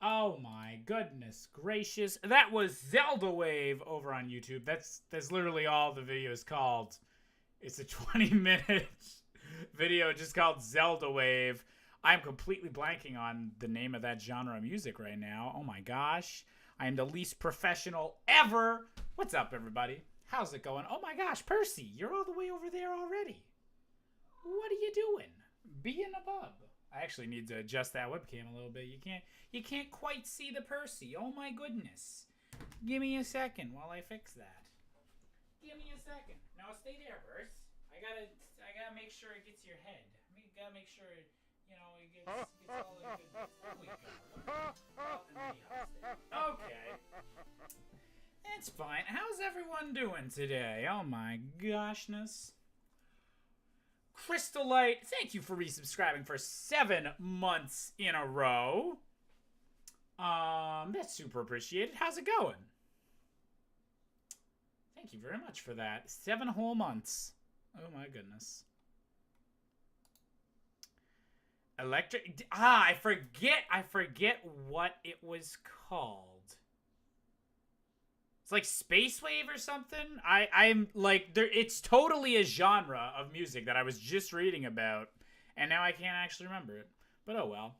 Oh my goodness gracious. That was Zelda Wave over on YouTube. That's literally all the video is called. It's a 20-minute video just called Zelda Wave. I'm completely blanking on the name of that genre of music right now. Oh my gosh. I am the least professional ever. What's up, everybody? How's it going? Oh my gosh, Percy, you're all the way over there already. What are you doing? Being a bub. I actually need to adjust that webcam a little bit. You can't quite see the Percy. Oh my goodness. Give me a second while I fix that. Give me a second. No, stay there, Percy. I gotta make sure it gets your head. Gotta make sure it, it gets all the good. There we go. Okay. That's fine. How's everyone doing today? Oh my goshness. Crystal Light, thank you for resubscribing for 7 months in a row. That's super appreciated. How's it going? Thank you very much for that. 7 whole months. Oh my goodness. Electric. I forget what it was called. It's like Space Wave or something. I'm like, it's totally a genre of music that I was just reading about, and now I can't actually remember it. But oh well.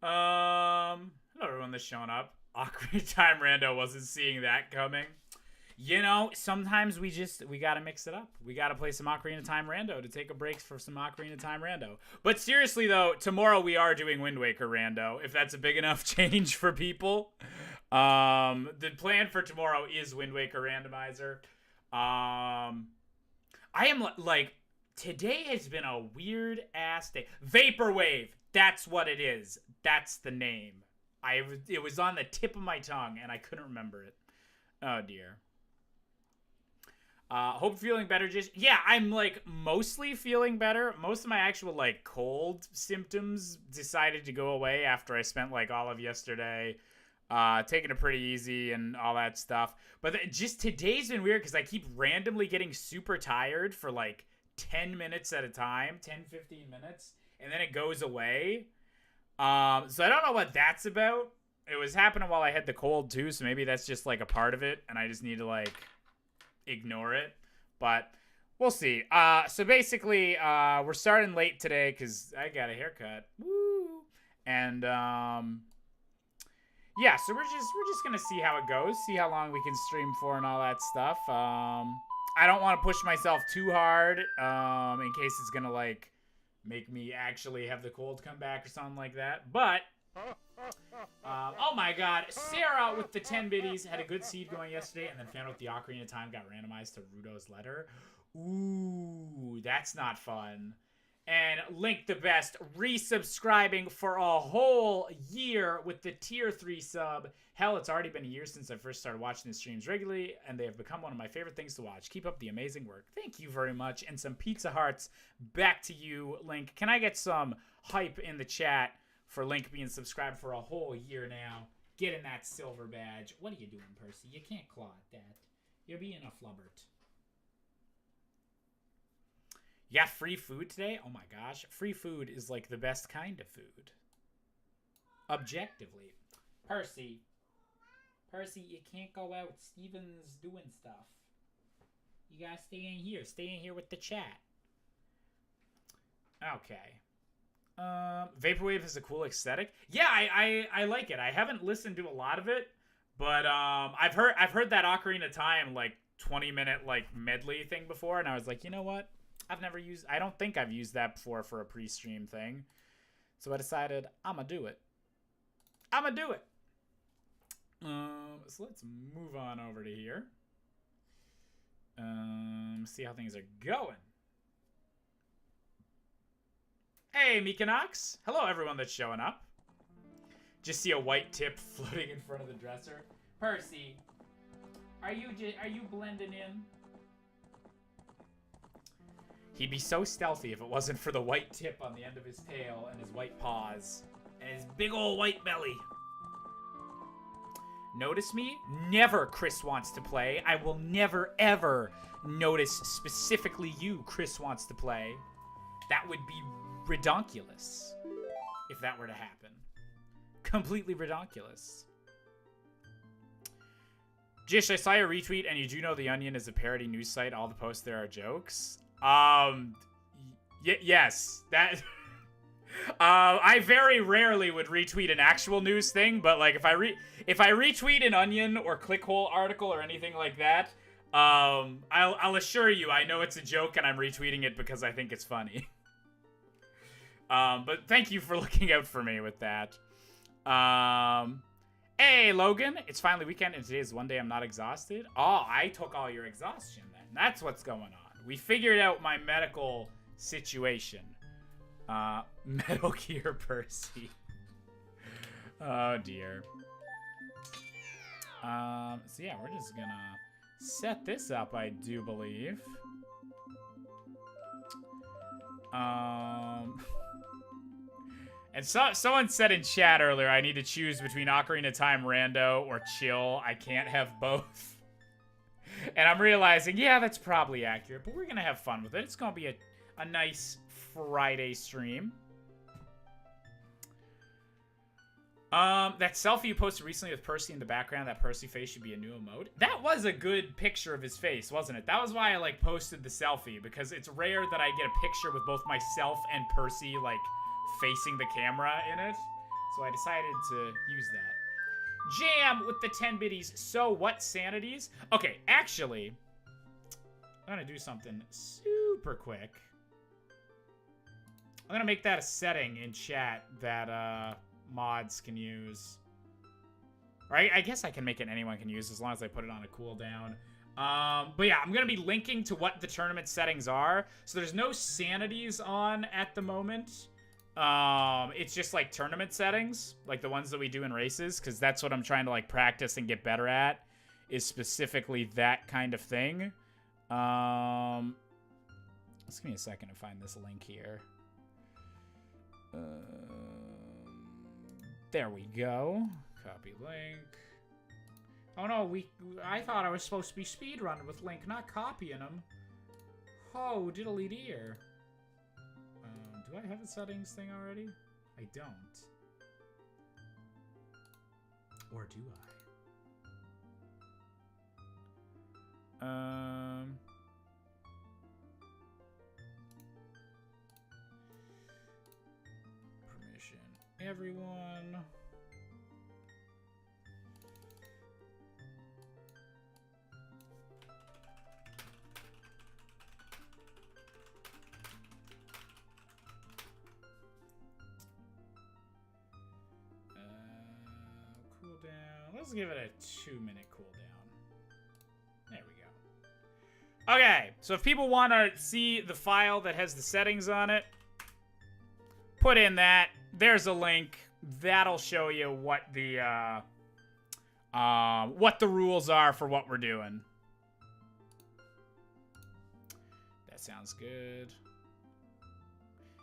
Hello everyone that's showing up. Ocarina Time Rando wasn't seeing that coming. Sometimes we gotta mix it up. We gotta play some Ocarina Time Rando to take a break for some Ocarina Time Rando. But seriously though, tomorrow we are doing Wind Waker Rando, if that's a big enough change for people. The plan for tomorrow is Wind Waker Randomizer. I am like, today has been a weird ass day. Vaporwave, that's what it is. That's the name. It was on the tip of my tongue and I couldn't remember it. Oh dear. Hope you're feeling better. Yeah, I'm like mostly feeling better. Most of my actual like cold symptoms decided to go away after I spent like all of yesterday taking it pretty easy and all that stuff. But just today's been weird because I keep randomly getting super tired for like 10 minutes at a time, 10-15 minutes, and then it goes away. So I don't know what that's about. It was happening while I had the cold too, so maybe that's just like a part of it and I just need to like ignore it, but we'll see. So basically we're starting late today because I got a haircut. Woo! And yeah, so we're just gonna see how it goes, see how long we can stream for and all that stuff. I don't want to push myself too hard in case it's gonna like make me actually have the cold come back or something like that. But oh my god, Sarah with the 10 biddies had a good seed going yesterday and then found out the Ocarina of Time got randomized to Rudo's letter. Ooh, that's not fun. And Link the Best resubscribing for a whole year with the tier 3 sub. Hell, it's already been a year since I first started watching the streams regularly, and they have become one of my favorite things to watch. Keep up the amazing work. Thank you very much. And some Pizza Hearts back to you, Link. Can I get some hype in the chat for Link being subscribed for a whole year now? Getting that silver badge. What are you doing, Percy? You can't claw at that. You're being a flubbert. You got free food today? Oh my gosh. Free food is like the best kind of food. Objectively. Percy, you can't go out. Steven's doing stuff. You gotta stay in here. Stay in here with the chat. Okay. Vaporwave has a cool aesthetic. Yeah, I like it. I haven't listened to a lot of it, but I've heard that Ocarina of Time like 20-minute like medley thing before, and I was like, you know what? I don't think I've used that before for a pre-stream thing. So I decided I'm gonna do it. So let's move on over to here. See how things are going. Hey, Mikanox. Hello, everyone that's showing up. Just see a white tip floating in front of the dresser. Percy, are you blending in? He'd be so stealthy if it wasn't for the white tip on the end of his tail and his white paws and his big old white belly. Notice me? Never Chris wants to play. I will never, ever notice specifically you, Chris wants to play. That would be redonkulous if that were to happen. Completely redonkulous. Jish, I saw your retweet, and you do know The Onion is a parody news site. All the posts there are jokes. Yes. That... I very rarely would retweet an actual news thing, but like if I retweet an Onion or Clickhole article or anything like that, I'll assure you I know it's a joke and I'm retweeting it because I think it's funny. But thank you for looking out for me with that. Hey Logan, it's finally weekend and today is one day I'm not exhausted. Oh, I took all your exhaustion then. That's what's going on. We figured out my medical situation. Metal Gear Percy. Oh dear. So yeah, we're just gonna set this up, I do believe. And someone said in chat earlier, I need to choose between Ocarina of Time, Rando, or Chill. I can't have both. And I'm realizing, yeah, that's probably accurate, but we're gonna have fun with it. It's gonna be a nice Friday stream. That selfie you posted recently with Percy in the background, that Percy face should be a new emote. That was a good picture of his face, wasn't it? That was why I like posted the selfie, because it's rare that I get a picture with both myself and Percy like facing the camera in it. So I decided to use that. Jam with the 10 biddies. So what sanities? Okay, actually, I'm gonna do something super quick. I'm gonna make that a setting in chat that mods can use. Or I guess I can make it anyone can use as long as I put it on a cooldown. But yeah, I'm gonna be linking to what the tournament settings are. So there's no sanities on at the moment. It's just like tournament settings, like the ones that we do in races, because that's what I'm trying to like practice and get better at, is specifically that kind of thing. Let's give me a second to find this link here. There we go. Copy link. Oh no, I thought I was supposed to be speedrunning with Link, not copying him. Oh, diddly dear. Do I have a settings thing already? I don't. Or do I? Permission everyone. Cooldown. Let's give it a 2-minute cooldown. There we go. Okay, so if people want to see the file that has the settings on it, put in that. There's a link. That'll show you what the rules are for what we're doing. That sounds good.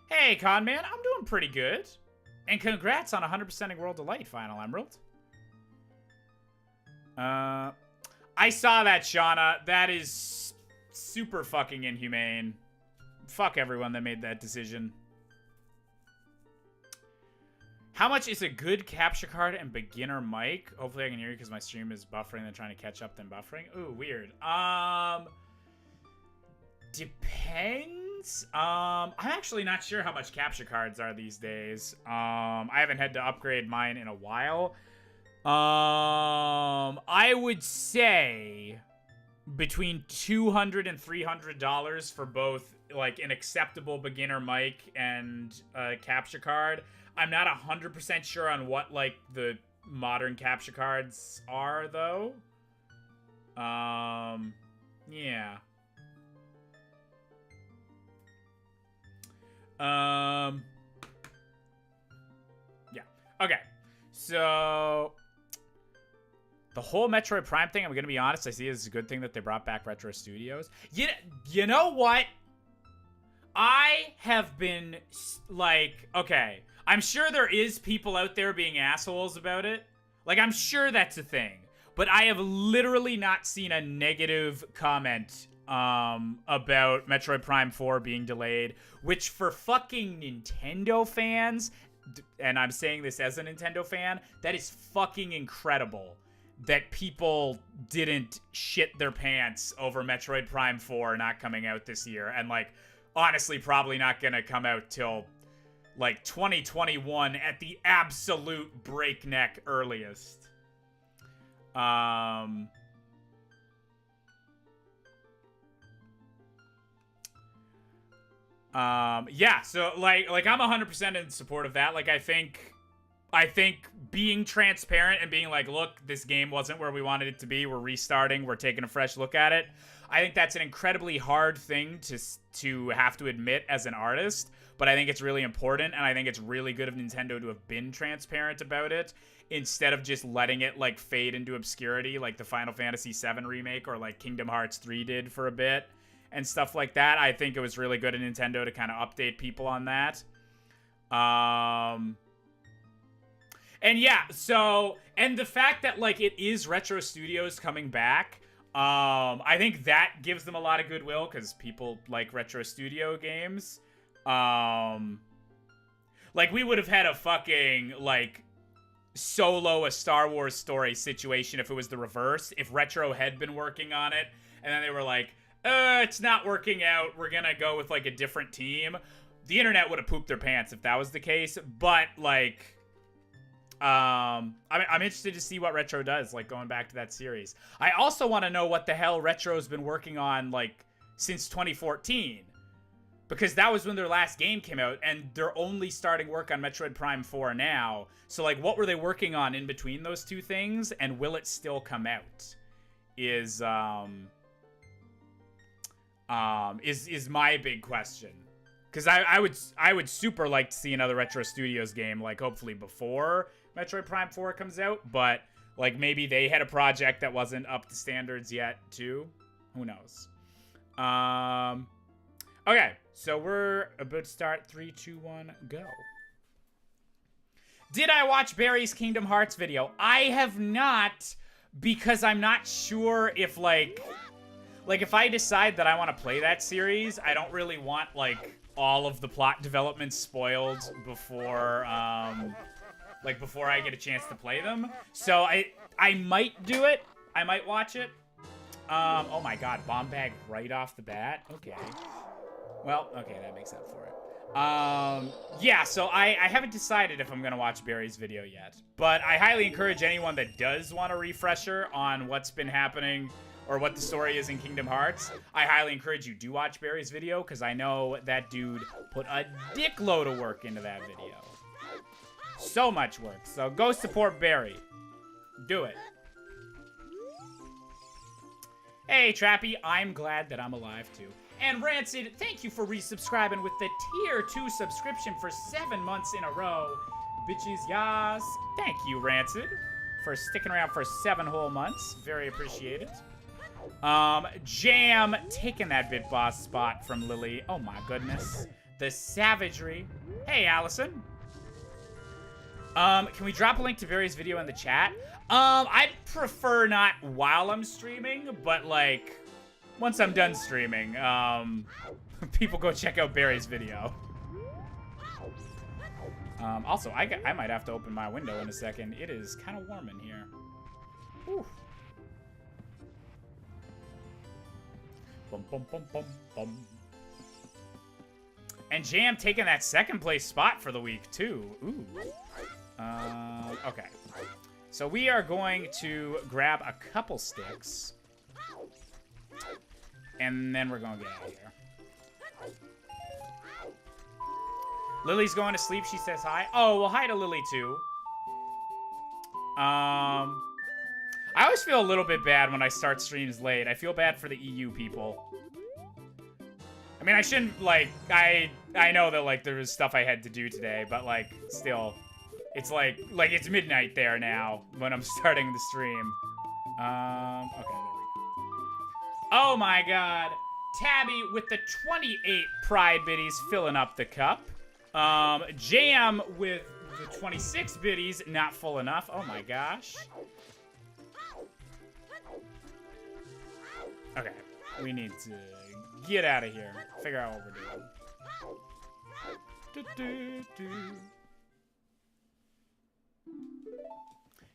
Hey, Conman, I'm doing pretty good. And congrats on 100%ing World Delight Final Emerald. I saw that, Shauna. That is super fucking inhumane. Fuck everyone that made that decision. How much is a good capture card and beginner mic? Hopefully I can hear you because my stream is buffering and trying to catch up then buffering. Ooh, weird. Depends. I'm actually not sure how much capture cards are these days. I haven't had to upgrade mine in a while. I would say between $200 and $300 for both like an acceptable beginner mic and a capture card. I'm not 100% sure on what like the modern capture cards are, though. Yeah. Yeah. Okay. So the whole Metroid Prime thing, I'm gonna be honest, I see it as a good thing that they brought back Retro Studios. You know what? I have been like, okay, I'm sure there is people out there being assholes about it. Like, I'm sure that's a thing. But I have literally not seen a negative comment about Metroid Prime 4 being delayed, which for fucking Nintendo fans, and I'm saying this as a Nintendo fan, that is fucking incredible that people didn't shit their pants over Metroid Prime 4 not coming out this year. And, like, honestly, probably not gonna come out till, like, 2021 at the absolute breakneck earliest. Yeah, so, like I'm 100% in support of that. Like, I think being transparent and being like, look, this game wasn't where we wanted it to be. We're restarting. We're taking a fresh look at it. I think that's an incredibly hard thing to have to admit as an artist, but I think it's really important, and I think it's really good of Nintendo to have been transparent about it instead of just letting it, like, fade into obscurity like the Final Fantasy VII remake or, like, Kingdom Hearts 3 did for a bit and stuff like that. I think it was really good of Nintendo to kind of update people on that. And yeah, so, and the fact that, like, it is Retro Studios coming back, I think that gives them a lot of goodwill because people like Retro Studio games. Like, we would have had a fucking, like, Solo, a Star Wars story situation if it was the reverse. If Retro had been working on it, and then they were like, it's not working out, we're gonna go with, like, a different team. The internet would have pooped their pants if that was the case, but, like... I'm interested to see what Retro does, like, going back to that series. I also want to know what the hell Retro's been working on, like, since 2014. Because that was when their last game came out, and they're only starting work on Metroid Prime 4 now. So, like, what were they working on in between those two things, and will it still come out? Is my big question. Because I would super like to see another Retro Studios game, like, hopefully before Metroid Prime 4 comes out, but, like, maybe they had a project that wasn't up to standards yet, too. Who knows? Okay, so we're about to start. 3, 2, 1, go. Did I watch Barry's Kingdom Hearts video? I have not, because I'm not sure if, like, if I decide that I want to play that series, I don't really want, like, all of the plot development spoiled before, before I get a chance to play them. So I might do it. I might watch it. Oh my god, bomb bag right off the bat? Okay. Well, okay, that makes up for it. Yeah, so I haven't decided if I'm gonna watch Barry's video yet. But I highly encourage anyone that does want a refresher on what's been happening or what the story is in Kingdom Hearts, I highly encourage you do watch Barry's video, because I know that dude put a dickload of work into that video. So much work. So go support Barry. Do it. Hey, Trappy, I'm glad that I'm alive, too. And Rancid, thank you for resubscribing with the Tier 2 subscription for 7 months in a row. Bitches, yas. Thank you, Rancid, for sticking around for 7 whole months. Very appreciated. Jam taking that Bit Boss spot from Lily. Oh my goodness. The savagery. Hey, Allison. Can we drop a link to Barry's video in the chat? I'd prefer not while I'm streaming, but, like, once I'm done streaming, people go check out Barry's video. Also, I might have to open my window in a second. It is kind of warm in here. Whew. Bum, bum, bum, bum, bum. And Jam taking that second place spot for the week, too. Ooh. Okay. So we are going to grab a couple sticks. And then we're going to get out of here. Lily's going to sleep. She says hi. Oh, well, hi to Lily, too. I always feel a little bit bad when I start streams late. I feel bad for the EU people. I mean, I shouldn't, like, I know that, like, there was stuff I had to do today, but, like, still, it's like it's midnight there now when I'm starting the stream. Okay, there we go. Oh my god. Tabby with the 28 Pride Biddies filling up the cup. Jam with the 26 Biddies, not full enough. Oh my gosh. Okay, we need to get out of here. Figure out what we're doing.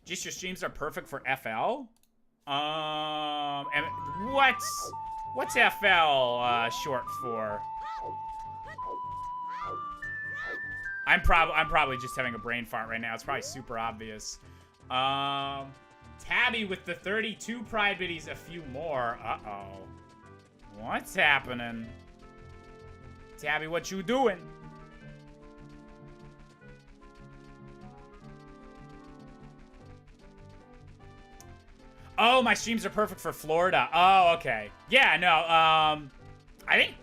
Just your streams are perfect for FL? And what's FL short for? I'm probably just having a brain fart right now. It's probably super obvious. Tabby with the 32 Pride Biddies, a few more. Uh-oh. What's happening? Tabby, what you doing? Oh, my streams are perfect for Florida. Oh, okay. Yeah, no, I think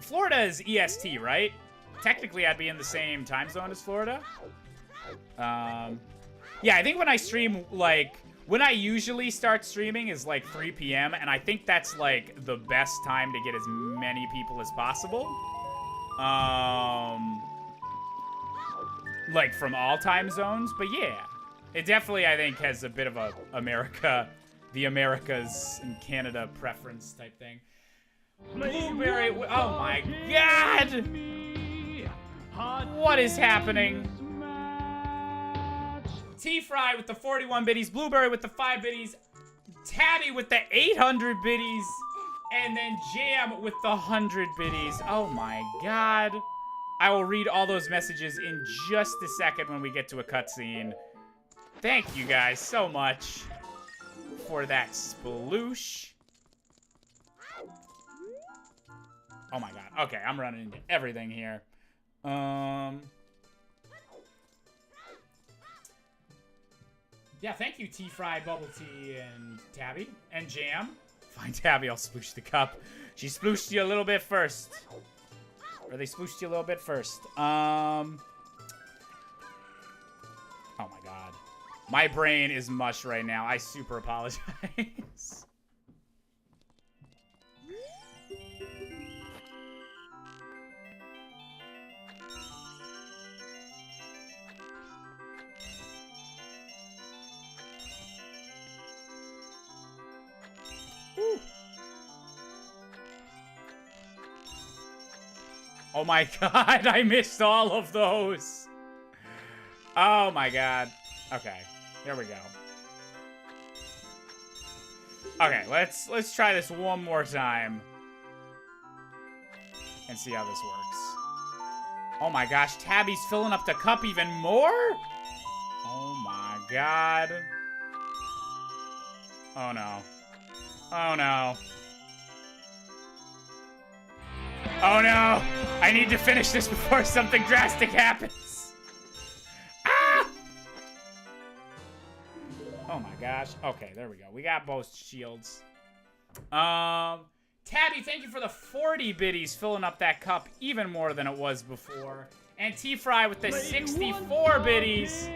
Florida is EST, right? Technically, I'd be in the same time zone as Florida. Yeah, I think when I stream, like, when I usually start streaming is, like, 3 p.m., and I think that's, like, the best time to get as many people as possible. Like, from all time zones. But, yeah. It definitely, I think, has a bit of a the Americas and Canada preference type thing. Blueberry, oh my god! What is happening? T-Fry with the 41 biddies, Blueberry with the 5 biddies, Tabby with the 800 biddies, and then Jam with the 100 biddies. Oh my god. I will read all those messages in just a second when we get to a cutscene. Thank you guys so much for that sploosh. Oh my god. Okay, I'm running into everything here. Yeah, thank you, T-Fry, Bubble Tea, and Tabby, and Jam. Fine, Tabby, I'll sploosh the cup. She splooshed you a little bit first. Or they splooshed you a little bit first. Oh my god. My brain is mush right now. I super apologize. Woo. Oh my god, I missed all of those. Oh my god. Okay, here we go. Okay, let's try this one more time and see how this works. Oh my gosh, Tabby's filling up the cup even more? Oh my god. Oh no. Oh no. Oh no! I need to finish this before something drastic happens. Ah! Oh my gosh. Okay, there we go. We got both shields. Tabby, thank you for the 40 biddies filling up that cup even more than it was before. And T-Fry with the 64 biddies.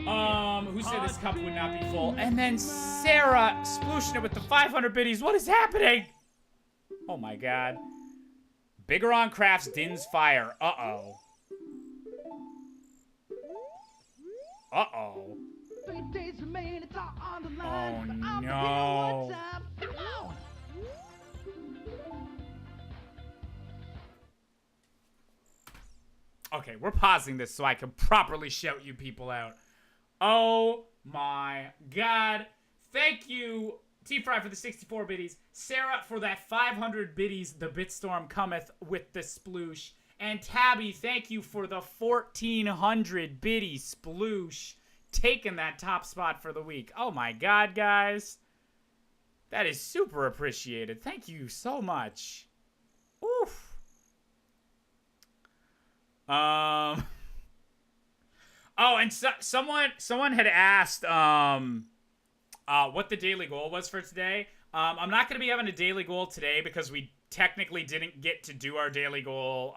Who said this cup would not be full? And then Sarah splooshing it with the 500 biddies. What is happening? Oh my god. Biggeron Crafts Din's Fire. Uh-oh. Uh-oh. Oh no. Okay, we're pausing this so I can properly shout you people out. Oh my god. Thank you, T-Fry, for the 64 biddies. Sarah for that 500 biddies. The Bitstorm cometh with the sploosh. And Tabby, thank you for the 1400 biddy sploosh. Taking that top spot for the week. Oh my god, guys. That is super appreciated. Thank you so much. Oof. Oh, and someone had asked what the daily goal was for today. I'm not going to be having a daily goal today because we technically didn't get to do our daily goal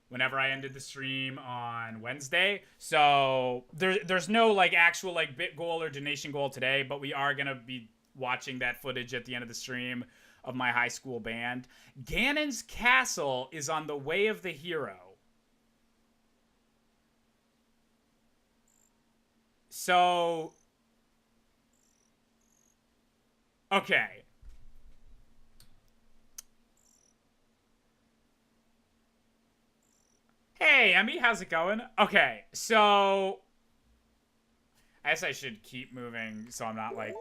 whenever I ended the stream on Wednesday. So there's no like actual like bit goal or donation goal today, but we are going to be watching that footage at the end of the stream of my high school band. Ganon's castle is on the way of the hero. So, okay. Hey, Emmy, how's it going? Okay, so I guess I should keep moving so I'm not like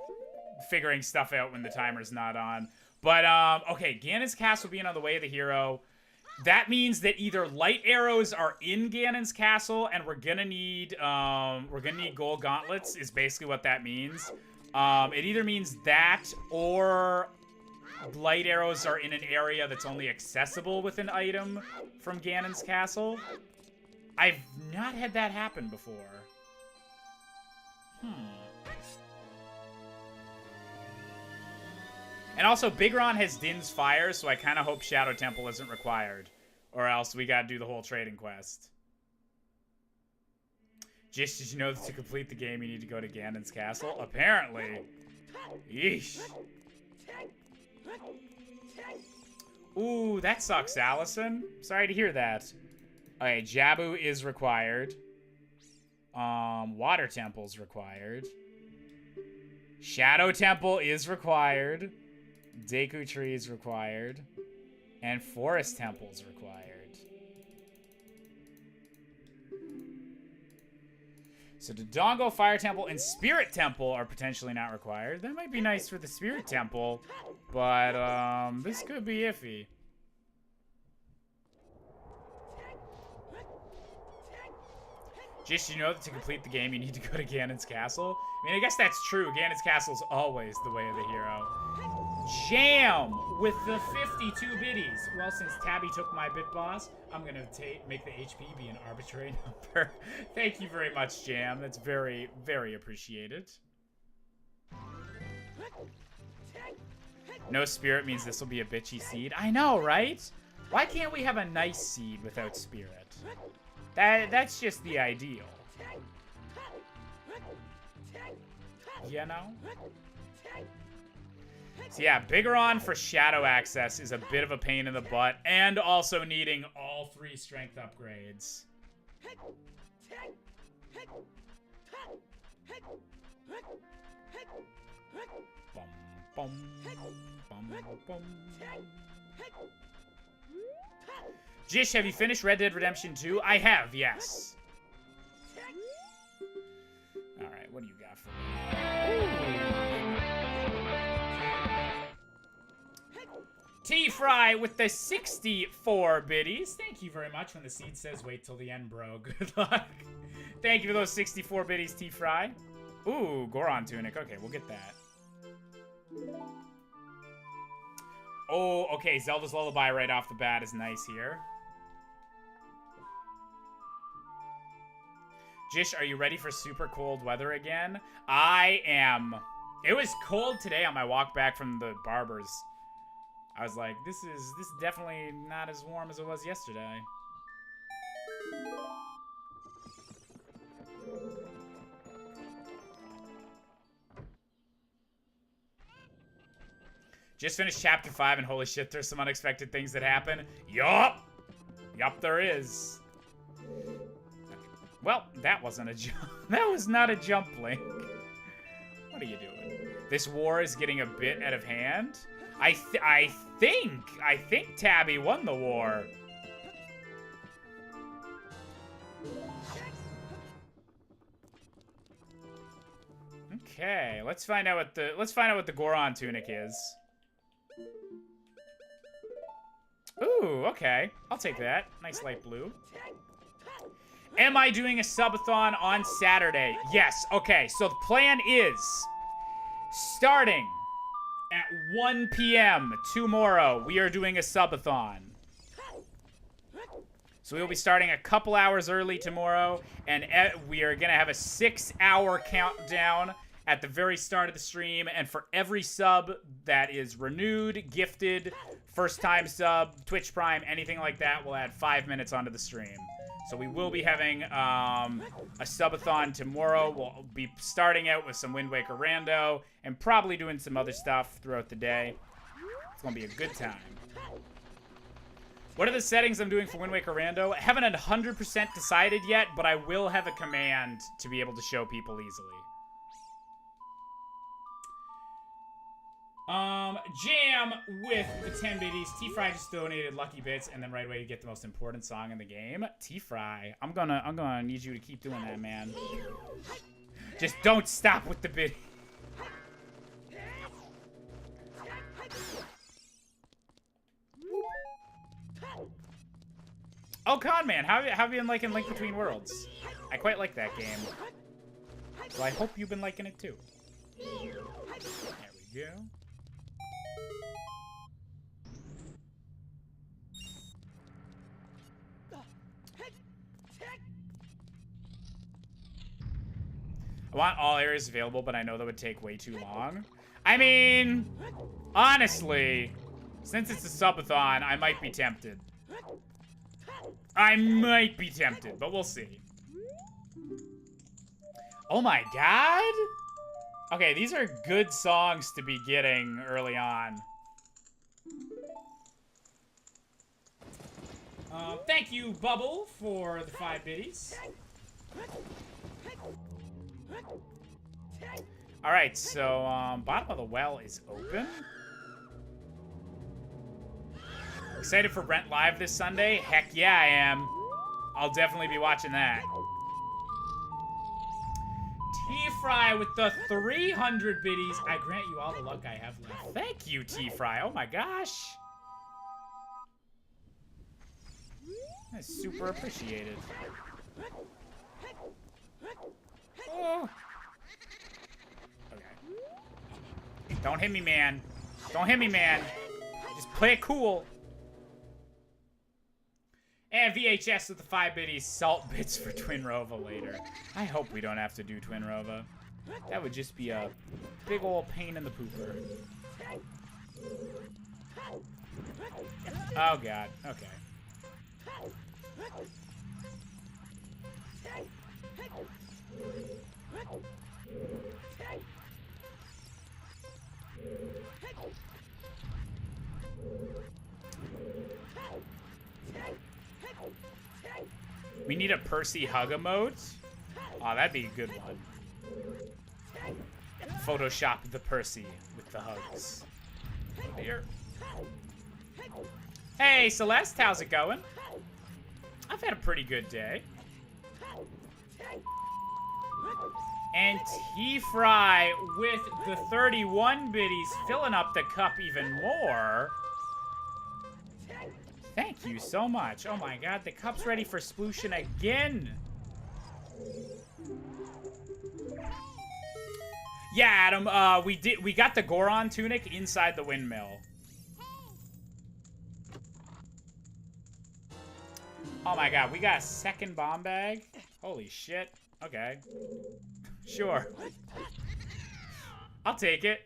figuring stuff out when the timer's not on. But okay, Ganon's castle being on the way of the hero. That means that either light arrows are in Ganon's castle, and we're gonna need gold gauntlets. Is basically what that means. It either means that or light arrows are in an area that's only accessible with an item from Ganon's castle. I've not had that happen before. And also, Big Ron has Din's Fire, so I kind of hope Shadow Temple isn't required. Or else we gotta do the whole trading quest. Just did you know that to complete the game, you need to go to Ganon's castle? Apparently. Yeesh. Ooh, that sucks, Allison. Sorry to hear that. Okay, Jabu is required. Water Temple's required. Shadow Temple is required. Deku Tree is required. And Forest Temple is required. So Dodongo, Fire Temple, and Spirit Temple are potentially not required. That might be nice for the Spirit Temple, but this could be iffy. Just, you know that to complete the game, you need to go to Ganon's castle? I mean, I guess that's true. Ganon's castle's always the way of the hero. Jam with the 52 biddies. Well, since Tabby took my bit boss, I'm gonna make the HP be an arbitrary number. Thank you very much, Jam. That's very, very appreciated. No spirit means this will be a bitchy seed. I know, right? Why can't we have a nice seed without spirit? That's just the ideal. You know? So yeah, Bigoron for Shadow Access is a bit of a pain in the butt, and also needing all 3 strength upgrades. Bum, bum, bum, bum. Jish, have you finished Red Dead Redemption 2? I have, yes. Alright, what do you got for me? T-Fry with the 64 biddies. Thank you very much. When the seed says wait till the end, bro. Good luck. Thank you for those 64 biddies, T-Fry. Ooh, Goron Tunic. Okay, we'll get that. Oh, okay. Zelda's Lullaby right off the bat is nice here. Jish, are you ready for super cold weather again? I am. It was cold today on my walk back from the barber's. I was like, this is definitely not as warm as it was yesterday. Just finished chapter 5 and holy shit, there's some unexpected things that happen. Yup! Yup, there is. Okay. Well, that wasn't a jump. That was not a jump, Link. What are you doing? This war is getting a bit out of hand. I think Tabby won the war. Okay, let's find out what the Goron Tunic is. Ooh, okay. I'll take that. Nice light blue. Am I doing a subathon on Saturday? Yes. Okay, so the plan is starting at 1 p.m. tomorrow, we are doing a subathon. So we'll be starting a couple hours early tomorrow, and we are going to have a 6-hour countdown at the very start of the stream. And for every sub that is renewed, gifted, first-time sub, Twitch Prime, anything like that, we'll add 5 minutes onto the stream. So we will be having a subathon tomorrow. We'll be starting out with some Wind Waker Rando and probably doing some other stuff throughout the day. It's going to be a good time. What are the settings I'm doing for Wind Waker Rando? I haven't 100% decided yet, but I will have a command to be able to show people easily. Jam with the 10 biddies. T-Fry just donated lucky bits, and then right away you get the most important song in the game. T-Fry, I'm gonna need you to keep doing that, man. Just don't stop with the bid. Oh, Conman, how have you been liking Link Between Worlds? I quite like that game. So I hope you've been liking it too. There we go. I want all areas available, but I know that would take way too long. I mean, honestly, since it's a subathon, I might be tempted. I might be tempted, but we'll see. Oh my god! Okay, these are good songs to be getting early on. Thank you, Bubble, for the 5 biddies. Alright, so, bottom of the well is open. Excited for Brent Live this Sunday? Heck yeah, I am. I'll definitely be watching that. T-Fry with the 300 biddies. I grant you all the luck I have left. Thank you, T-Fry. Oh my gosh. That's super appreciated. Oh. Okay. Don't hit me, man. Don't hit me, man. Just play it cool. And VHS with the 5 biddies, salt bits for Twin Rova later. I hope we don't have to do Twin Rova. That would just be a big old pain in the pooper. Oh god, okay. We need a Percy hug emote. Oh, that'd be a good one. Photoshop the Percy with the hugs. Oh dear. Hey, Celeste, how's it going? I've had a pretty good day. And T-Fry with the 31 biddies, filling up the cup even more. Thank you so much. Oh my god, the cup's ready for splooshin' again. Yeah, Adam, we got the Goron tunic inside the windmill. Oh my god, we got a second bomb bag? Holy shit. Okay. Sure. I'll take it.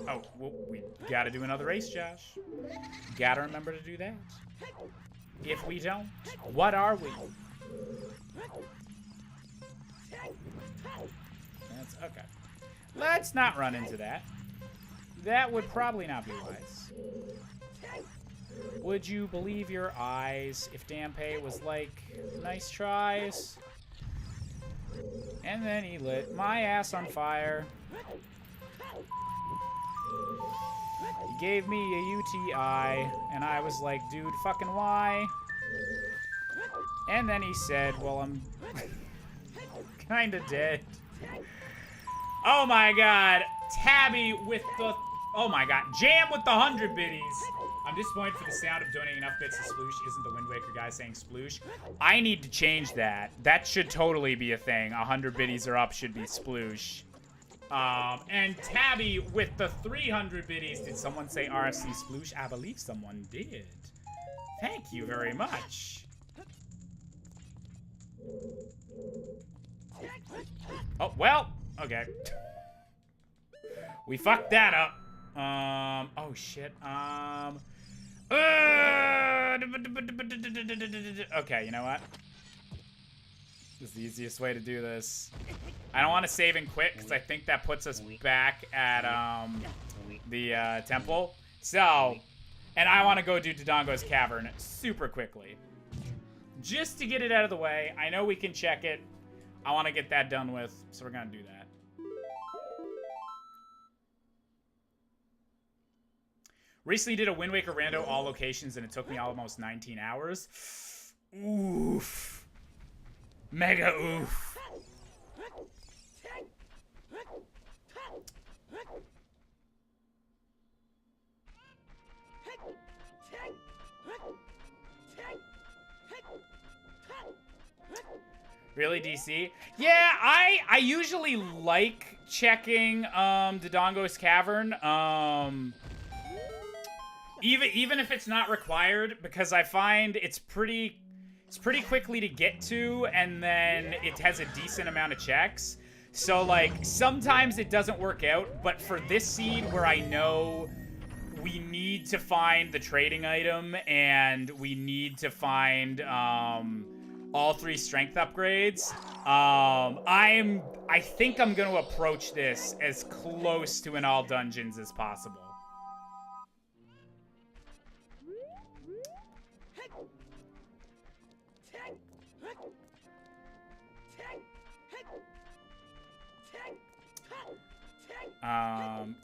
Oh, well, we gotta do another race, Josh. Gotta remember to do that. If we don't, what are we? That's okay. Let's not run into that. That would probably not be wise. Would you believe your eyes if Dampé was like, nice tries? And then he lit my ass on fire. He gave me a UTI, and I was like, dude, fucking why? And then he said, well, I'm kinda dead. Oh my god. Tabby with the... Oh my god. Jam with the 100 biddies. I'm disappointed for the sound of donating enough bits to sploosh isn't the Wind Waker guy saying sploosh. I need to change that. That should totally be a thing. 100 biddies or up should be sploosh. And Tabby with the 300 biddies. Did someone say RFC sploosh? I believe someone did. Thank you very much. Oh, well, okay. We fucked that up. Oh shit. Okay, you know what? This is the easiest way to do this. I don't want to save and quit because I think that puts us back at the temple. So, and I want to go do Dodongo's Cavern super quickly. Just to get it out of the way. I know we can check it. I want to get that done with, so we're going to do that. Recently did a Wind Waker Rando all locations and it took me almost 19 hours. Oof. Mega oof. Really, DC? Yeah, I usually like checking Dodongo's Cavern. Even if it's not required, because I find it's pretty quickly to get to, and then it has a decent amount of checks. So like sometimes it doesn't work out, but for this seed where I know we need to find the trading item and we need to find all 3 strength upgrades, I think I'm gonna approach this as close to an all dungeons as possible.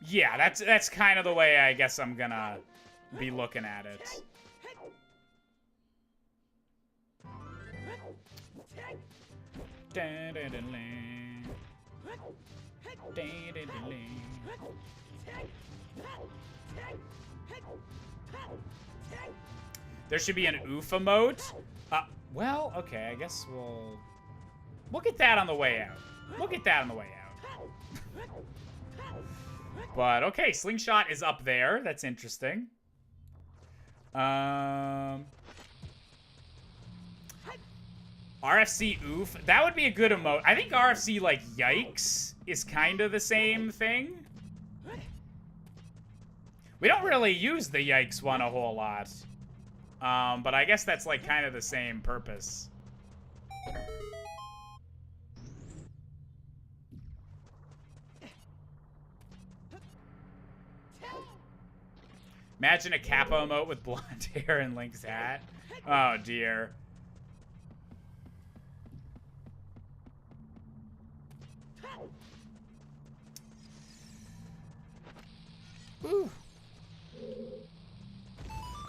Yeah, that's kind of the way I guess I'm gonna be looking at it. There should be an oof emote. Well, okay, I guess we'll get that on the way out. We'll get that on the way out. But okay, Slingshot is up there. That's interesting. RFC oof. That would be a good emote. I think RFC like yikes is kind of the same thing. We don't really use the yikes one a whole lot. But I guess that's like kind of the same purpose. Imagine a Kappa emote with blonde hair and Link's hat. Oh dear. Ooh.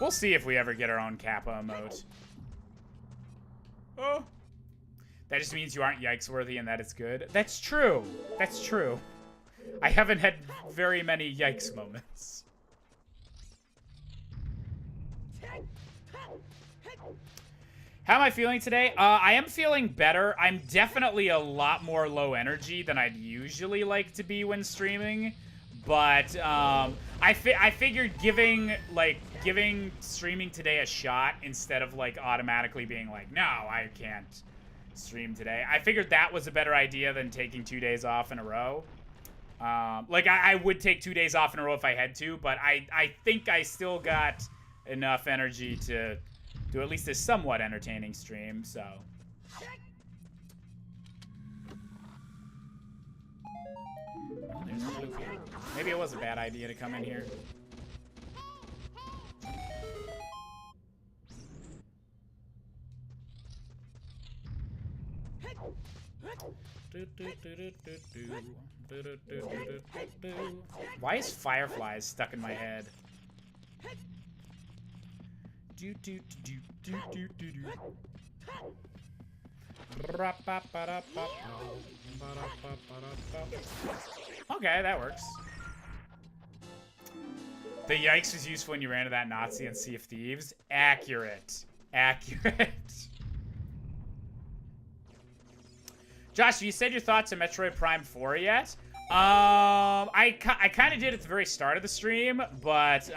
We'll see if we ever get our own Kappa emote. Oh. That just means you aren't yikes worthy and that it's good. That's true. That's true. I haven't had very many yikes moments. How am I feeling today? I am feeling better. I'm definitely a lot more low energy than I'd usually like to be when streaming. But I figured giving streaming today a shot instead of like automatically being like, no, I can't stream today. I figured that was a better idea than taking 2 days off in a row. Like I would take 2 days off in a row if I had to, but I think I still got enough energy to do at least a somewhat entertaining stream, so. Oh, there's a blue field. Maybe it was a bad idea to come in here. Why is Fireflies stuck in my head? Okay, that works. The yikes was useful when you ran to that Nazi and Sea of Thieves. Accurate. Accurate. Josh, have you said your thoughts on Metroid Prime 4 yet? I kind of did at the very start of the stream, but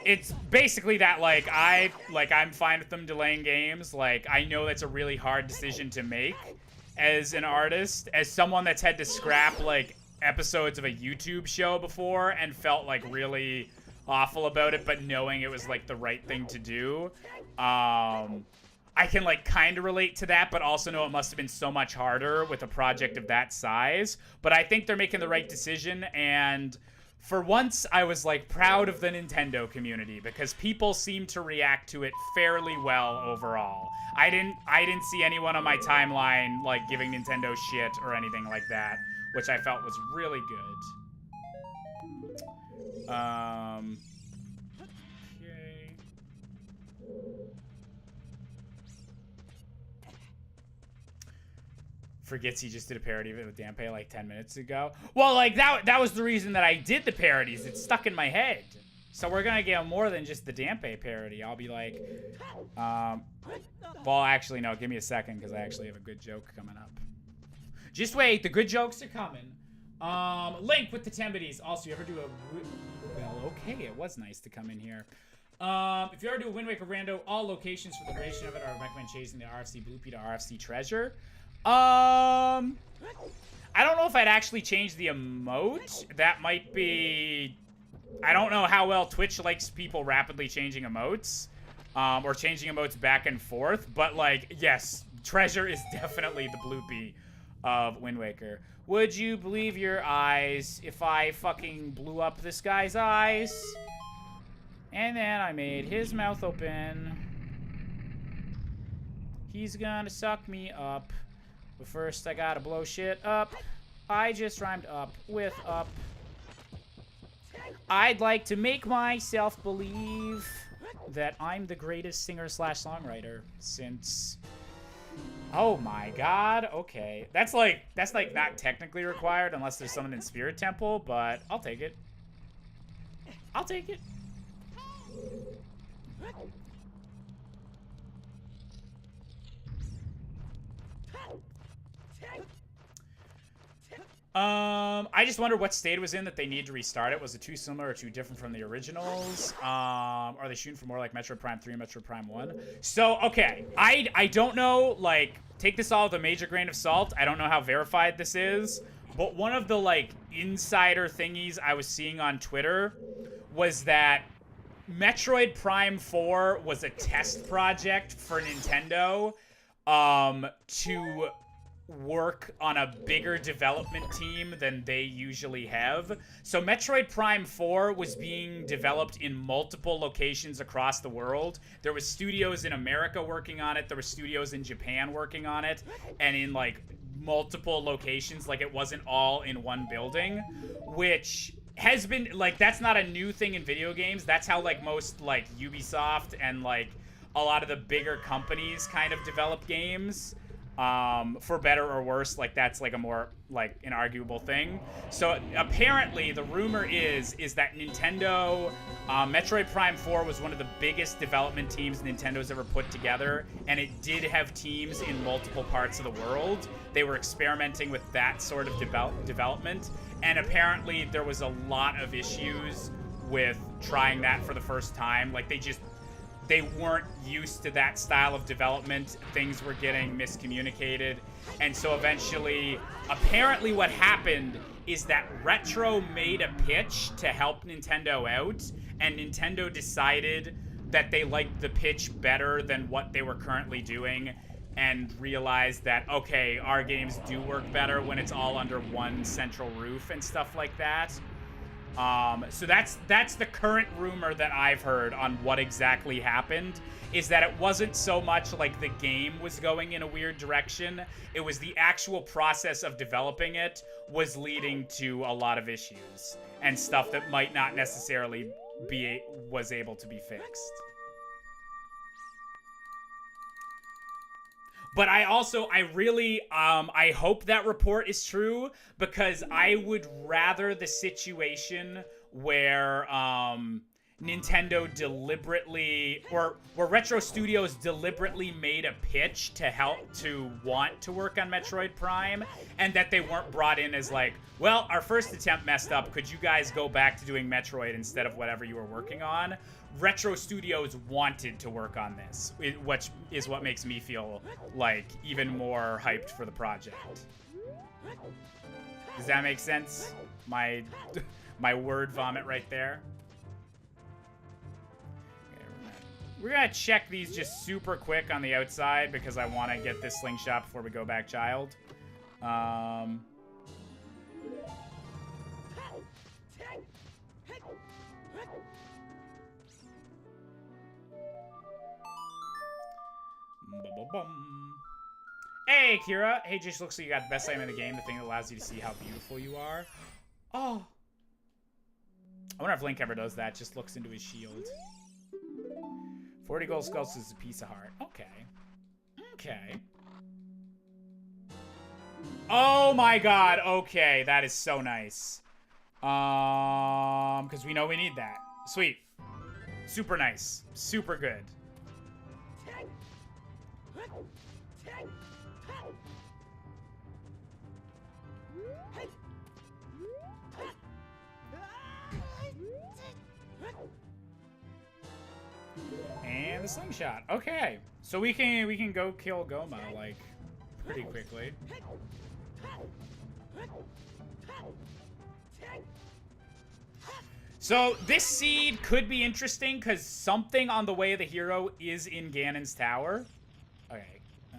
it's basically that, like, I'm fine with them delaying games. Like, I know that's a really hard decision to make as an artist, as someone that's had to scrap, like, episodes of a YouTube show before and felt, like, really awful about it, but knowing it was, like, the right thing to do. I can, like, kind of relate to that, but also know it must have been so much harder with a project of that size. But I think they're making the right decision, and for once, I was, like, proud of the Nintendo community, because people seem to react to it fairly well overall. I didn't see anyone on my timeline, like, giving Nintendo shit or anything like that, which I felt was really good. Okay. Forgets he just did a parody of it with Danpei like 10 minutes ago. Well, like, that was the reason that I did the parodies. It's stuck in my head. So we're gonna get more than just the Danpei parody. I'll be like, well, actually, no, give me a second, because I actually have a good joke coming up. Just wait, the good jokes are coming. Link with the 10 biddies. Also, you ever do a... Well, okay, it was nice to come in here. If you ever do a Wind Waker Rando, all locations for the duration of it are recommend chasing the RFC Bloopy to RFC Treasure. I don't know if I'd actually change the emote. That might be... I don't know how well Twitch likes people rapidly changing emotes. Or changing emotes back and forth. But, like, yes, Treasure is definitely the Bloopy of Wind Waker. Would you believe your eyes if I fucking blew up this guy's eyes? And then I made his mouth open. He's gonna suck me up. But first, I gotta blow shit up. I just rhymed up with up. I'd like to make myself believe that I'm the greatest singer/songwriter since... Oh my god, okay. That's like not technically required unless there's someone in Spirit Temple, but I'll take it. I'll take it. I just wonder what state it was in that they need to restart it. Was it too similar or too different from the originals? Are they shooting for more like Metroid Prime 3 and Metroid Prime 1? So, okay. I don't know, like, take this all with a major grain of salt. I don't know how verified this is. But one of the, like, insider thingies I was seeing on Twitter was that Metroid Prime 4 was a test project for Nintendo to work on a bigger development team than they usually have. So Metroid Prime 4 was being developed in multiple locations across the world. There was studios in America working on it, there were studios in Japan working on it, and in like multiple locations. Like, it wasn't all in one building, which has been like, that's not a new thing in video games. That's how like most like Ubisoft and like a lot of the bigger companies kind of develop games. For better or worse, like that's like a more like inarguable thing. So apparently the rumor is that Nintendo, Metroid Prime 4 was one of the biggest development teams Nintendo's ever put together, and it did have teams in multiple parts of the world. They were experimenting with that sort of development, and apparently there was a lot of issues with trying that for the first time. Like, they weren't used to that style of development. Things were getting miscommunicated. And so eventually, apparently what happened is that Retro made a pitch to help Nintendo out, and Nintendo decided that they liked the pitch better than what they were currently doing, and realized that, okay, our games do work better when it's all under one central roof and stuff like that. So that's the current rumor that I've heard on what exactly happened, is that it wasn't so much like the game was going in a weird direction. It was the actual process of developing it was leading to a lot of issues and stuff that might not necessarily was able to be fixed. But I really, I hope that report is true, because I would rather the situation where, Nintendo deliberately, or where Retro Studios deliberately made a pitch to help to want to work on Metroid Prime, and that they weren't brought in as like, well, our first attempt messed up, could you guys go back to doing Metroid instead of whatever you were working on? Retro Studios wanted to work on this, which is what makes me feel like even more hyped for the project. Does that make sense? My word vomit right there. We're gonna check these just super quick on the outside because I want to get this slingshot before we go back, child. Hey, Kira. Hey, just looks like you got the best item in the game, the thing that allows you to see how beautiful you are. Oh. I wonder if Link ever does that, just looks into his shield. 40 gold skulls is a piece of heart. Okay. Okay. Oh my god, okay. That is so nice. Because we know we need that. Sweet. Super nice. Super good. And the slingshot. Okay. So we can go kill Goma, like, pretty quickly. So this seed could be interesting because something on the way of the hero is in Ganon's tower. Okay. So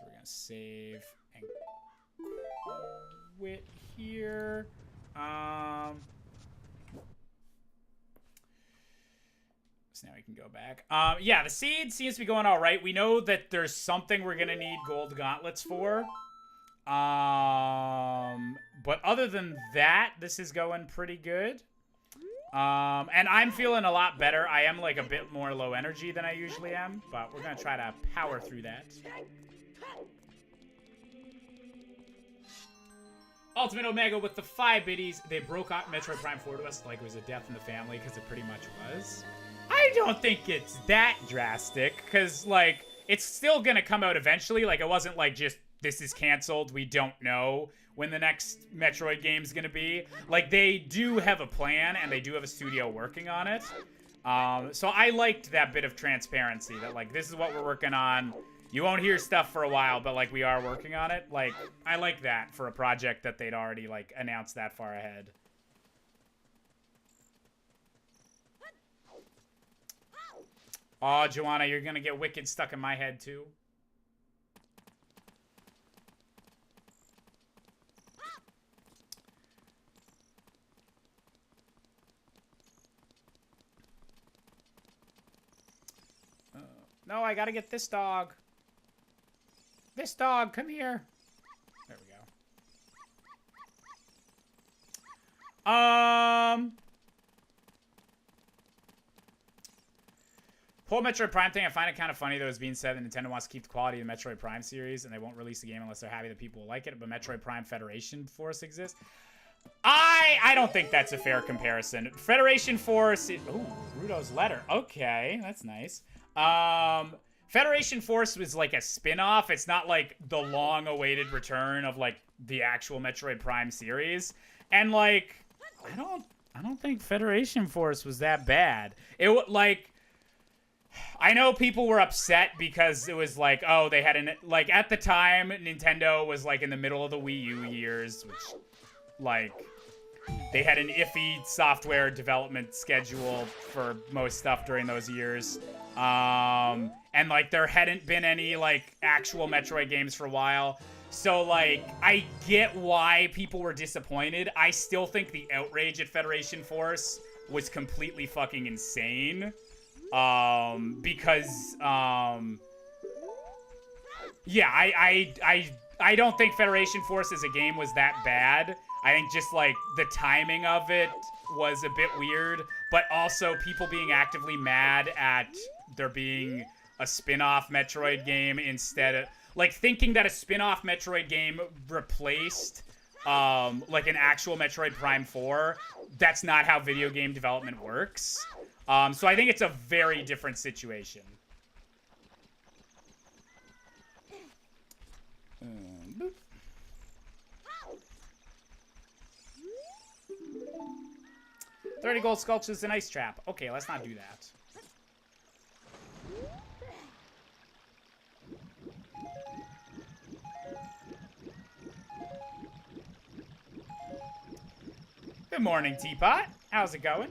we're gonna save and quit here. So now we can go back. Yeah, the seed seems to be going all right. We know that there's something we're gonna need gold gauntlets for. But other than that, this is going pretty good. And I'm feeling a lot better. I am like a bit more low energy than I usually am, but we're gonna try to power through that. Ultimate Omega with the 5 biddies. They broke out Metroid Prime 4 to us like it was a death in the family, because it pretty much was. I don't think it's that drastic, because, like, it's still gonna come out eventually. Like, it wasn't like just, this is canceled, we don't know when the next Metroid game's gonna be. Like, they do have a plan, and they do have a studio working on it. So I liked that bit of transparency, that, like, this is what we're working on. You won't hear stuff for a while, but, like, we are working on it. Like, I like that for a project that they'd already, like, announced that far ahead. Oh, Joanna, you're gonna get wicked stuck in my head, too. No, I gotta get this dog. This dog, come here. There we go. Whole Metroid Prime thing, I find it kind of funny that it was being said that Nintendo wants to keep the quality of the Metroid Prime series and they won't release the game unless they're happy that people will like it, but Metroid Prime Federation Force exists. I don't think that's a fair comparison. Federation Force... Ooh, Rudo's letter. Okay, that's nice. Federation Force was like a spin-off. It's not like the long-awaited return of like the actual Metroid Prime series. And like, I don't think Federation Force was that bad. It like, I know people were upset because it was like, oh, they had like at the time Nintendo was like in the middle of the Wii U years, which like they had an iffy software development schedule for most stuff during those years. And like there hadn't been any like actual Metroid games for a while. So like I get why people were disappointed. I still think the outrage at Federation Force was completely fucking insane. Because yeah, I don't think Federation Force as a game was that bad. I think just like the timing of it was a bit weird, but also people being actively mad at there being a spin-off Metroid game instead of like thinking that a spin-off Metroid game replaced like an actual Metroid Prime 4. that's not how video game development works. So I think it's a very different situation. Boop. 30 gold sculptures an ice trap. Okay, let's not do that. Good morning, Teapot. How's it going?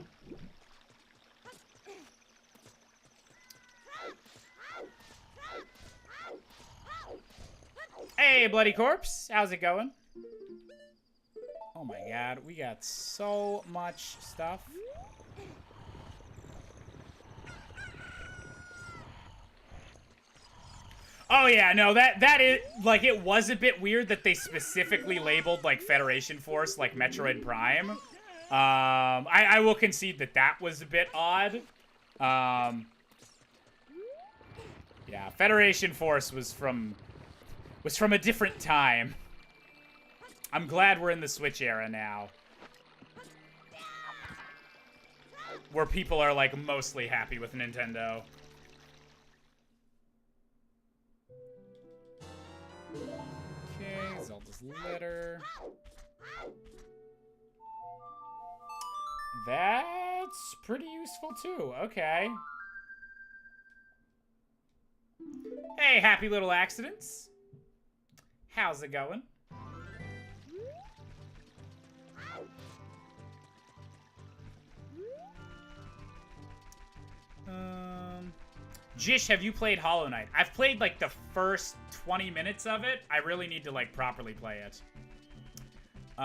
Hey, Bloody Corpse. How's it going? Oh my god, we got so much stuff. Oh yeah, no, that is, like, it was a bit weird that they specifically labeled, like, Federation Force, like, Metroid Prime. I will concede that that was a bit odd. Yeah, Federation Force was from a different time. I'm glad we're in the Switch era now, where people are, like, mostly happy with Nintendo. Okay, Zelda's litter. That's pretty useful, too. Okay. Hey, happy little accidents. How's it going? Jish, have you played Hollow Knight? I've played, like, the first 20 minutes of it. I really need to, like, properly play it. What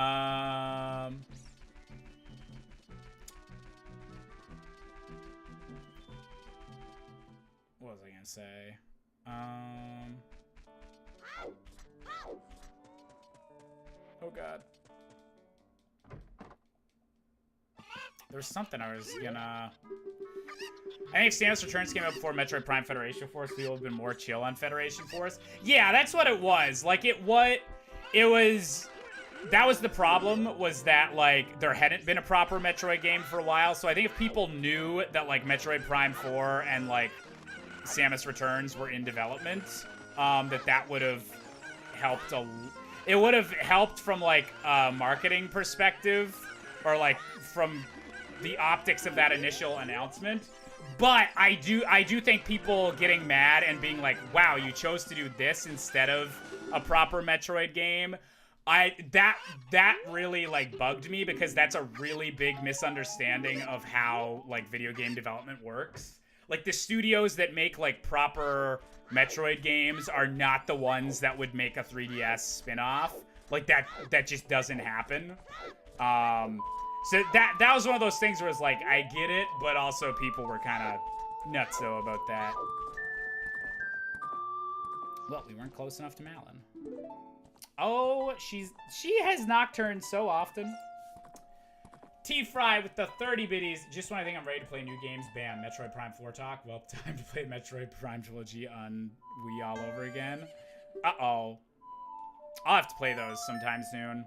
was I gonna say? Oh, God. There was something I was gonna... I think Samus Returns came out before Metroid Prime Federation Force. People have been more chill on Federation Force. Yeah, that's what it was. Like, it was... That was the problem, was that, like, there hadn't been a proper Metroid game for a while. So I think if people knew that, like, Metroid Prime 4 and, like, Samus Returns were in development, that would have helped it would have helped from, like, a marketing perspective, or, like, from the optics of that initial announcement. But I do think people getting mad and being like, wow, you chose to do this instead of a proper Metroid game, that really, like, bugged me, because that's a really big misunderstanding of how, like, video game development works. Like, the studios that make, like, proper Metroid games are not the ones that would make a 3DS spin-off. Like, that just doesn't happen. So that was one of those things where it's like, I get it, but also people were kind of nutso about that. Well, we weren't close enough to Malin. Oh, she has Nocturne so often. T-Fry with the 30 biddies. Just when I think I'm ready to play new games, bam, Metroid Prime 4 talk. Well, time to play Metroid Prime Trilogy on Wii all over again. Uh-oh. I'll have to play those sometime soon.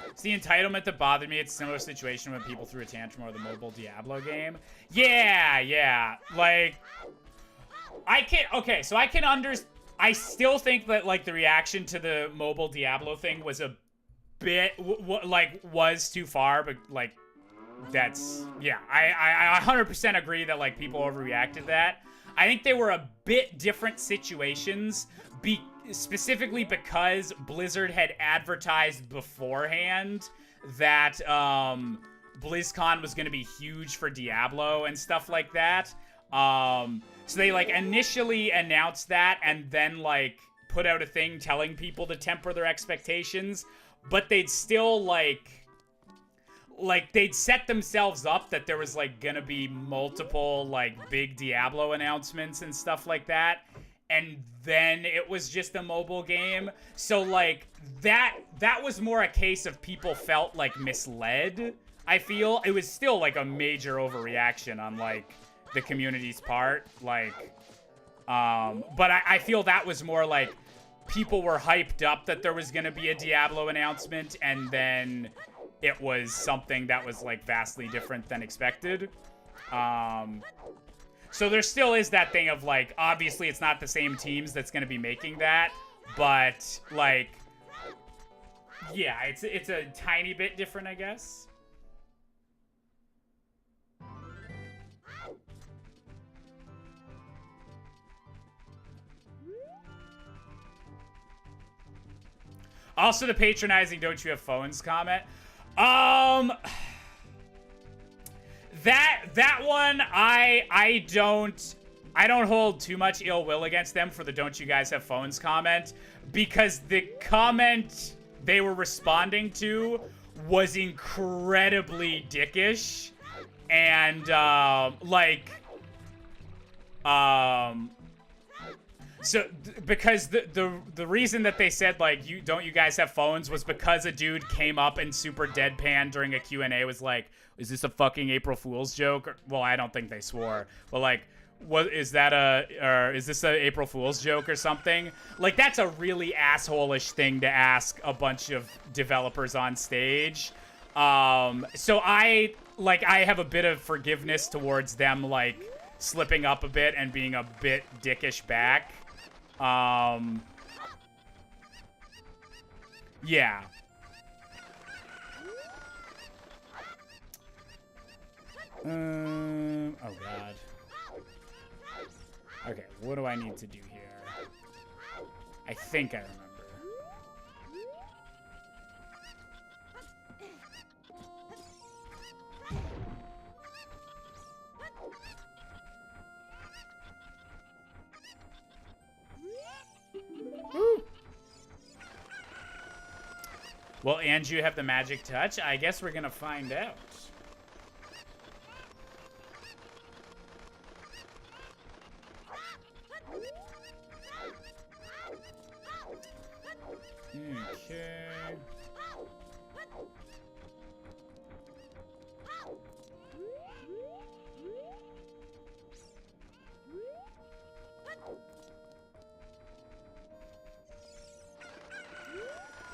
It's the entitlement that bothered me. It's a similar situation when people threw a tantrum over the mobile Diablo game. Yeah. Like, I still think that, like, the reaction to the mobile Diablo thing was a bit, was too far, but, like, that's, yeah. I 100% agree that, like, people overreacted to that. I think they were a bit different situations, specifically because Blizzard had advertised beforehand that BlizzCon was going to be huge for Diablo and stuff like that. So they, like, initially announced that and then, like, put out a thing telling people to temper their expectations, but they'd still, like, they'd set themselves up that there was, like, gonna be multiple, like, big Diablo announcements and stuff like that. and then it was just a mobile game. So like that was more a case of people felt like misled. I feel it was still like a major overreaction on like the community's part, like but I feel that was more like people were hyped up that there was gonna be a Diablo announcement, and then it was something that was like vastly different than expected. So there still is that thing of like, obviously it's not the same teams that's going to be making that, but like, yeah, it's a tiny bit different, I guess. Also the patronizing "don't you have phones" comment. That one, I don't hold too much ill will against them for the "don't you guys have phones" comment, because the comment they were responding to was incredibly dickish, and so because the reason that they said like you guys have phones was because a dude came up and super deadpan during a Q&A was like, is this a fucking April Fool's joke? Or, well, I don't think they swore, but like, what is that or is this a April Fool's joke or something? Like, that's a really asshole-ish thing to ask a bunch of developers on stage. So I have a bit of forgiveness towards them like slipping up a bit and being a bit dickish back. Yeah. Oh god. Okay, what do I need to do here? I think I remember. Woo. Will Andrew have the magic touch? I guess we're gonna find out. Okay.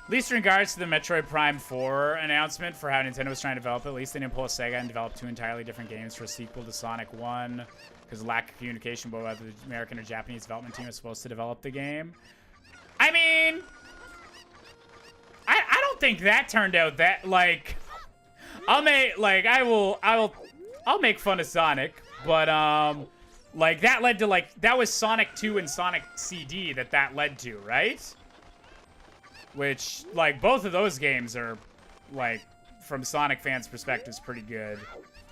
At least in regards to the Metroid Prime 4 announcement for how Nintendo was trying to develop it, at least they didn't pull a Sega and develop two entirely different games for a sequel to Sonic 1 because of lack of communication about whether the American or Japanese development team was supposed to develop the game. I mean, I don't think that turned out that, like, I'll make fun of Sonic, but, like, that led to, like, that was Sonic 2 and Sonic CD that led to, right? Which, like, both of those games are, like, from Sonic fans' perspectives, pretty good.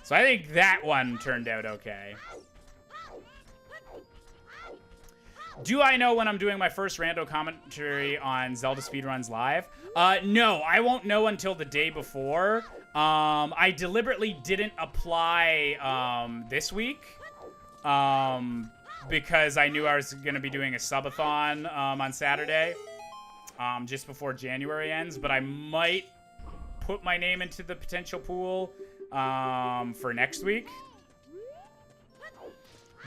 So I think that one turned out okay. Do I know when I'm doing my first rando commentary on Zelda Speedruns Live? No, I won't know until the day before. I deliberately didn't apply this week because I knew I was going to be doing a subathon on Saturday. Just before January ends, but I might put my name into the potential pool for next week.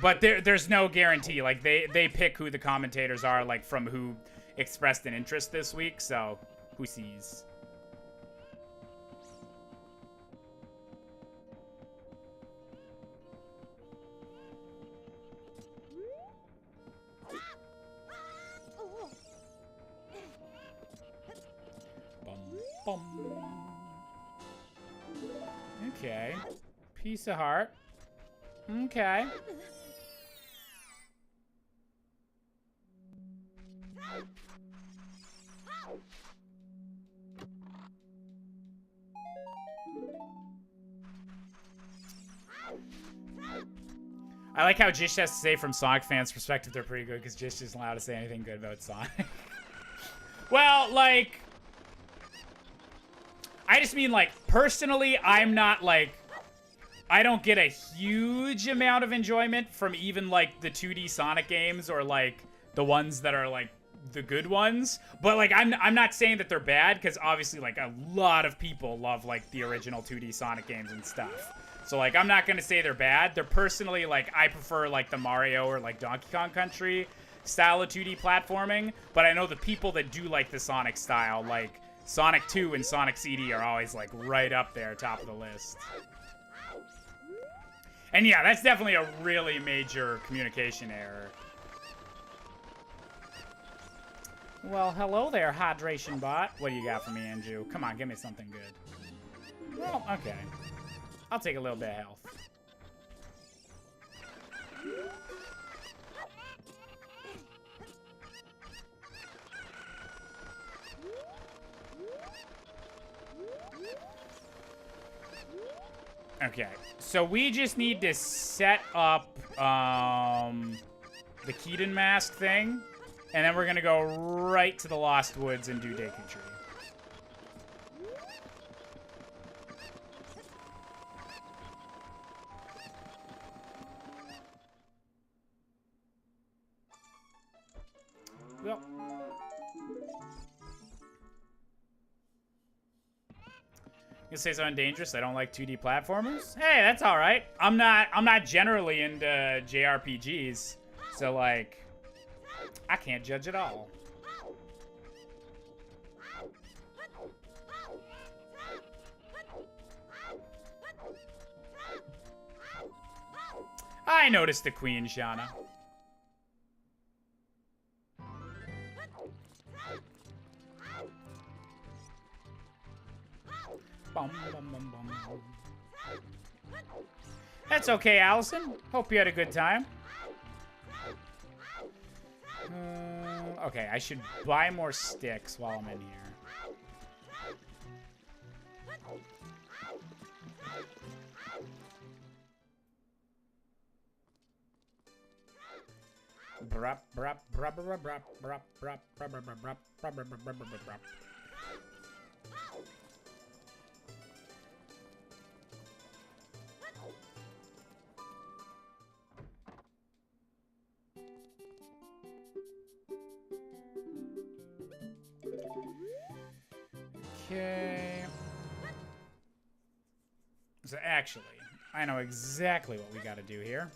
But there's no guarantee. Like, they pick who the commentators are, like, from who expressed an interest this week, so who sees? Okay. Piece of heart. Okay. I like how Jish has to say from Sonic fans' perspective they're pretty good because Jish isn't allowed to say anything good about Sonic. Well, like, I just mean, like, personally, I'm not, like, I don't get a huge amount of enjoyment from even, like, the 2D Sonic games or, like, the ones that are like the good ones. But like I'm not saying that they're bad, because obviously like a lot of people love like the original 2D Sonic games and stuff. So like I'm not gonna say they're bad. They're personally like I prefer like the Mario or like Donkey Kong Country style of 2D platforming. But I know the people that do like the Sonic style, like Sonic 2 and Sonic CD, are always like right up there, top of the list. And yeah, that's definitely a really major communication error. Well, hello there, hydration bot. What do you got for me, Andrew? Come on, give me something good. Well, okay. I'll take a little bit of health. Okay, so we just need to set up the Keaton mask thing, and then we're gonna go right to the Lost Woods and do Deku Tree. Well, you say something dangerous? I don't like 2D platformers. Hey, that's all right. I'm not generally into JRPGs, so like, I can't judge at all. I noticed the queen, Shauna. Bum, bum, bum, bum. That's okay, Allison. Hope you had a good time. Okay, I should buy more sticks while I'm in here. Okay. So actually, I know exactly what we gotta do here.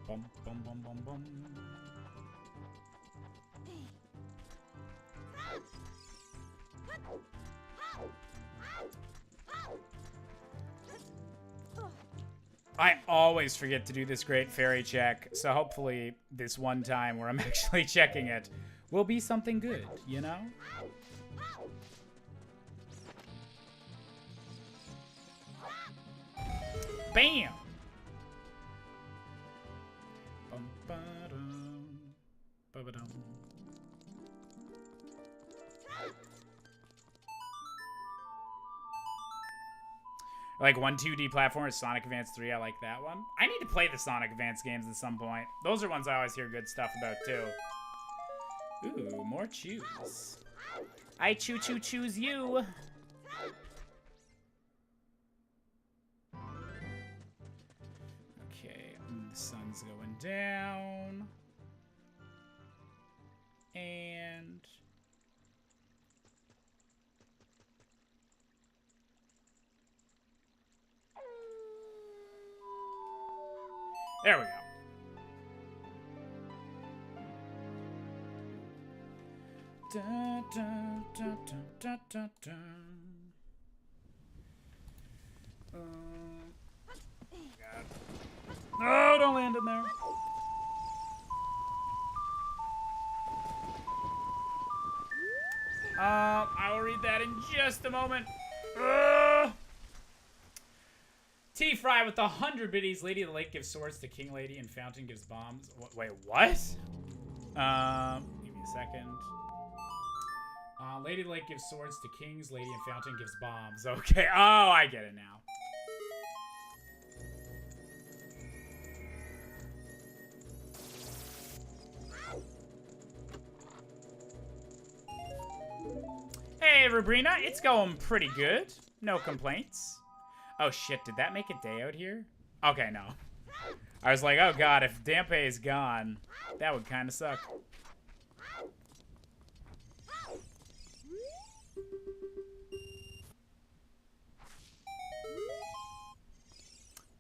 Bum, bum, bum, bum, bum. I always forget to do this great fairy check, so hopefully this one time where I'm actually checking it will be something good, you know? Bam! Like one 2D platform is Sonic Advance 3. I like that one. I need to play the Sonic Advance games at some point. Those are ones I always hear good stuff about too. Ooh, more choose. I choose you. Okay, the sun's going down. And there we go. Da, da, da, da, da, da. God. No, don't land in there. I will read that in just a moment. T-Fry with 100 biddies. Lady of the Lake gives swords to King Lady, and Fountain gives bombs. Wait, what? Give me a second. Lady of the Lake gives swords to kings. Lady and Fountain gives bombs. Okay. Oh, I get it now. Hey, Rubrina. It's going pretty good. No complaints. Oh, shit. Did that make a day out here? Okay, no. I was like, oh, God, if Dampe is gone, that would kind of suck.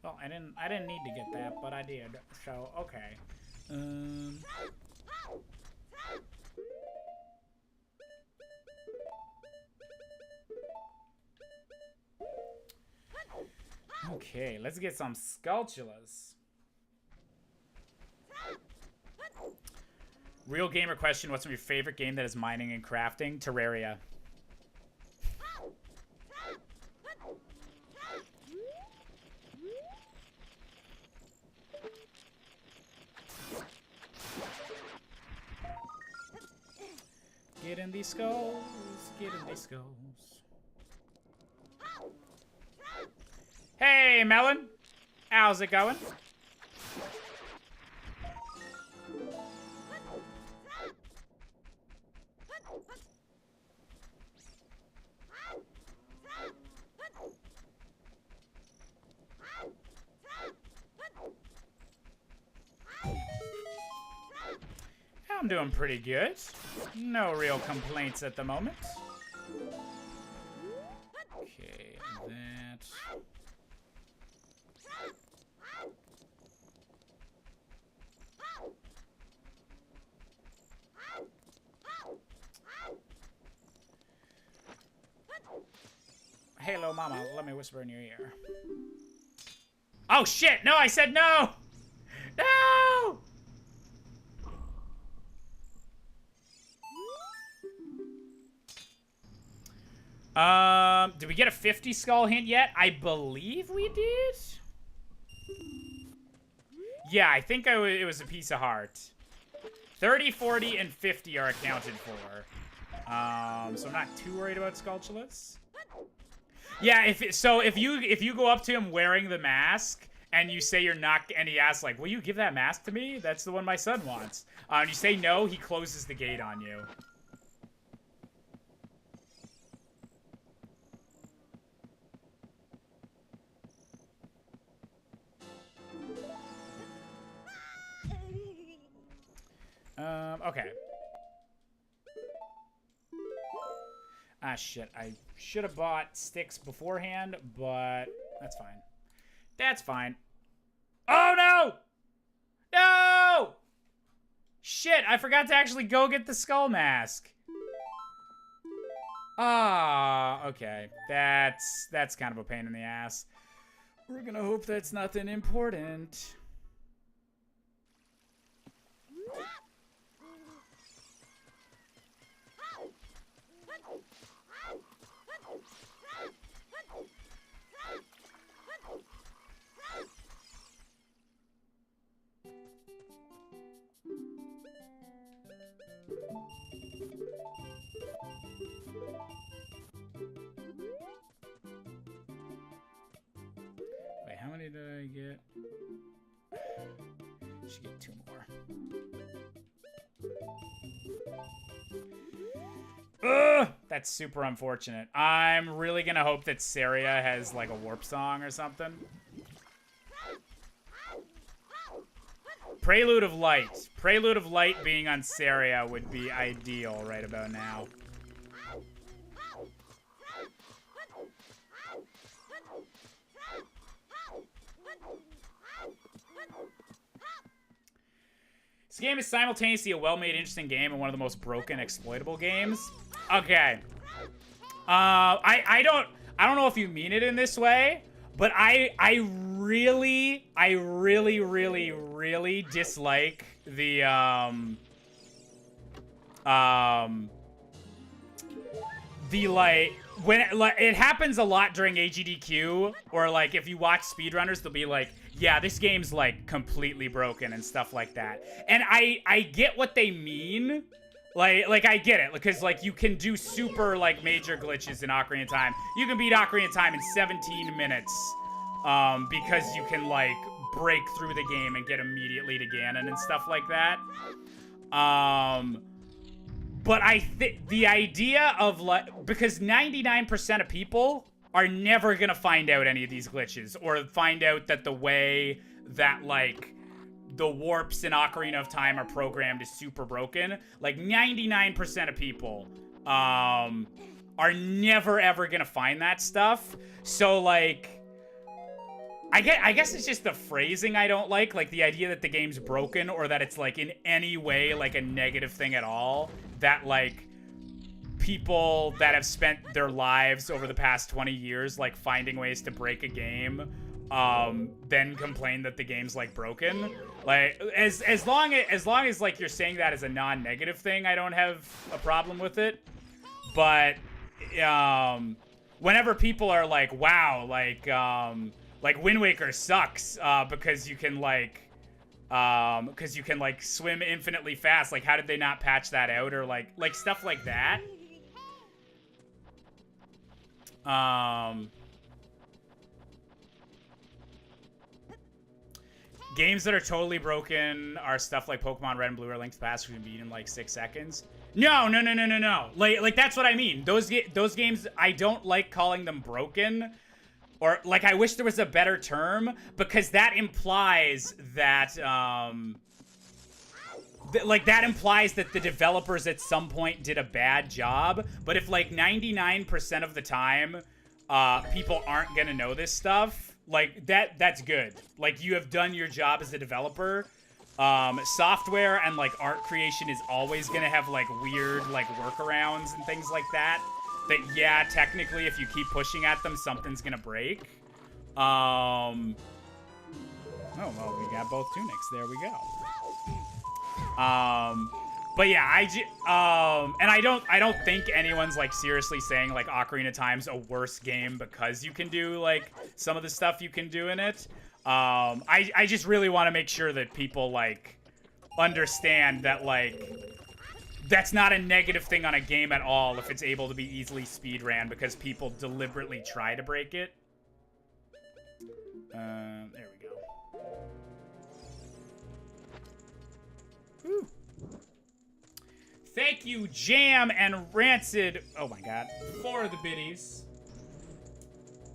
Well, I didn't need to get that, but I did. So, okay. Okay, let's get some Skulltulas. Real gamer question, what's your favorite game that is mining and crafting? Terraria. Get in these skulls, get in these skulls. Hey, Melon. How's it going? I'm doing pretty good. No real complaints at the moment. Okay, that. Hey, little mama, let me whisper in your ear. Oh, shit! No, I said no! No! Did we get a 50 skull hint yet? I believe we did. Yeah, I think it was a piece of heart. 30, 40, and 50 are accounted for. So I'm not too worried about Skulltulas. Yeah, if you go up to him wearing the mask and you say you're not, and he asks like, "Will you give that mask to me? That's the one my son wants." And you say no, he closes the gate on you. Okay. Ah, shit. I should have bought sticks beforehand, but that's fine. That's fine. Oh, no! No! Shit, I forgot to actually go get the skull mask. Ah, okay. That's kind of a pain in the ass. We're gonna hope that's nothing important. Wait, how many did I get? Should get 2 more. Ugh! That's super unfortunate. I'm really gonna hope that Saria has like a warp song or something. Prelude of Light. Prelude of Light being on Saria would be ideal right about now. This game is simultaneously a well-made, interesting game and one of the most broken, exploitable games. Okay. I don't know if you mean it in this way, but I really dislike the like when it happens a lot during AGDQ, or like if you watch speedrunners, they'll be like, yeah, this game's like completely broken and stuff like that. And I get what they mean. Like I get it, because like you can do super like major glitches in Ocarina of Time. You can beat Ocarina of Time in 17 minutes because you can like break through the game and get immediately to Ganon and stuff like that. But I think the idea of like, because 99% of people are never gonna find out any of these glitches or find out that the way that like the warps in Ocarina of Time are programmed is super broken. Like 99% of people are never ever gonna find that stuff. So like, I guess it's just the phrasing I don't like the idea that the game's broken or that it's like in any way like a negative thing at all, that like people that have spent their lives over the past 20 years like finding ways to break a game then complain that the game's like broken. Like as long as like you're saying that as a non-negative thing, I don't have a problem with it. But whenever people are like, wow, like Wind Waker sucks because you can like swim infinitely fast. Like, how did they not patch that out? Or like stuff like that. Games that are totally broken are stuff like Pokemon Red and Blue or Link's Past, which can beat in like 6 seconds. No. Like that's what I mean. Those games, I don't like calling them broken. Or, like, I wish there was a better term, because that implies that, that implies that the developers at some point did a bad job. But if, like, 99% of the time, people aren't gonna know this stuff, like, that's good. Like, you have done your job as a developer. Software and, like, art creation is always gonna have, like, weird, like, workarounds and things like that. That, yeah, technically, if you keep pushing at them, something's gonna break. Oh, well, we got both tunics. There we go. But yeah, and I don't think anyone's, like, seriously saying, like, Ocarina of Time's a worse game because you can do, like, some of the stuff you can do in it. I just really want to make sure that people, like, understand that, like, that's not a negative thing on a game at all if it's able to be easily speedran because people deliberately try to break it. There we go. Whew. Thank you, Jam and Rancid. Oh my god. For the biddies.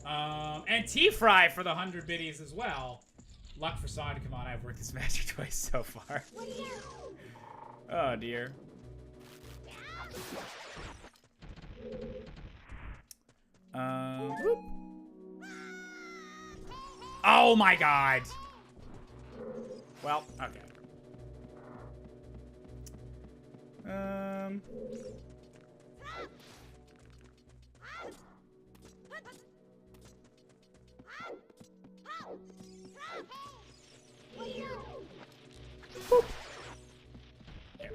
And T-Fry for the 100 biddies as well. Luck for Sonic. Come on, I've worked this magic twice so far. Oh dear. Whoop. Oh my god. Well, okay. Boop. There.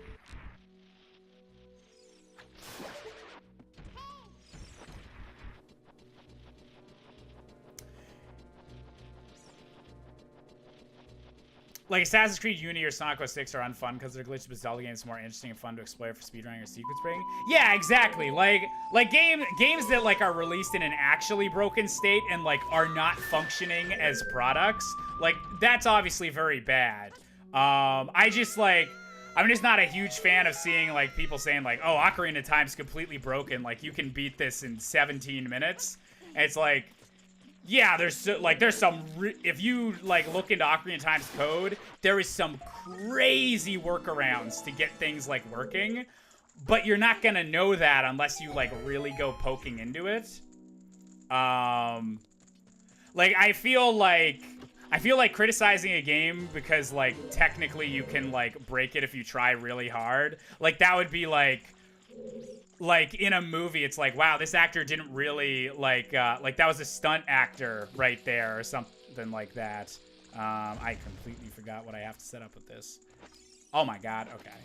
Like Assassin's Creed Unity or Sonic 06 are unfun because they're glitched, but Zelda games are more interesting and fun to explore for speedrunning or sequence breaking. Yeah, exactly. Like games that like are released in an actually broken state and like are not functioning as products. Like that's obviously very bad. I'm just not a huge fan of seeing like people saying like, oh, Ocarina of Time's completely broken. Like you can beat this in 17 minutes. And it's like, yeah, there's some, if you like look into Ocarina of Time's code, there is some crazy workarounds to get things like working, but you're not gonna know that unless you like really go poking into it. Like I feel like criticizing a game because like technically you can like break it if you try really hard. Like that would be like in a movie, it's like, wow, this actor didn't really like that was a stunt actor right there or something like that. I completely forgot what I have to set up with this. Oh my god, okay.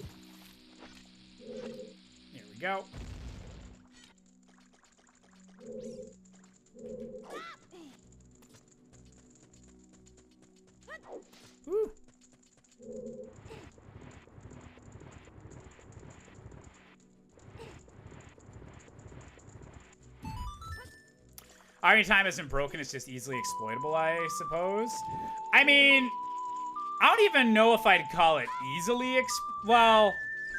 Here we go. Woo. Ocarina of Time isn't broken, it's just easily exploitable, I suppose. I mean, I don't even know if I'd call it easily well,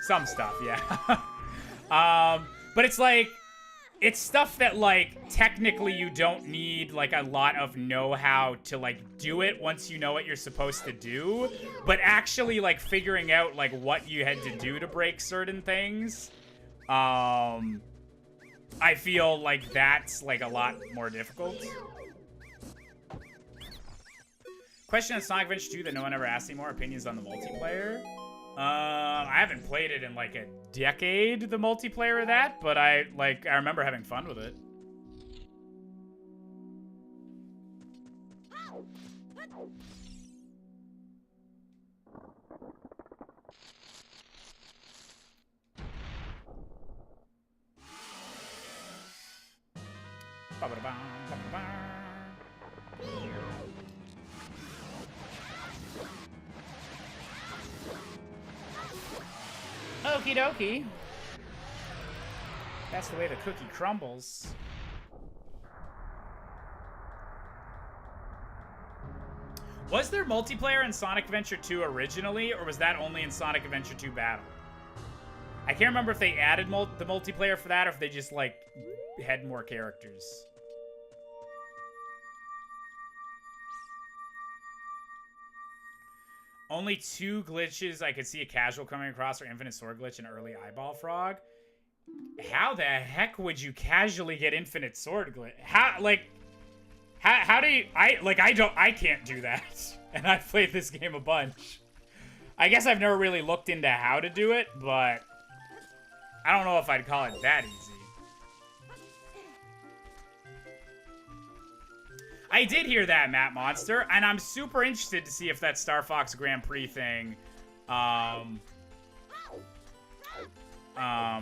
some stuff, yeah. But it's like, it's stuff that, like, technically you don't need, like, a lot of know-how to, like, do it once you know what you're supposed to do. But actually, like, figuring out, like, what you had to do to break certain things, I feel like that's, like, a lot more difficult. Question on Sonic Adventure 2 that no one ever asked anymore. Opinions on the multiplayer. I haven't played it in like a decade, the multiplayer of that, but I remember having fun with it. Okie dokie. That's the way the cookie crumbles. Was there multiplayer in Sonic Adventure 2 originally, or was that only in Sonic Adventure 2 Battle? I can't remember if they added the multiplayer for that, or if they just, like, had more characters. Only 2 glitches I could see a casual coming across are Infinite Sword Glitch and Early Eyeball Frog. How the heck would you casually get Infinite Sword Glitch? How do you... I can't do that. And I've played this game a bunch. I guess I've never really looked into how to do it, but... I don't know if I'd call it that easy. I did hear that, Matt Monster, and I'm super interested to see if that Star Fox Grand Prix thing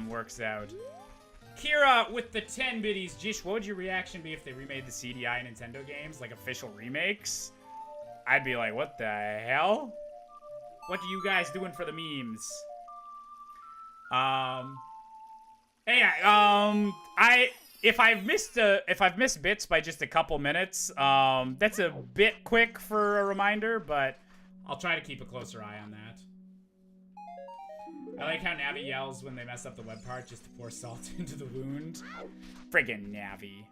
works out. Kira with the 10 biddies. Jish, what would your reaction be if they remade the CDI Nintendo games, like official remakes? I'd be like, what the hell? What are you guys doing for the memes? If I've missed bits by just a couple minutes, that's a bit quick for a reminder, but I'll try to keep a closer eye on that. I like how Navi yells when they mess up the web part just to pour salt into the wound. Friggin' Navi.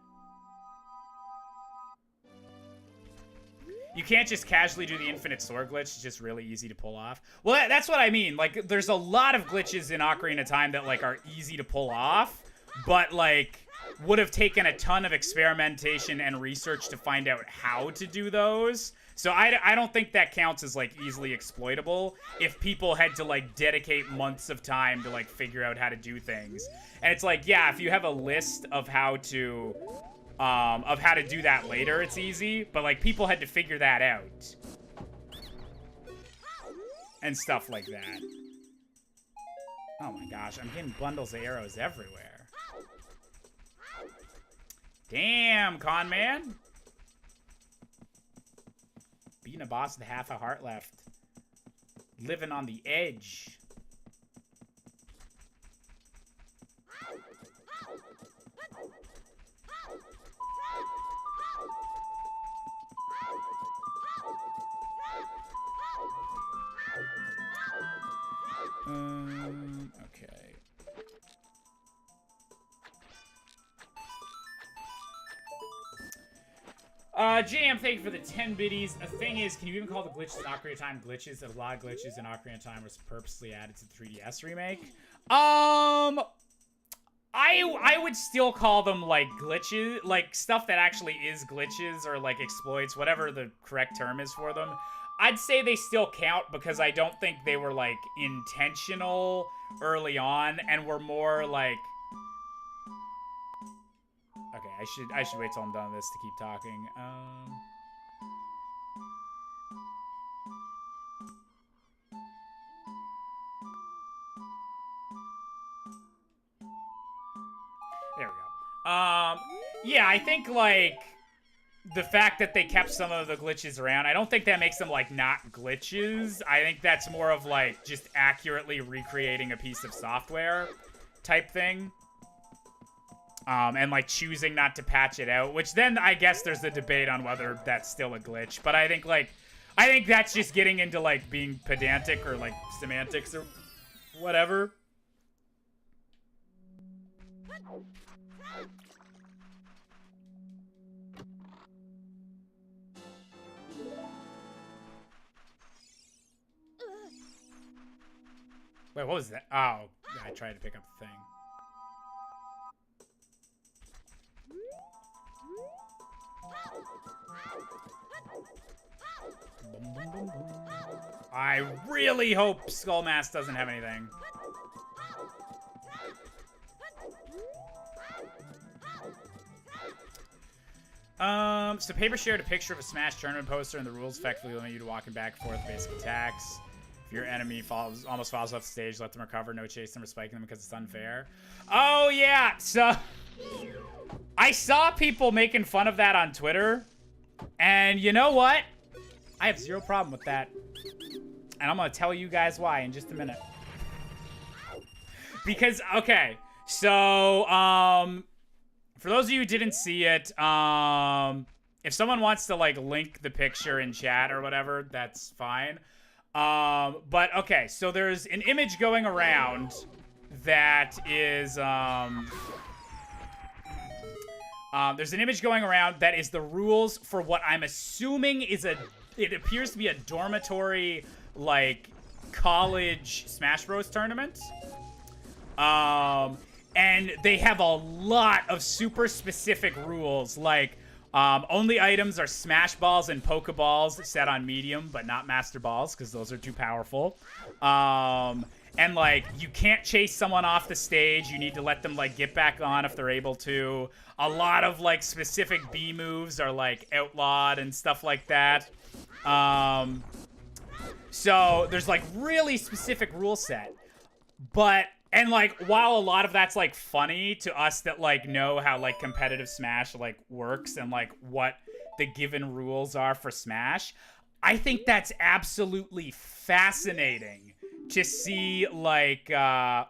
You can't just casually do the Infinite Sword Glitch. It's just really easy to pull off. Well, that's what I mean. Like, there's a lot of glitches in Ocarina of Time that, like, are easy to pull off, but, like, would have taken a ton of experimentation and research to find out how to do those. So I don't think that counts as, like, easily exploitable if people had to, like, dedicate months of time to, like, figure out how to do things. And it's like, yeah, if you have a list of how to do that later, it's easy. But, like, people had to figure that out. And stuff like that. Oh my gosh, I'm getting bundles of arrows everywhere. Damn, con man. Beating a boss with half a heart left. Living on the edge. Okay. JM, thank you for the 10 biddies. The thing is, can you even call the glitches in Ocarina of Time glitches? That a lot of glitches in Ocarina of Time was purposely added to the 3DS remake. I would still call them, like, glitches, like, stuff that actually is glitches or, like, exploits, whatever the correct term is for them. I'd say they still count because I don't think they were, like, intentional early on and were more, like... Okay, I should wait till I'm done with this to keep talking. There we go. Yeah, I think, like, the fact that they kept some of the glitches around, I don't think that makes them, like, not glitches. I think that's more of, like, just accurately recreating a piece of software type thing. And, like, choosing not to patch it out, which then I guess there's a debate on whether that's still a glitch. But I think, like, that's just getting into, like, being pedantic or, like, semantics or whatever. Wait, what was that? Oh, I tried to pick up the thing. I really hope Skullmask doesn't have anything. So Paper shared a picture of a Smash tournament poster, and the rules effectively limit you to walking back and forth with basic attacks. If your enemy almost falls off the stage, let them recover. No chase them or spiking them because it's unfair. Oh, yeah. So I saw people making fun of that on Twitter. And you know what? I have zero problem with that. And I'm going to tell you guys why in just a minute. Because, okay. So, for those of you who didn't see it, if someone wants to, like, link the picture in chat or whatever, that's fine. But, okay, so there's an image going around that is, there's an image going around that is the rules for what I'm assuming is it appears to be a dormitory, like, college Smash Bros. Tournament. And they have a lot of super specific rules, like, only items are Smash Balls and Pokeballs set on medium, but not Master Balls, because those are too powerful. And, like, you can't chase someone off the stage. You need to let them, like, get back on if they're able to. A lot of, like, specific B moves are, like, outlawed and stuff like that. So there's, like, really specific rule set. But, and, like, while a lot of that's, like, funny to us that, like, know how, like, competitive Smash, like, works and, like, what the given rules are for Smash, I think that's absolutely fascinating to see, like, oh,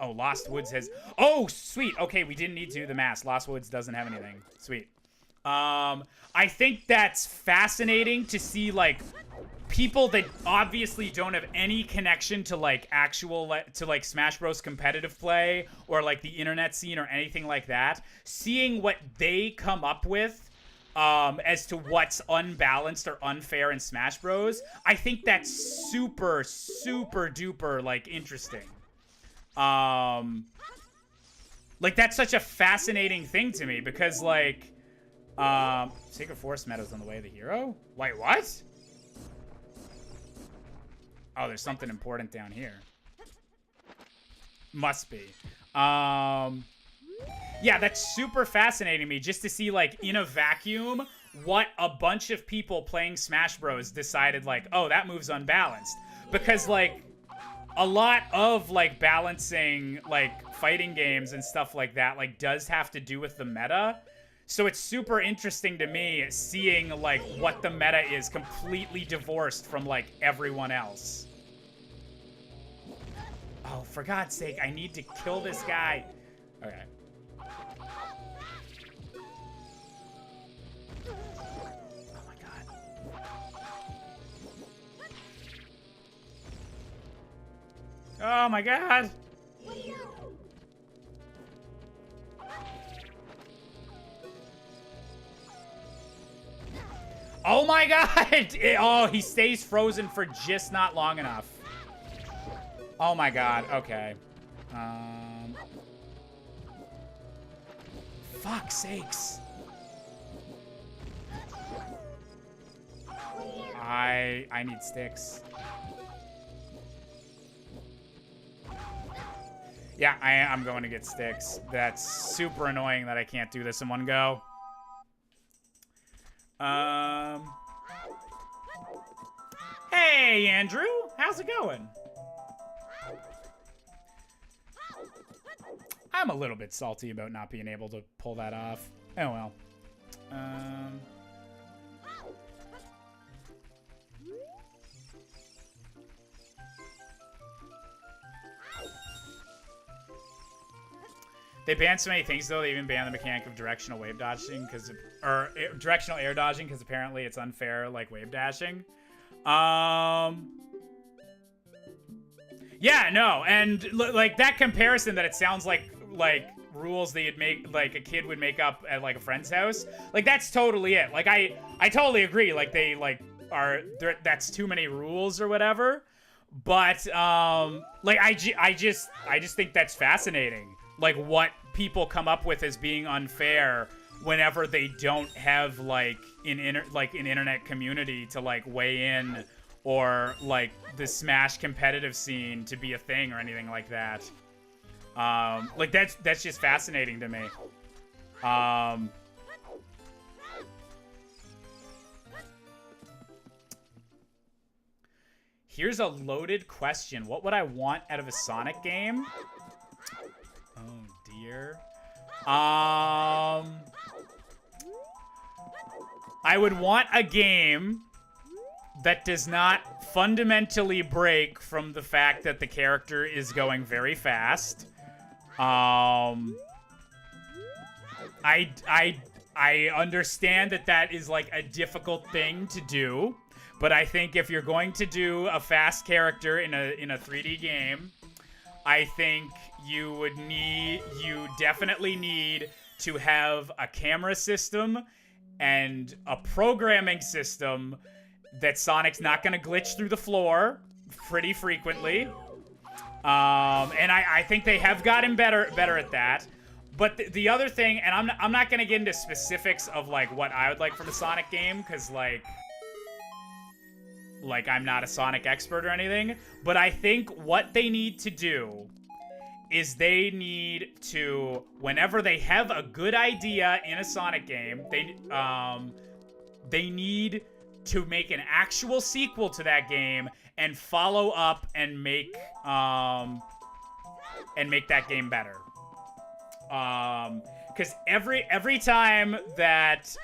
Lost Woods has, oh, sweet, okay, we didn't need to do the mask. Lost Woods doesn't have anything, sweet. I think that's fascinating to see, like, people that obviously don't have any connection to, like, actual, to, like, Smash Bros. Competitive play or, like, the internet scene or anything like that, seeing what they come up with as to what's unbalanced or unfair in Smash Bros. I think that's super, super duper, like, interesting. Like, that's such a fascinating thing to me because, like, Sacred Forest Meadow's on the way of the hero? Wait, what? Oh, there's something important down here. Must be. Yeah, that's super fascinating to me just to see, like, in a vacuum, what a bunch of people playing Smash Bros. Decided, like, oh, that move's unbalanced. Because, like, a lot of, like, balancing, like, fighting games and stuff like that, like, does have to do with the meta. So it's super interesting to me seeing, like, what the meta is completely divorced from, like, everyone else. Oh, for God's sake, I need to kill this guy. Okay. Oh my God. Oh my God. Oh my God! Oh, he stays frozen for just not long enough. Oh my God, okay. Fuck's sakes. I need sticks. Yeah, I'm going to get sticks. That's super annoying that I can't do this in one go. Hey, Andrew. How's it going? I'm a little bit salty about not being able to pull that off. Oh, well. They banned so many things, though. They even banned the mechanic of directional wave dodging, or directional air dodging, because apparently it's unfair, like wave dashing. Yeah, no, and like that comparison that it sounds like rules that you'd make, like a kid would make up at like a friend's house. Like that's totally it. Like I totally agree. Like they like that's too many rules or whatever. But like I just think that's fascinating. Like what people come up with as being unfair whenever they don't have like an internet community to like weigh in, or like the Smash competitive scene to be a thing or anything like that. Like that's just fascinating to me. Here's a loaded question. What would I want out of a Sonic game? Oh dear. I would want a game that does not fundamentally break from the fact that the character is going very fast. I understand that is like a difficult thing to do, but I think if you're going to do a fast character in a 3D game, I think you definitely need to have a camera system and a programming system that Sonic's not going to glitch through the floor pretty frequently. And I think they have gotten better at that. But the other thing, and I'm not going to get into specifics of like what I would like from a Sonic game, because like I'm not a Sonic expert or anything. But I think what they need to do is they need to, whenever they have a good idea in a Sonic game, they need to make an actual sequel to that game and follow up and make that game better. Because every time that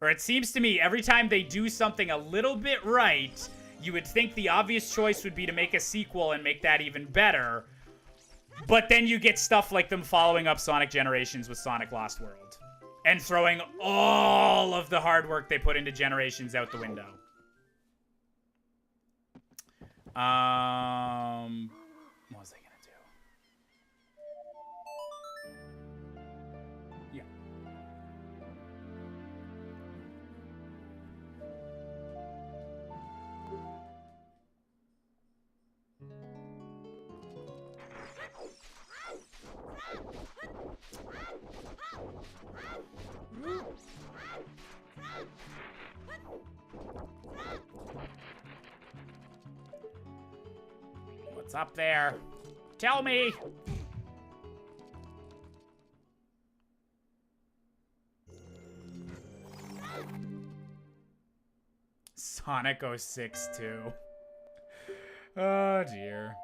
or it seems to me every time they do something a little bit right, you would think the obvious choice would be to make a sequel and make that even better. But then you get stuff like them following up Sonic Generations with Sonic Lost World and throwing all of the hard work they put into Generations out the window. What was I gonna do? Yeah. What's up there? Tell me! Sonic 06 too. Oh dear.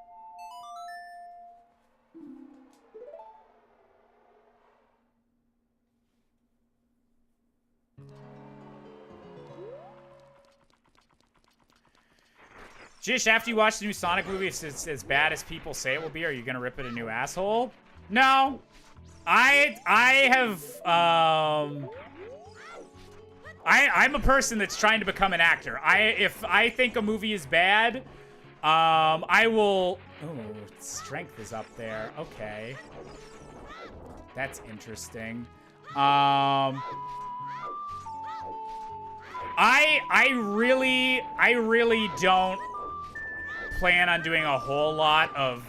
Jish, after you watch the new Sonic movie, if it's as bad as people say it will be, are you gonna rip it a new asshole? No. I'm a person that's trying to become an actor. If I think a movie is bad, I will. Oh, strength is up there. Okay, that's interesting. I really don't plan on doing a whole lot of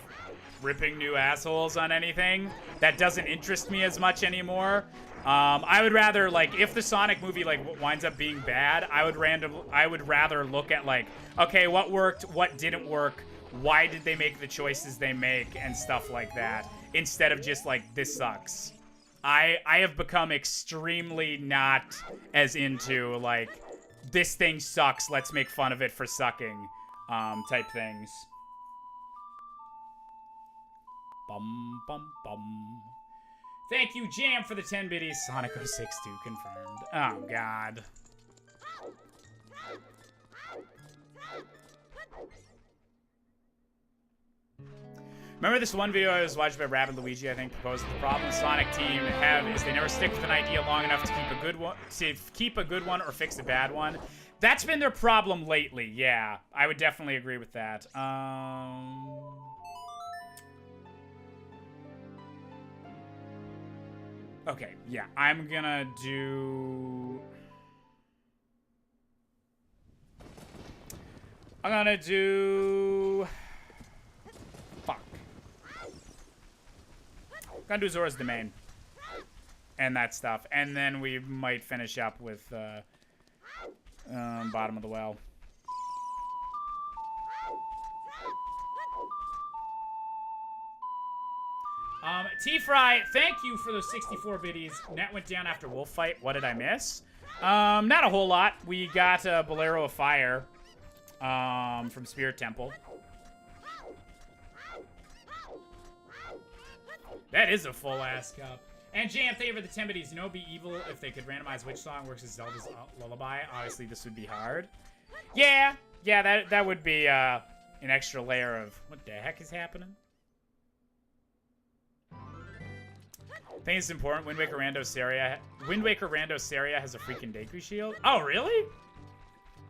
ripping new assholes on anything. That doesn't interest me as much anymore. I would rather, like, if the Sonic movie like winds up being bad, I would rather look at like, okay, what worked, what didn't work, why did they make the choices they make, and stuff like that, instead of just like, this sucks. I have become extremely not as into like, this thing sucks, let's make fun of it for sucking, type things. Bum bum bum. Thank you, Jam, for the 10 biddies. Sonic 06 2 confirmed. Oh, God. Remember this one video I was watching by Rabbit Luigi, I think, proposed the problem Sonic team have is they never stick with an idea long enough to keep a good one or fix a bad one. That's been their problem lately, yeah. I would definitely agree with that. Okay, yeah, I'm gonna do... Fuck. Gonna do Zora's Domain. And that stuff. And then we might finish up with Bottom of the Well. T-Fry, thank you for those 64 biddies. Net went down after Wolf Fight. What did I miss? Not a whole lot. We got a Bolero of Fire from Spirit Temple. That is a full-ass cup. And Jam, thank you for the 10 biddies. You know, it'd be evil if they could randomize which song works as Zelda's Lullaby. Obviously, this would be hard. Yeah, that would be an extra layer of what the heck is happening. I think it's important. Wind Waker Rando Saria has a freaking Deku shield. Oh, really?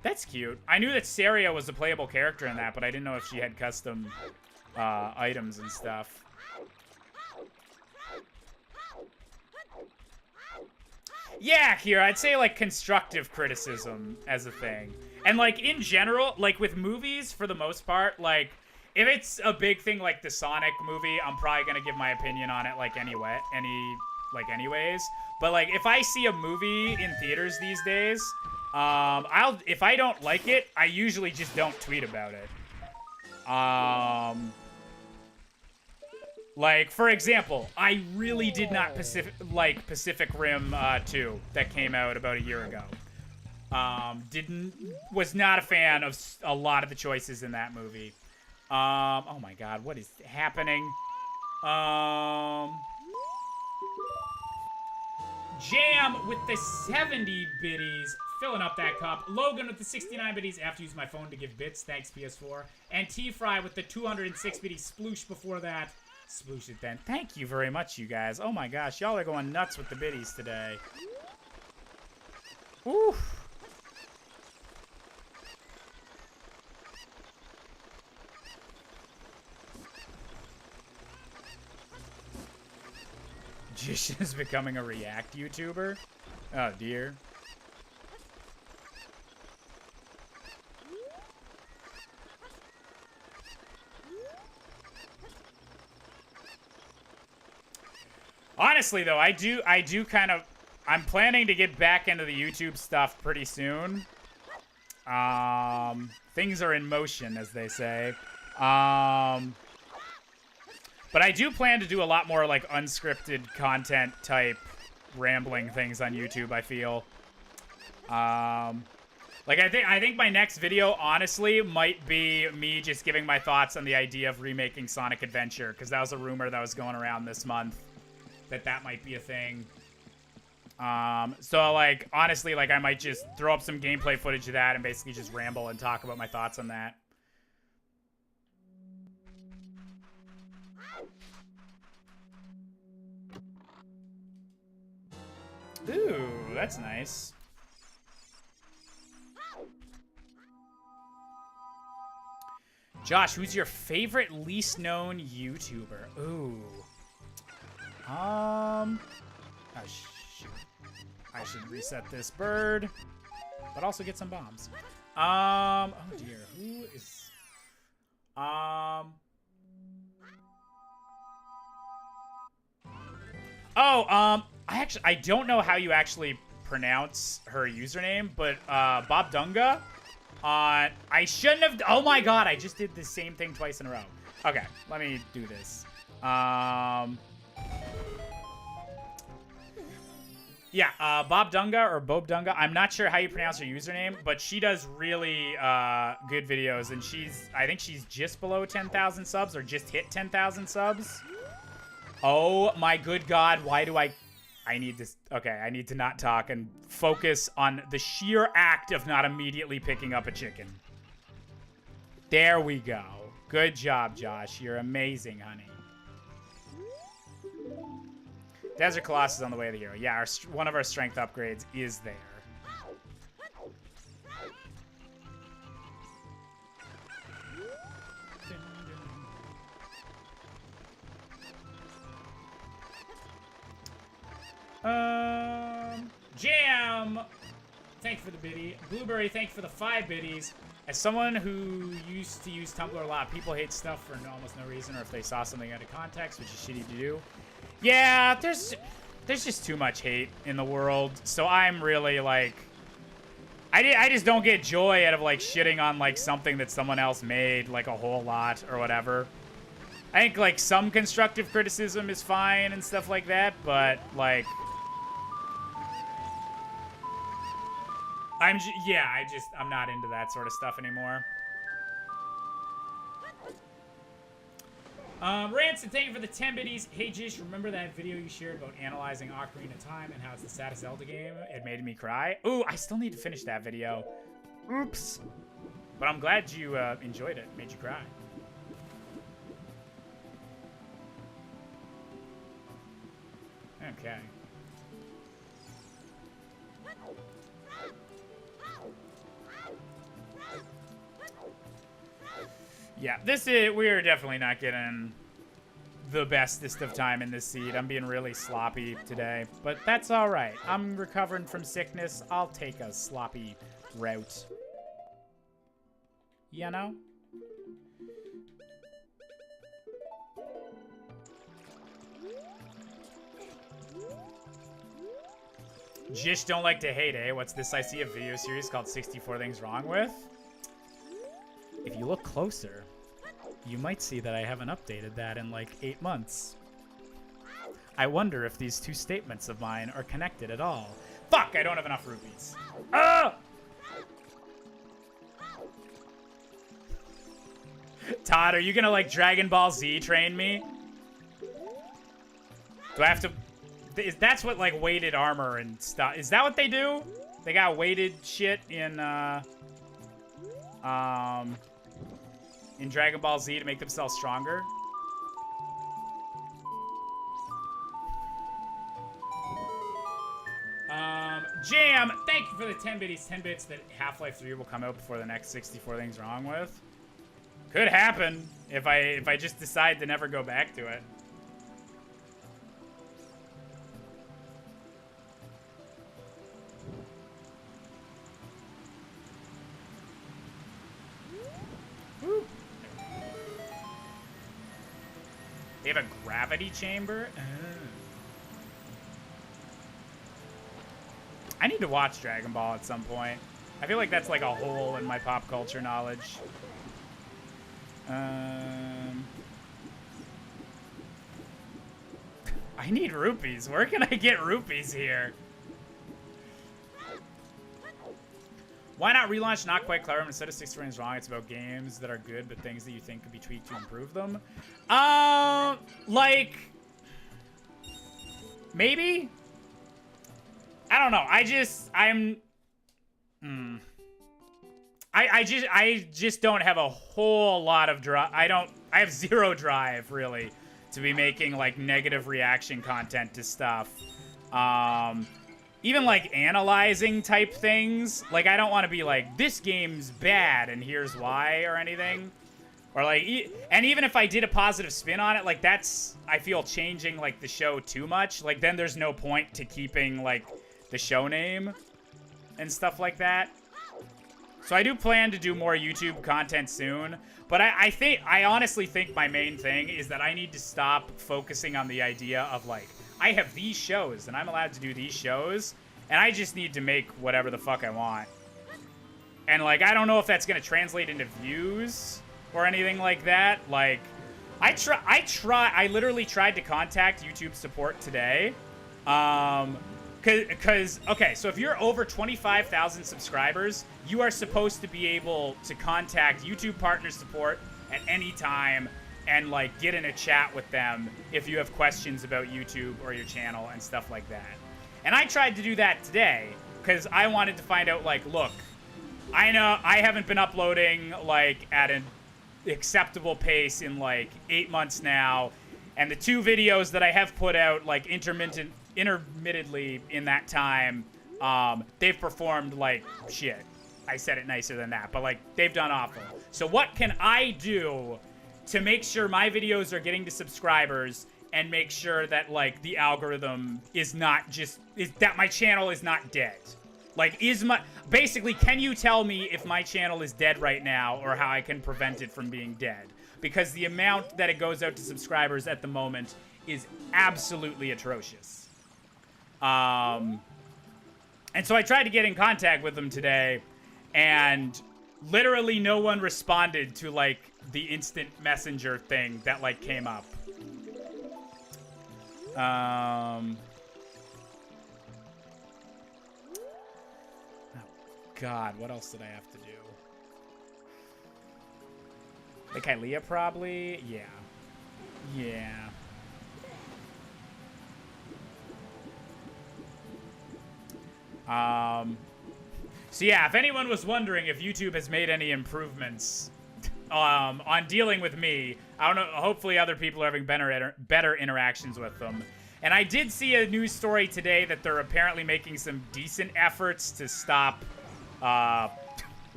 That's cute. I knew that Saria was a playable character in that, but I didn't know if she had custom items and stuff. Yeah, Kira, I'd say, like, constructive criticism as a thing. And, like, in general, like, with movies, for the most part, like, if it's a big thing like the Sonic movie, I'm probably gonna give my opinion on it, like, anyways. But, like, if I see a movie in theaters these days, if I don't like it, I usually just don't tweet about it. Like, for example, I really did not like Pacific Rim 2 that came out about a year ago. Was not a fan of a lot of the choices in that movie. Oh my god, what is happening? Jam with the 70 biddies, filling up that cup. Logan with the 69 biddies after using my phone to give bits, thanks PS4. And T-Fry with the 206 biddies, sploosh before that. Sploosh it then. Thank you very much, you guys. Oh my gosh, y'all are going nuts with the biddies today. Oof. Jishin is becoming a React YouTuber? Oh dear. Honestly, though, I do kind of... I'm planning to get back into the YouTube stuff pretty soon. Things are in motion, as they say. But I do plan to do a lot more, like, unscripted content type rambling things on YouTube, I feel. Like, I think my next video, honestly, might be me just giving my thoughts on the idea of remaking Sonic Adventure, because that was a rumor that was going around this month. That might be a thing. So, like, honestly, like, I might just throw up some gameplay footage of that and basically just ramble and talk about my thoughts on that. Ooh, that's nice. Josh, who's your favorite least known YouTuber? Ooh. Oh, shoot. I should reset this bird, but also get some bombs. Oh dear, who is... I don't know how you actually pronounce her username, but Bob Dunga on... I shouldn't have... Oh my god, I just did the same thing twice in a row. Okay, let me do this. Yeah, Bob Dunga or Bob Dunga. I'm not sure how you pronounce her username, but she does really good videos, and I think she's just below 10,000 subs or just hit 10,000 subs. Oh my good god, why do I need this? Okay, I need to not talk and focus on the sheer act of not immediately picking up a chicken. There we go. Good job, Josh. You're amazing, honey. Desert Colossus on the way to the hero. Yeah, one of our strength upgrades is there. Jam! Thank you for the biddy. Blueberry, thank you for the 5 biddies. As someone who used to use Tumblr a lot, people hate stuff for almost no reason, or if they saw something out of context, which is shitty to do. Yeah, there's just too much hate in the world, so I'm really, like... I just don't get joy out of, like, shitting on, like, something that someone else made, like, a whole lot, or whatever. I think, like, some constructive criticism is fine and stuff like that, but, like... I'm not into that sort of stuff anymore. Rancid, thank you for the 10 biddies. Hey, Jish, remember that video you shared about analyzing Ocarina of Time and how it's the saddest Zelda game? It made me cry. Ooh, I still need to finish that video. Oops. But I'm glad you enjoyed it. Made you cry. Okay. Yeah, we're definitely not getting the bestest of time in this seed. I'm being really sloppy today, but that's all right. I'm recovering from sickness. I'll take a sloppy route. You know? Jish don't like to hate, eh? What's this? I see a video series called 64 Things Wrong With. If you look closer, you might see that I haven't updated that in like 8 months. I wonder if these two statements of mine are connected at all. Fuck, I don't have enough rupees. Ah! Todd, are you gonna like Dragon Ball Z train me? Do I have to... That's what like weighted armor and stuff... Is that what they do? They got weighted shit in Dragon Ball Z to make themselves stronger. Jam, thank you for the 10 biddies. 10 bits that Half-Life 3 will come out before the next 64 Things Wrong With. Could happen if I just decide to never go back to it. They have a gravity chamber? Oh. I need to watch Dragon Ball at some point. I feel like that's like a hole in my pop culture knowledge. I need rupees. Where can I get rupees here? Why not relaunch Not Quite Clever instead of 64 Things Wrong? It's about games that are good, but things that you think could be tweaked to improve them. Like, maybe? I don't know. I just don't have a whole lot of drive. I have zero drive, really, to be making, like, negative reaction content to stuff. Even, like, analyzing type things. Like, I don't want to be like, this game's bad and here's why or anything. Or, like, and even if I did a positive spin on it, like, that's, I feel, changing, like, the show too much. Like, then there's no point to keeping, like, the show name and stuff like that. So I do plan to do more YouTube content soon. But I honestly think my main thing is that I need to stop focusing on the idea of, like, I have these shows, and I'm allowed to do these shows, and I just need to make whatever the fuck I want. And, like, I don't know if that's going to translate into views or anything like that. Like, I literally tried to contact YouTube support today. Okay, so if you're over 25,000 subscribers, you are supposed to be able to contact YouTube partner support at any time and, like, get in a chat with them if you have questions about YouTube or your channel and stuff like that. And I tried to do that today because I wanted to find out, like, look, I know I haven't been uploading, like, at an acceptable pace in like 8 months now. And the 2 videos that I have put out like intermittently in that time, they've performed like shit. I said it nicer than that, but like they've done awful. So what can I do to make sure my videos are getting to subscribers and make sure that like the algorithm is not just that my channel is not dead? Like basically, can you tell me if my channel is dead right now or how I can prevent it from being dead? Because the amount that it goes out to subscribers at the moment is absolutely atrocious. And so I tried to get in contact with them today, and literally no one responded to like the instant messenger thing that like came up. Oh God, what else did I have to do? Like Kylia probably? Yeah. Yeah. So yeah, if anyone was wondering if YouTube has made any improvements on dealing with me, I don't know, hopefully other people are having better interactions with them. And I did see a news story today that they're apparently making some decent efforts to stop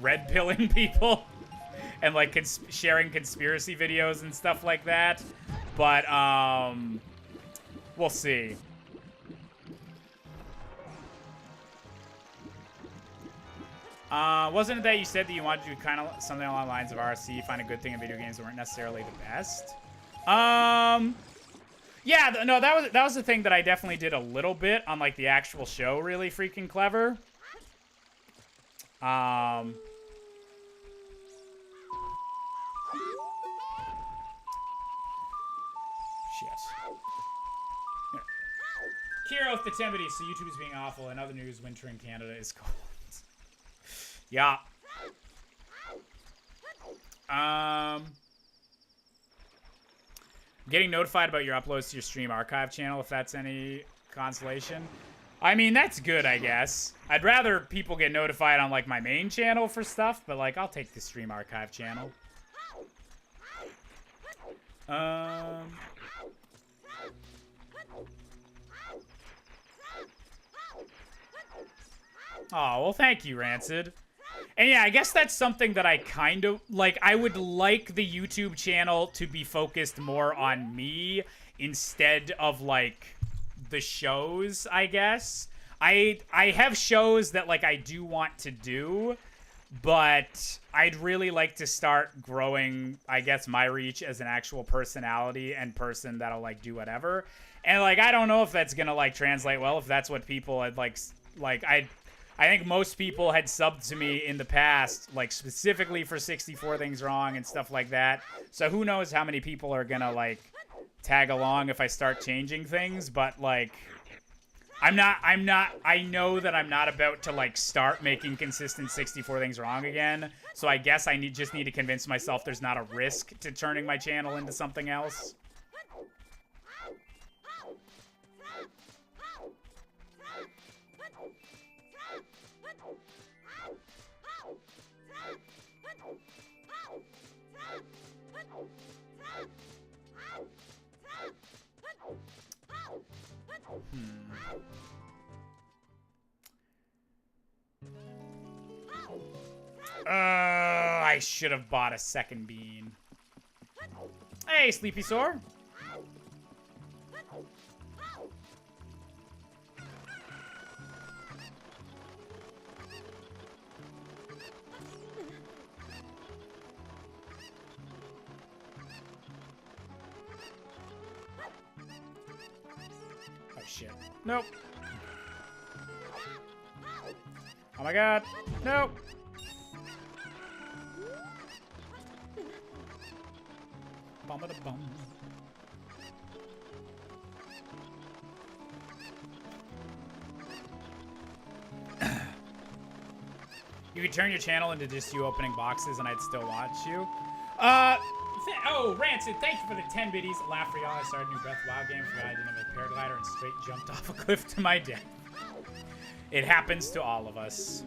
red pilling people and like sharing conspiracy videos and stuff like that. But we'll see. Wasn't it that you said that you wanted to do kind of something along the lines of RC, find a good thing in video games that weren't necessarily the best? Yeah, no, that was the thing that I definitely did a little bit on like the actual show. Really freaking clever. Shit. Kiro with the Timidity, so YouTube is being awful, and other news, winter in Canada is cold. Yeah. Getting notified about your uploads to your stream archive channel, if that's any consolation. I mean, that's good, I guess. I'd rather people get notified on, like, my main channel for stuff, but, like, I'll take the stream archive channel. Oh, well, thank you, Rancid. And yeah, I guess that's something that I kind of, like, I would like the YouTube channel to be focused more on me instead of, like, the shows, I guess. I have shows that, like, I do want to do, but I'd really like to start growing, I guess, my reach as an actual personality and person that'll, like, do whatever. And, like, I don't know if that's gonna, like, translate well, if that's what people had, like, I think most people had subbed to me in the past, like, specifically for 64 Things Wrong and stuff like that. So who knows how many people are gonna, like, tag along if I start changing things. But, like, I know that I'm not about to, like, start making consistent 64 Things Wrong again. So I guess I just need to convince myself there's not a risk to turning my channel into something else. I should have bought a second bean. Hey, Sleepy Sore. Oh, shit. Nope. Oh, my God. Nope. Bum-a-da-bum. You could turn your channel into just you opening boxes and I'd still watch you. Oh, Rancid, thank you for the 10 biddies. Laugh for y'all. I started a new Breath of the Wild game. Forgot I didn't have a paraglider and straight jumped off a cliff to my death. It happens to all of us.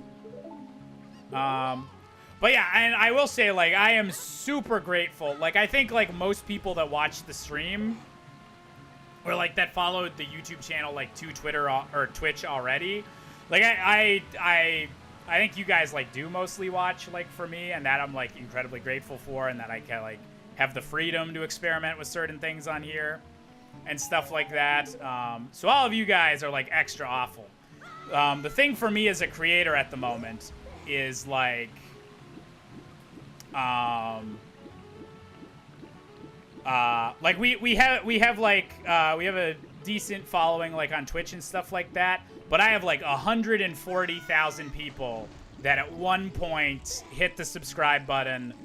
But But yeah, and I will say, like, I am super grateful. Like, I think, like, most people that watch the stream, or, like, that followed the YouTube channel, like, to Twitter or Twitch already, like, I think you guys, like, do mostly watch, like, for me, and that I'm, like, incredibly grateful for, and that I can, like, have the freedom to experiment with certain things on here and stuff like that. So all of you guys are, like, extra awful. The thing for me as a creator at the moment is, like, like we have a decent following, like, on Twitch and stuff like that, but I have like 140,000 people that at one point hit the subscribe button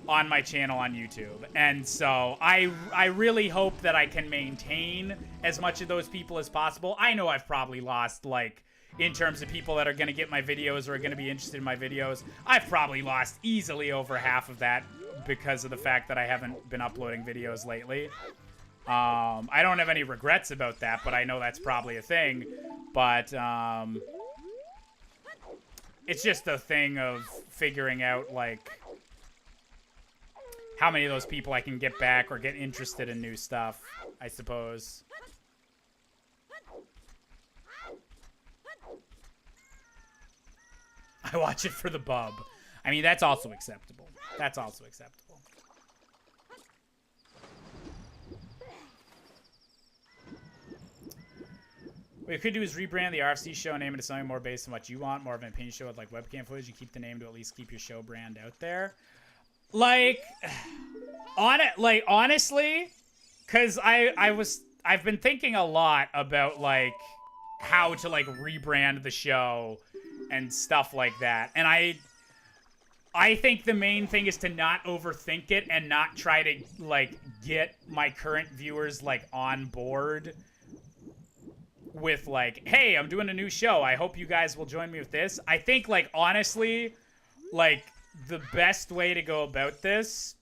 on my channel on YouTube. And so I really hope that I can maintain as much of those people as possible. I know I've probably lost, like, in terms of people that are going to get my videos or are going to be interested in my videos, I've probably lost easily over half of that because of the fact that I haven't been uploading videos lately. I don't have any regrets about that, but I know that's probably a thing. But it's just a thing of figuring out, like, how many of those people I can get back or get interested in new stuff, I suppose. I watch it for the bub. I mean, that's also acceptable. That's also acceptable. What you could do is rebrand the RFC show, name it as something more based on what you want, more of an opinion show with, like, webcam footage. You keep the name to at least keep your show brand out there. Like, honestly, because I've been thinking a lot about, like, how to, like, rebrand the show and stuff like that. And I think the main thing is to not overthink it and not try to, like, get my current viewers, like, on board with, like, hey, I'm doing a new show. I hope you guys will join me with this. I think, like, honestly, like, the best way to go about this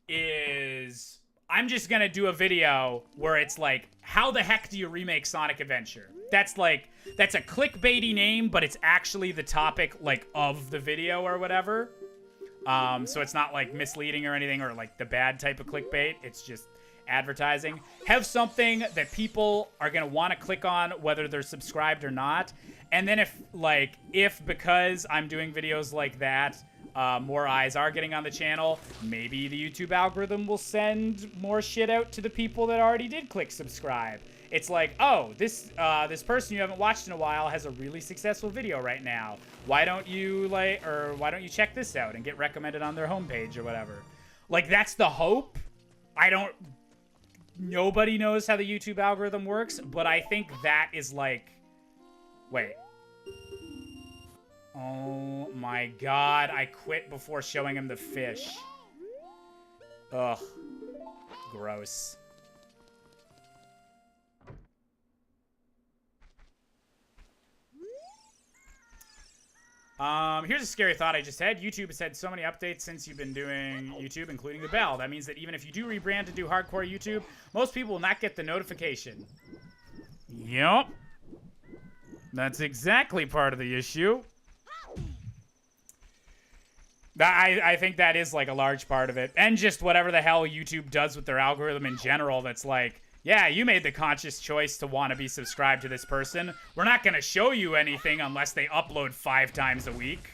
is I'm just gonna do a video where it's like, how the heck do you remake Sonic Adventure? That's like, that's a clickbaity name, but it's actually the topic, like, of the video or whatever. So it's not, like, misleading or anything, or, like, the bad type of clickbait. It's just advertising. Have something that people are gonna want to click on whether they're subscribed or not. And then if because I'm doing videos like that, more eyes are getting on the channel, maybe the YouTube algorithm will send more shit out to the people that already did click subscribe. It's like, oh, this person you haven't watched in a while has a really successful video right now. Why don't you check this out and get recommended on their homepage or whatever? Like, that's the hope. Nobody knows how the YouTube algorithm works, but I think that is, like, wait. Oh my god, I quit before showing him the fish. Ugh. Gross. Here's a scary thought I just had. YouTube has had so many updates since you've been doing YouTube, including the bell. That means that even if you do rebrand to do hardcore YouTube, most people will not get the notification. Yup. That's exactly part of the issue. I think that is, like, a large part of it. And just whatever the hell YouTube does with their algorithm in general that's like, yeah, you made the conscious choice to want to be subscribed to this person. We're not going to show you anything unless they upload 5 times a week.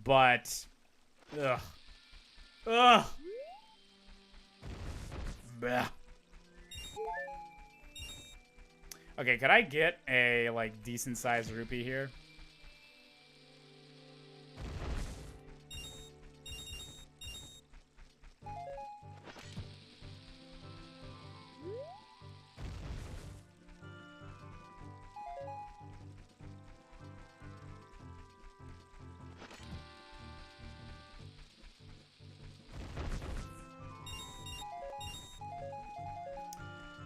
But, ugh. Ugh. Blech. Okay, could I get a, like, decent-sized rupee here?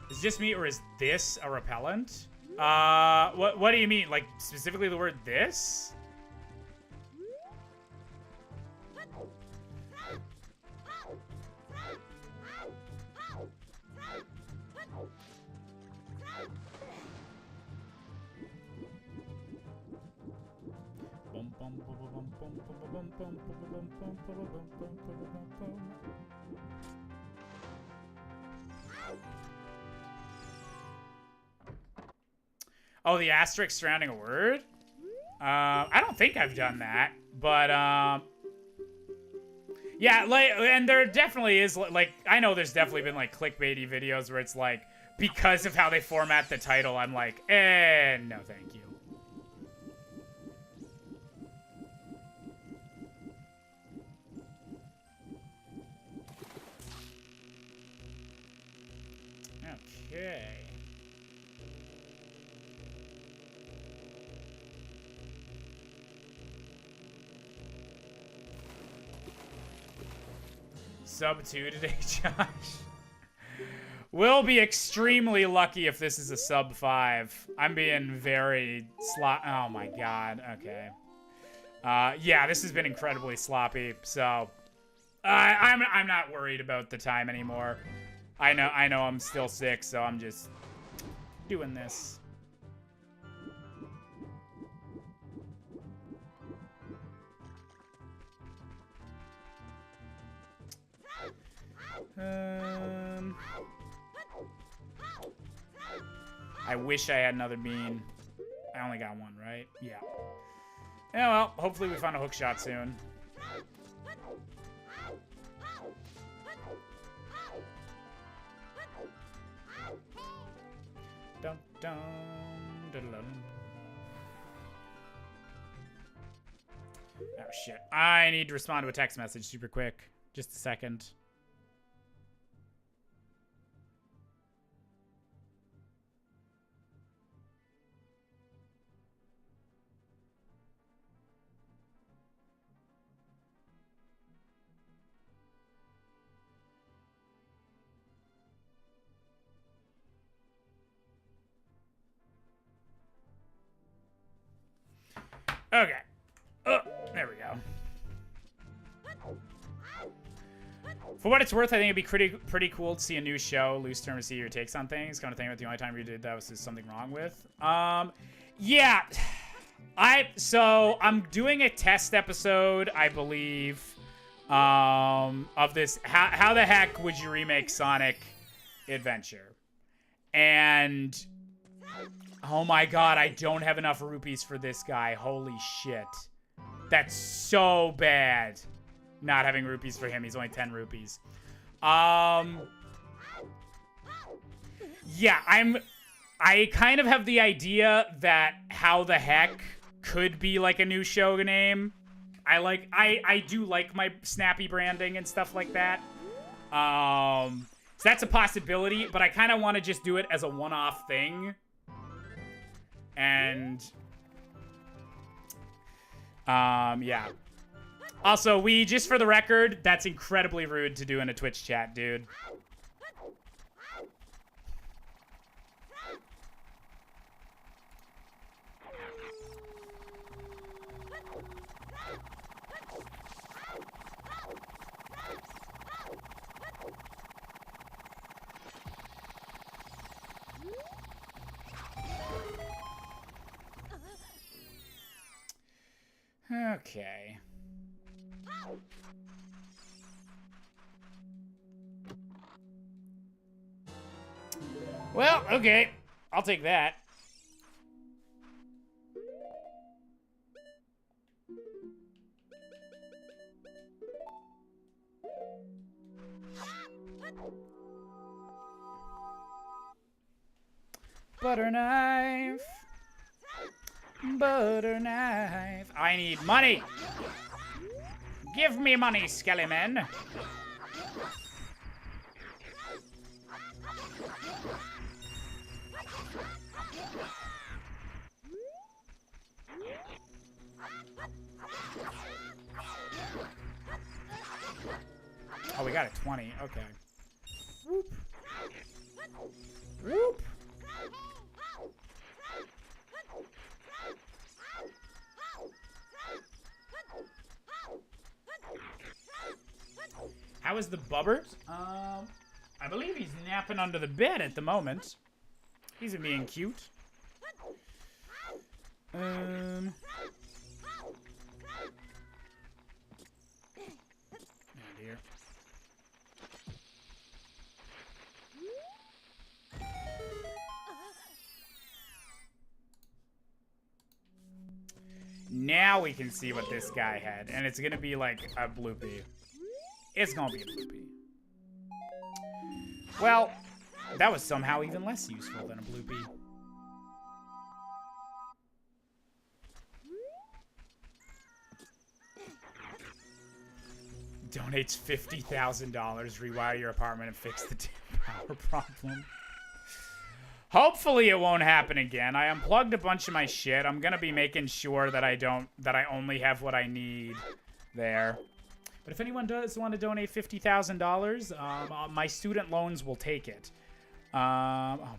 Is it just me, or is this a repellent? What do you mean? Like, specifically the word this? Oh, the asterisk surrounding a word? I don't think I've done that, but yeah, like, and there definitely is, like, I know there's definitely been like clickbaity videos where it's like, because of how they format the title, I'm like, no, thank you. Okay. Sub 2 today, Josh. We'll be extremely lucky if this is a sub 5. I'm being very oh my god. Okay. Yeah, this has been incredibly sloppy. So, I'm not worried about the time anymore. I know I'm still sick, so I'm just doing this. I wish I had another bean. I only got one, right? Yeah. Yeah, well, hopefully we find a hook shot soon. Dun, dun, dun, dun. Oh, shit. I need to respond to a text message super quick. Just a second. Okay. Oh, there we go. For what it's worth, I think it'd be pretty cool to see a new show, loose term, to see your takes on things. Kind of thing. But the only time you did that was something wrong with. Yeah. So I'm doing a test episode, I believe, of this. How the heck would you remake Sonic Adventure? And oh my god, I don't have enough rupees for this guy. Holy shit. That's so bad. Not having rupees for him. He's only 10 rupees. Yeah, I kind of have the idea that how the heck could be like a new show name. I do like my snappy branding and stuff like that. So that's a possibility, but I kind of want to just do it as a one-off thing. And yeah. Also, just for the record, that's incredibly rude to do in a Twitch chat, dude. Okay. Well, okay. I'll take that. Butter knife. Butter knife. I need money. Give me money, Skellyman. Oh, we got a 20. Okay. Whoop. Whoop. How is the bubber? I believe he's napping under the bed at the moment. He's being cute. Now we can see what this guy had. And it's gonna be like a bloopy. It's gonna be a bloopy. Well, that was somehow even less useful than a bloopy. Donates $50,000, rewire your apartment and fix the power problem. Hopefully it won't happen again. I unplugged a bunch of my shit. I'm gonna be making sure that I only have what I need there. But if anyone does want to donate $50,000, my student loans will take it. Oh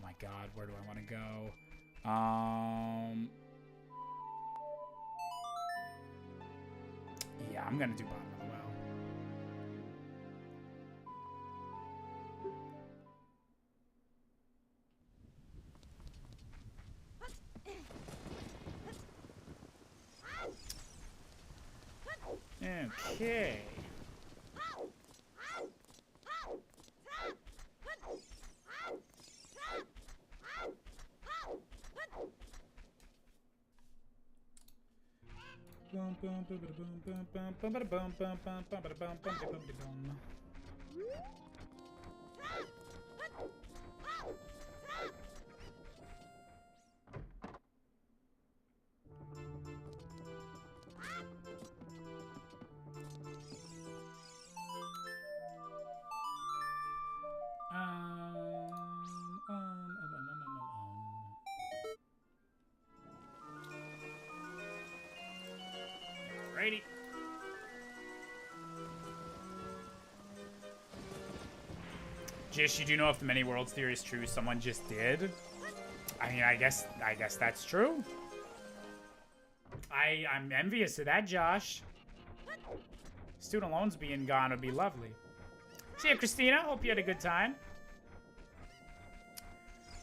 my God, where do I want to go? Yeah, I'm gonna do bottom of the well. Okay. Alrighty. Jish, you do know if the many worlds theory is true? Someone just did. I mean, I guess that's true. I'm envious of that, Josh. Student loans being gone would be lovely. See ya, Christina. Hope you had a good time.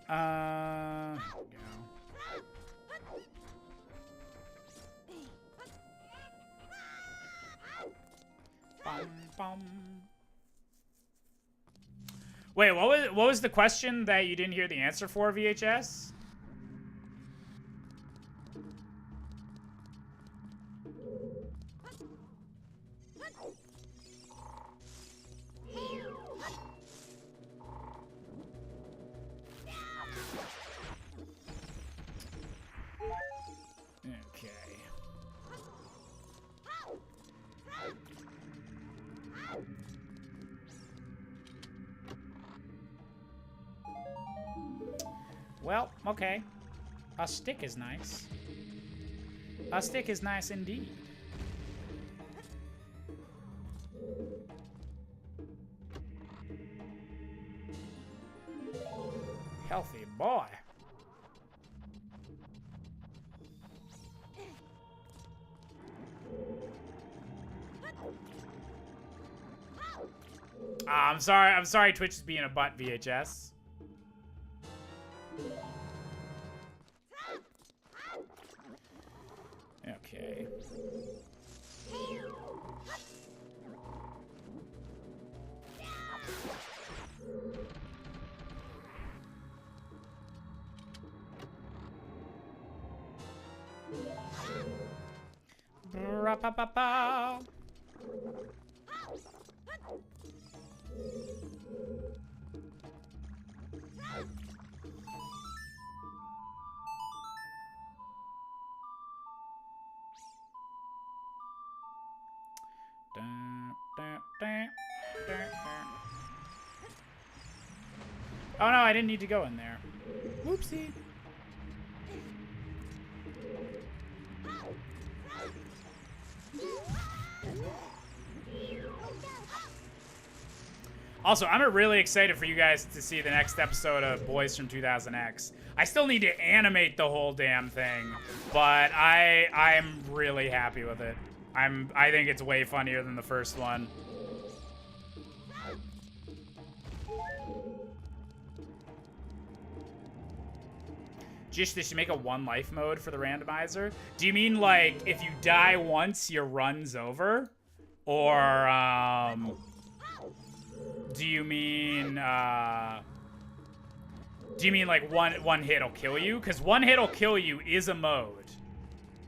Here we go. Bum, bum. Wait, what was the question that you didn't hear the answer for, VHS? Well, okay. A stick is nice. A stick is nice indeed. Healthy boy. I'm sorry Twitch is being a butt, VHS. Okay. Ba-ba-ba-ba. Oh no, I didn't need to go in there. Whoopsie. Also, I'm really excited for you guys to see the next episode of Boys from 2000X. I still need to animate the whole damn thing, but I'm really happy with it. I think it's way funnier than the first one. Just they should make a one life mode for the randomizer. Do you mean like if you die once, your run's over? Or do you mean like one hit will kill you? Because one hit will kill you is a mode.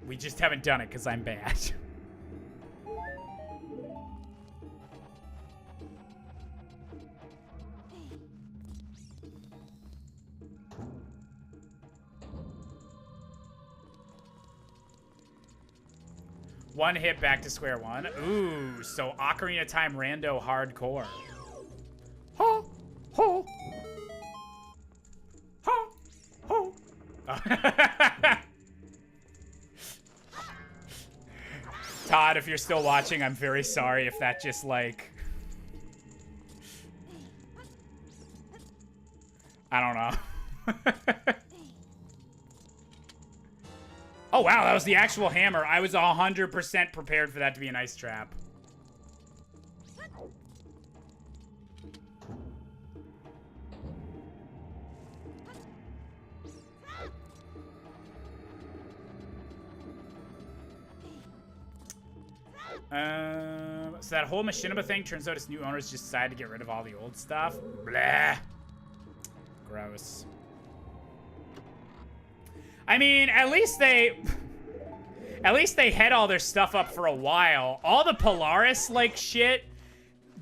We just haven't done it because I'm bad. One hit back to square one. Ooh, so Ocarina Time Rando hardcore. Ho, ho, ho, ho. Todd, if you're still watching, I'm very sorry if that just like... I don't know. Oh, wow, that was the actual hammer. I was 100% prepared for that to be an ice trap. So that whole machinima thing turns out its new owners just decided to get rid of all the old stuff. Blah. Gross. I mean, at least they had all their stuff up for a while. All the Polaris like shit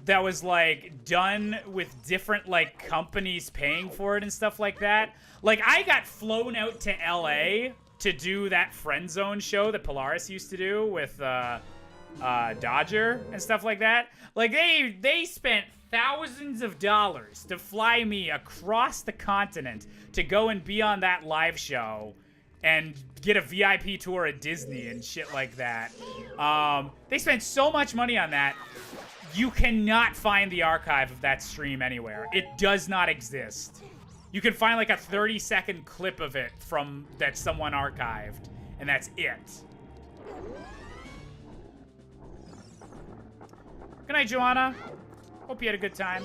that was like done with different like companies paying for it and stuff like that. Like I got flown out to LA to do that Friend Zone show that Polaris used to do with Dodger and stuff like that. Like they spent thousands of dollars to fly me across the continent to go and be on that live show and get a VIP tour at Disney and shit like that. They spent so much money on that. You cannot find the archive of that stream anywhere. It does not exist. You can find like a 30-second clip of it from that someone archived, and that's it. Good night, Joanna. Hope you had a good time.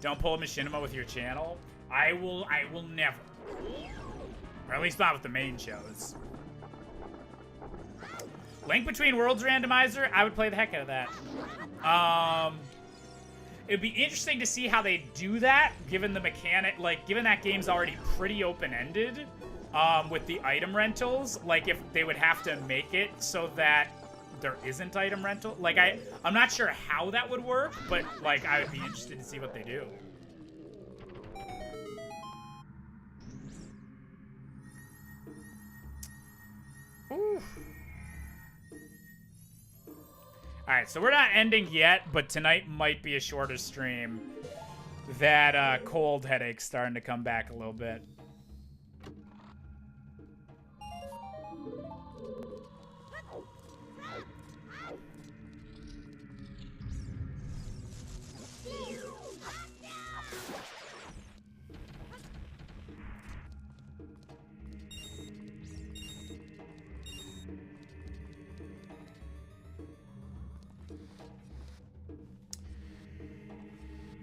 Don't pull a machinima with your channel. I will never. Or at least not with the main shows. Link Between Worlds randomizer, I would play the heck out of that. It'd be interesting to see how they do that, given the mechanic, like, given that game's already pretty open-ended, with the item rentals. Like, if they would have to make it so that there isn't item rental. Like, I'm not sure how that would work, but, like, I would be interested to see what they do. Oof. Alright, so we're not ending yet, but tonight might be a shorter stream. That cold headache's starting to come back a little bit.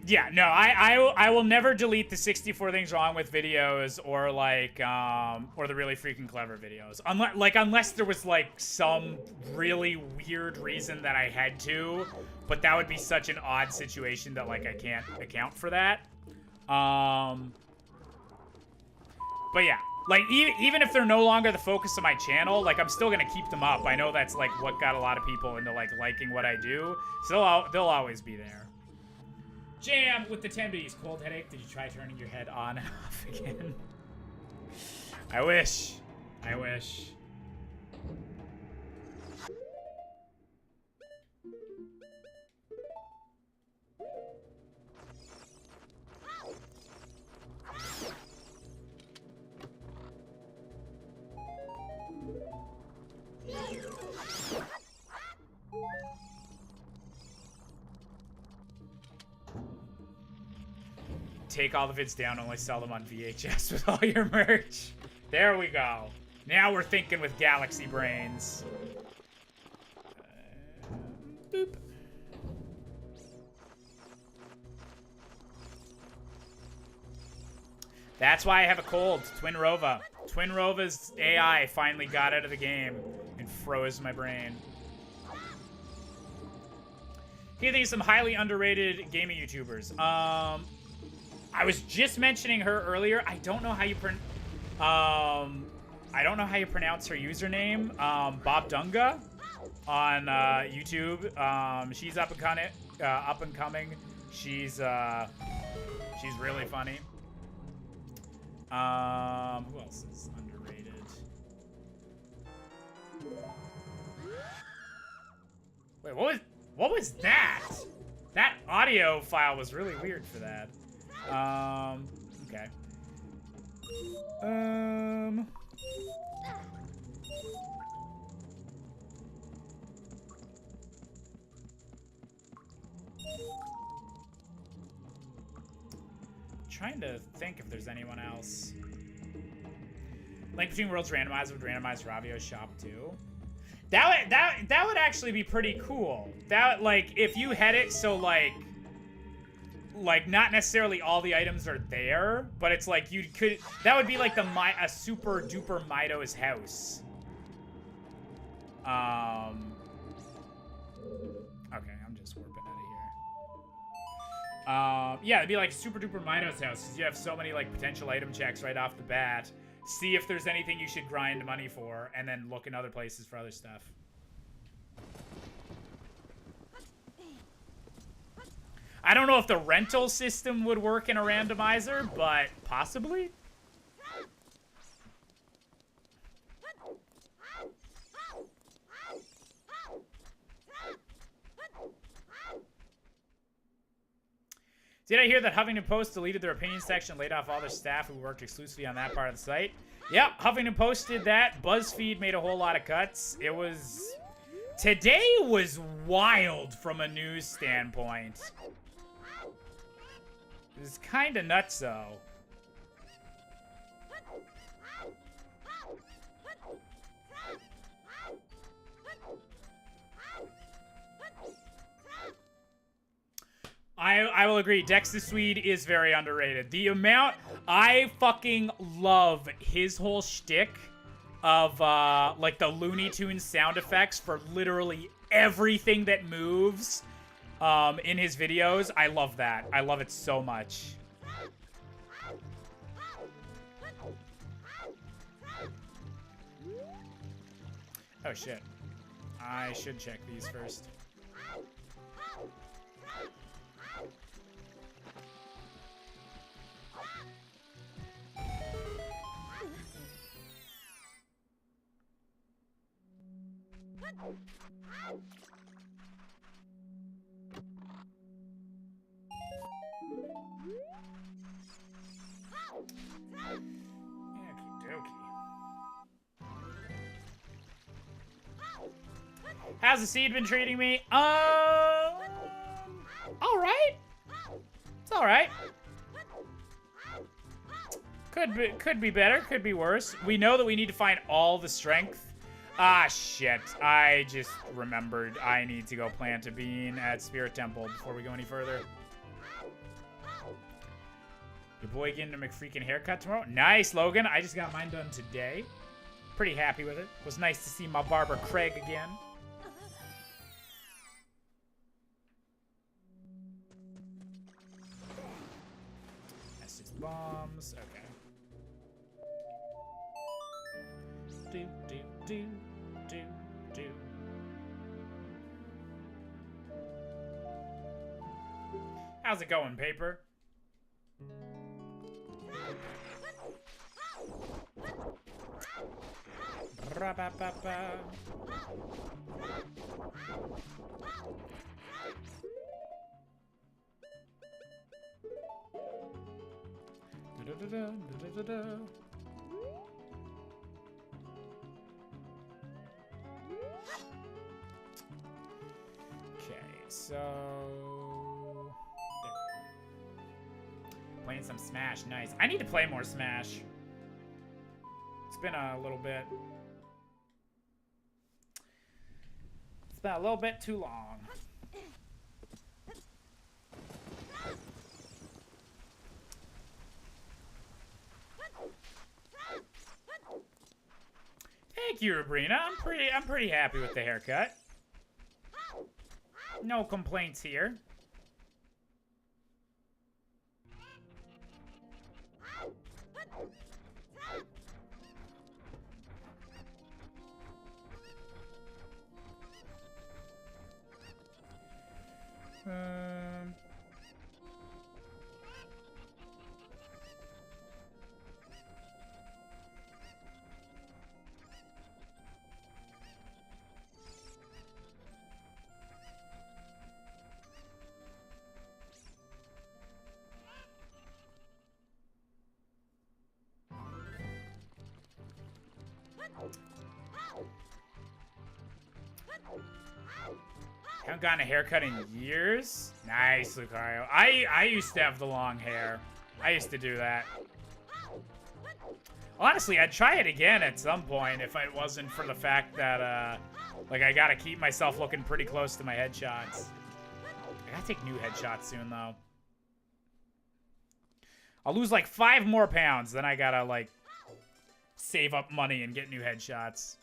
Yeah, no, I will never delete the 64 things wrong with videos or like or the really freaking clever videos. Unless there was like some really weird reason that I had to, but that would be such an odd situation that like I can't account for that. But yeah, like even if they're no longer the focus of my channel, like I'm still gonna keep them up. I know that's like what got a lot of people into like liking what I do. So they'll always be there. Jam with the 10 B's. Cold headache. Did you try turning your head on and off again? I wish. I wish. Take all the vids down, only sell them on VHS with all your merch. There we go. Now we're thinking with galaxy brains. Boop. That's why I have a cold. Twin Rova. Twin Rova's AI finally got out of the game and froze my brain. Here are some highly underrated gaming YouTubers. I was just mentioning her earlier. I don't know how you I don't know how you pronounce her username. Bob Dunga on YouTube. She's up and coming. She's really funny. Who else is underrated? Wait, what was that? That audio file was really weird for that. Okay. Trying to think if there's anyone else. Link Between Worlds randomizer would randomize Ravio's shop too. That would actually be pretty cool. That, like, if you had it so like not necessarily all the items are there, but it's like you could, that would be like a super duper Mido's house. Okay, I'm just warping out of here. Yeah, it'd be like super duper Mido's house, because you have so many like potential item checks right off the bat. See if there's anything you should grind money for, and then look in other places for other stuff. I don't know if the rental system would work in a randomizer, but possibly. Did I hear that Huffington Post deleted their opinion section, laid off all their staff who worked exclusively on that part of the site? Yep, Huffington Post did that. BuzzFeed made a whole lot of cuts. It was... Today was wild from a news standpoint. It was kind of nuts, though. I will agree. Dex the Swede is very underrated. The amount... I fucking love his whole shtick of, like, the Looney Tunes sound effects for literally everything that moves in his videos. I love that. I love it so much. Oh, shit. I should check these first. How's the seed been treating me? All right. It's all right. Could be better. Could be worse. We know that we need to find all the strength. Ah, shit. I just remembered I need to go plant a bean at Spirit Temple before we go any further. Your boy getting a McFreakin' haircut tomorrow? Nice, Logan. I just got mine done today. Pretty happy with it. Was nice to see my barber Craig again. That's just bombs. Okay. Do. How's it going, Paper? Okay, so playing some Smash, nice. I need to play more Smash. It's been a little bit. It's been a little bit too long. Thank you, Sabrina. I'm pretty happy with the haircut. No complaints here. Haven't gotten a haircut in years. Nice, Lucario. I used to have the long hair. I used to do that. Honestly, I'd try it again at some point if it wasn't for the fact that, like, I gotta keep myself looking pretty close to my headshots. I gotta take new headshots soon, though. I'll lose, like, 5 more pounds, then I gotta, like, save up money and get new headshots.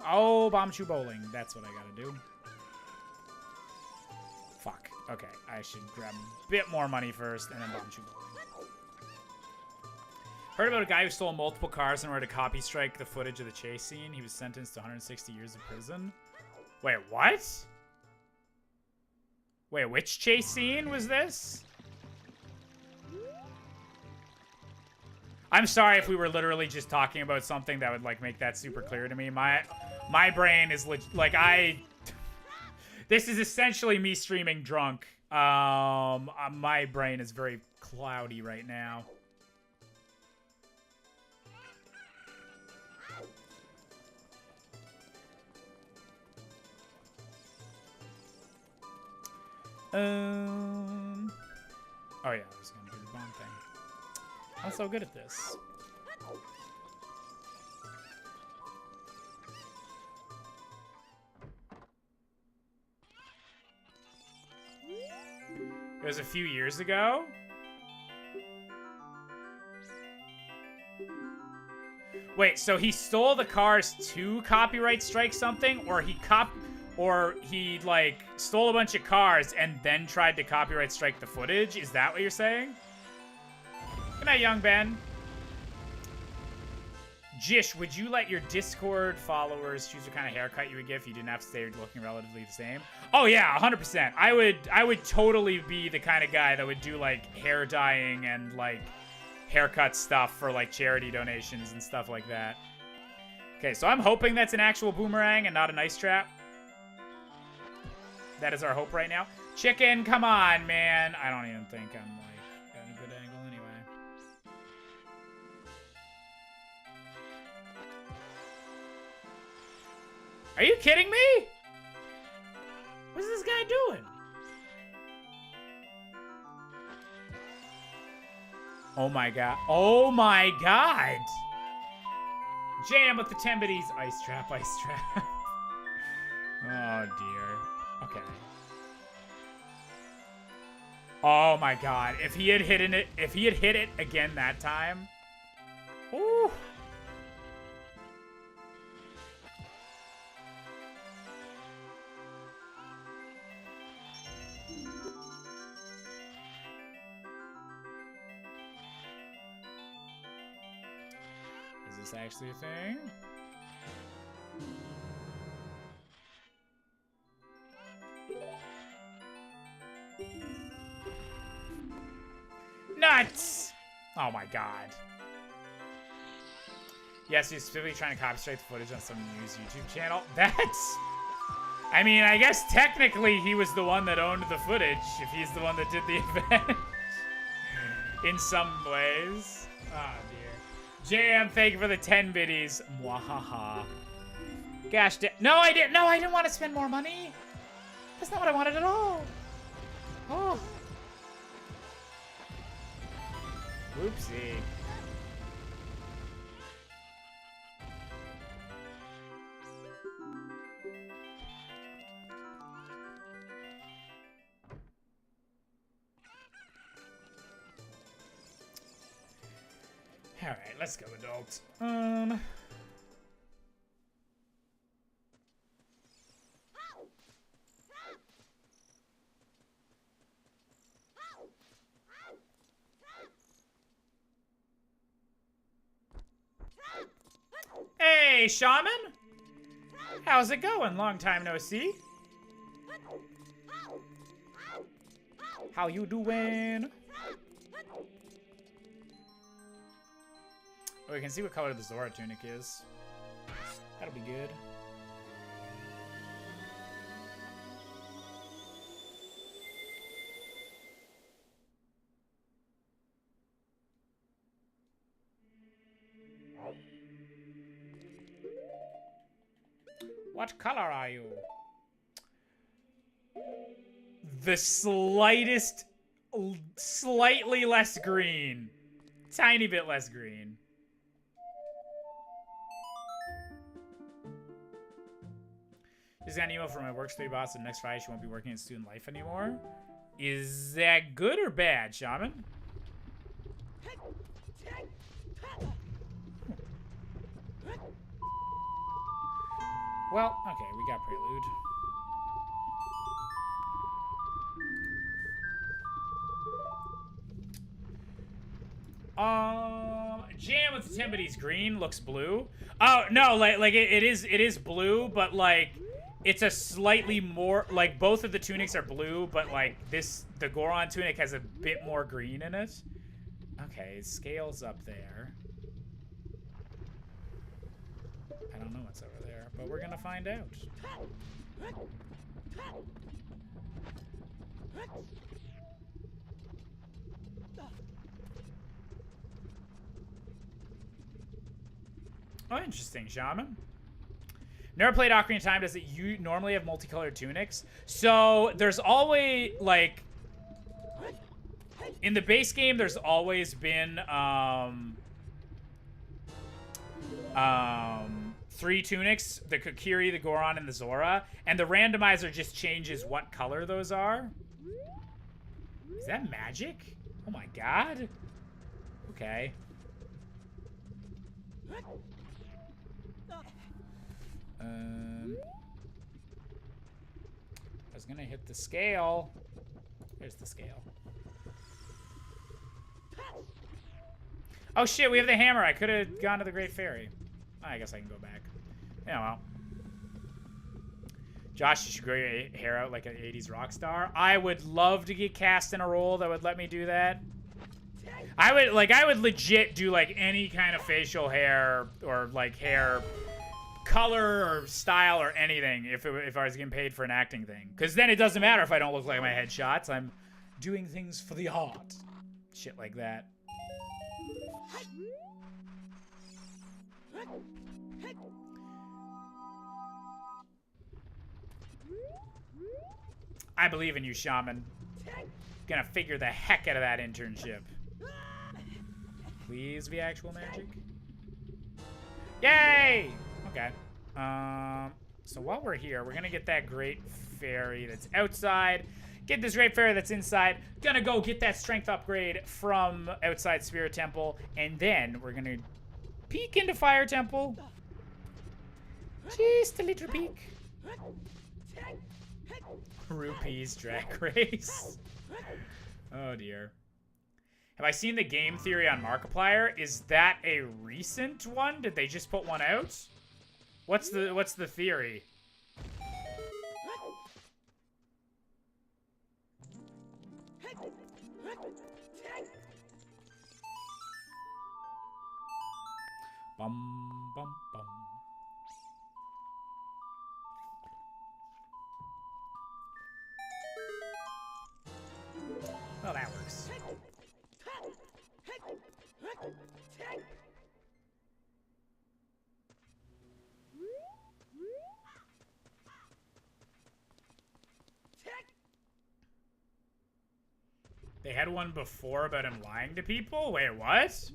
Oh, Bombchu Bowling. That's what I gotta do. Fuck. Okay, I should grab a bit more money first and then Bombchu Bowling. Heard about a guy who stole multiple cars in order to copy strike the footage of the chase scene. He was sentenced to 160 years of prison. Wait, what? Wait, which chase scene was this? I'm sorry if we were literally just talking about something that would, like, make that super clear to me. My brain is, like, this is essentially me streaming drunk. My brain is very cloudy right now. Oh yeah, I was gonna do the bomb thing. I'm so good at this. It was a few years ago. Wait, so he stole the cars to copyright strike something, or he like stole a bunch of cars and then tried to copyright strike the footage? Is that what you're saying? Good night, young Ben. Jish, would you let your Discord followers choose what kind of haircut you would give if you didn't have to stay looking relatively the same? Oh yeah, 100%. I would totally be the kind of guy that would do like hair dyeing and like haircut stuff for like charity donations and stuff like that. Okay, so I'm hoping that's an actual boomerang and not an ice trap. That is our hope right now. Chicken, come on, man. I don't even think I'm like at a good angle anyway. Are you kidding me? What's this guy doing? Oh my god. Oh my god. Jam with the 10 biddies. Ice trap, ice trap. Oh dear. Okay. Oh my god. If he had hit it again that time. Ooh. Is this actually a thing? Nuts! Oh my god. Yes, he's specifically trying to copy straight the footage on some news YouTube channel. That's... I mean, I guess technically he was the one that owned the footage, if he's the one that did the event. In some ways. Oh dear. Jam, thank you for the 10 biddies. Mwahaha. Gosh, no, I didn't. No, I didn't want to spend more money. That's not what I wanted at all. Oh. Whoopsie. All right, let's go, adults. Hey, Shaman! How's it going? Long time no see. How you doing? Oh, we can see what color the Zora tunic is. That'll be good. What color are you? The slightest, slightly less green. Tiny bit less green. Just got an email from my work study boss that next Friday she won't be working in student life anymore. Is that good or bad, Shaman? Well, okay, we got Prelude. Jam with Timothy's green looks blue. Oh no, like it is blue, but like it's a slightly more like both of the tunics are blue, but like the Goron tunic has a bit more green in it. Okay, scales up there. I don't know what's over there, but we're gonna find out. Oh, interesting, Shaman. Never played Ocarina of Time. Does it you normally have multicolored tunics? So there's always like in the base game, there's always been 3 tunics: the Kokiri, the Goron, and the Zora. And the randomizer just changes what color those are. Is that magic? Oh my god. Okay. I was gonna hit the scale. There's the scale. Oh shit, we have the hammer. I could have gone to the Great Fairy. I guess I can go back. Yeah, well. Josh, you should grow your hair out like an 80s rock star. I would love to get cast in a role that would let me do that. I would legit do like any kind of facial hair or like hair color or style or anything if I was getting paid for an acting thing. Because then it doesn't matter if I don't look like my headshots. I'm doing things for the art. Shit like that. I believe in you, Shaman. Gonna figure the heck out of that internship. Please be actual magic. Yay! Okay. So while we're here, we're gonna get that Great Fairy that's outside. Get this Great Fairy that's inside. Gonna go get that strength upgrade from outside Spirit Temple. And then we're gonna peek into Fire Temple. Just a little peek. Rupees Drag Race. Oh dear. Have I seen the game theory on Markiplier? Is that a recent one? Did they just put one out? What's the theory? Bum bum bum. Well, that works. They had one before about him lying to people? Wait, what?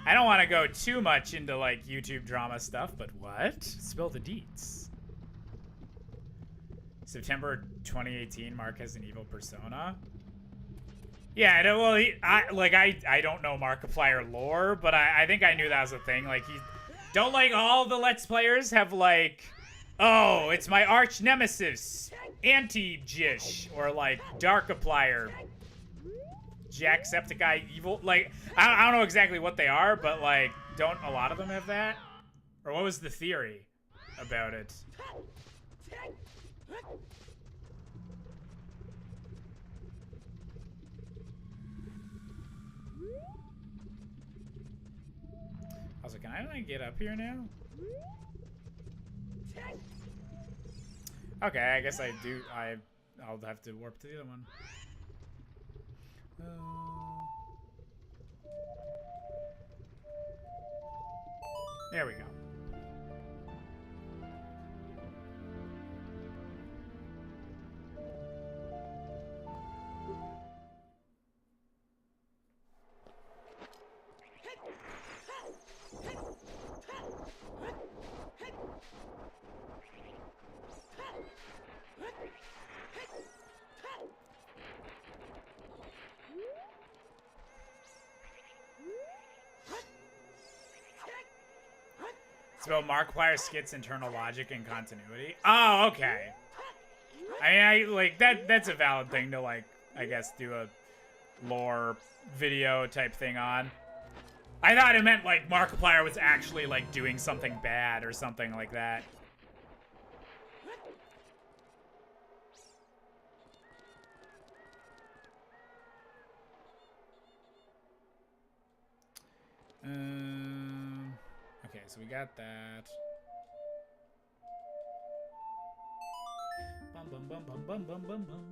I don't want to go too much into, like, YouTube drama stuff, but what? Spill the deets. September 2018, Mark has an evil persona. Yeah, well, I don't know Markiplier lore, but I think I knew that was a thing. Like, don't like all the Let's Players have, like, oh, it's my arch nemesis, Anti-Jish, or, like, Darkiplier, Jacksepticeye evil. Like, I don't know exactly what they are, but, like, don't a lot of them have that? Or what was the theory about it? Also, can I like get up here now? Okay, I guess I do. I'll have to warp to the other one. There we go. It's about Markiplier skits, internal logic, and continuity. Oh, okay. I mean, like, that's a valid thing to, like, I guess do a lore video type thing on. I thought it meant, like, Markiplier was actually, like, doing something bad or something like that. Okay, so we got that. Bum bum bum bum bum bum bum bum.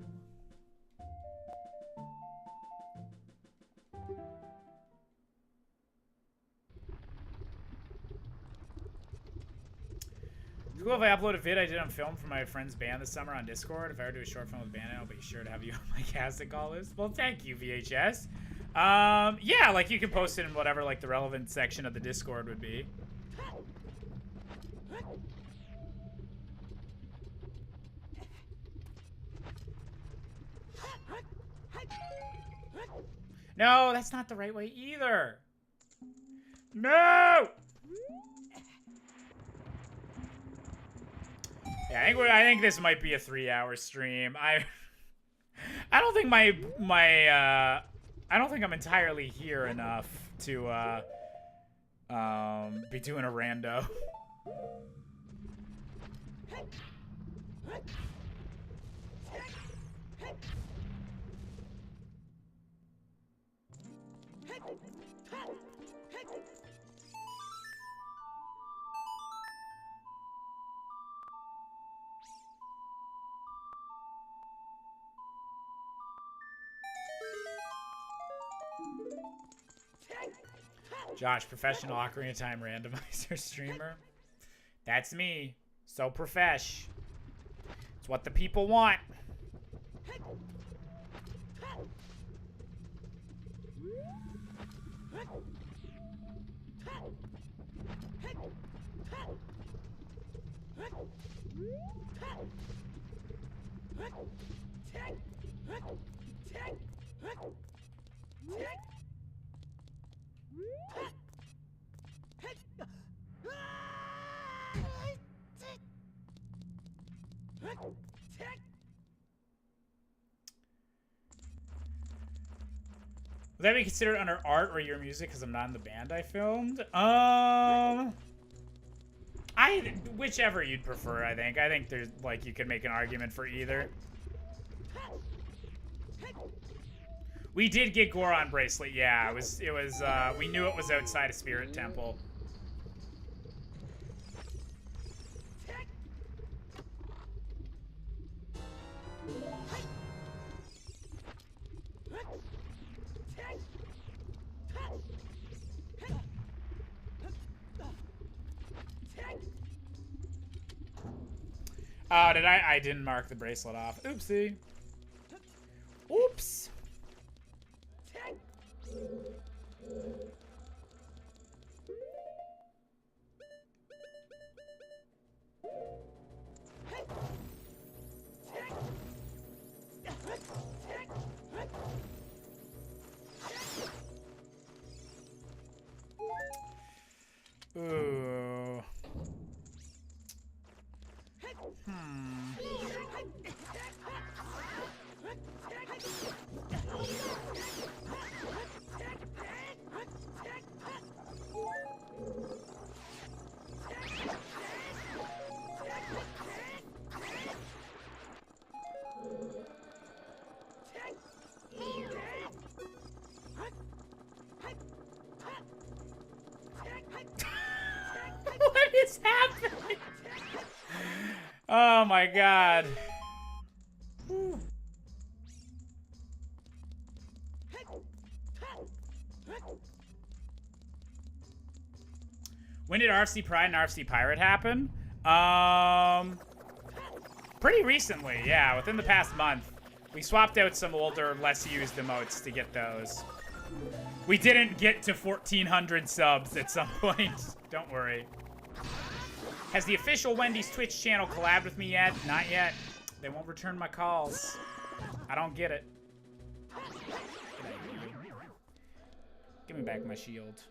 It's cool if I upload a vid I did on film for my friend's band this summer on Discord. If I ever do a short film with band, I'll be sure to have you on my casting call list. Well, thank you, VHS. Yeah, like you can post it in whatever like the relevant section of the Discord would be. No, that's not the right way either. No. Yeah, I think this might be a 3-hour stream. I don't think I don't think I'm entirely here enough to be doing a rando. Josh, professional Ocarina of Time randomizer streamer. That's me. So profesh. It's what the people want. Would that be considered under art or your music because I'm not in the band I filmed? Whichever you'd prefer, I think. I think there's, like, you could make an argument for either. We did get Goron bracelet, yeah. We knew it was outside a Spirit Temple. Oh, I didn't mark the bracelet off. Oopsie. Oops. Ooh. What is happening? Oh my god. Whew. When did RFC Pride and RFC Pirate happen? Pretty recently, yeah, within the past month. We swapped out some older, less used emotes to get those. We didn't get to 1,400 subs at some point. Don't worry. Has the official Wendy's Twitch channel collabed with me yet? Not yet. They won't return my calls. I don't get it. Give me back my shield.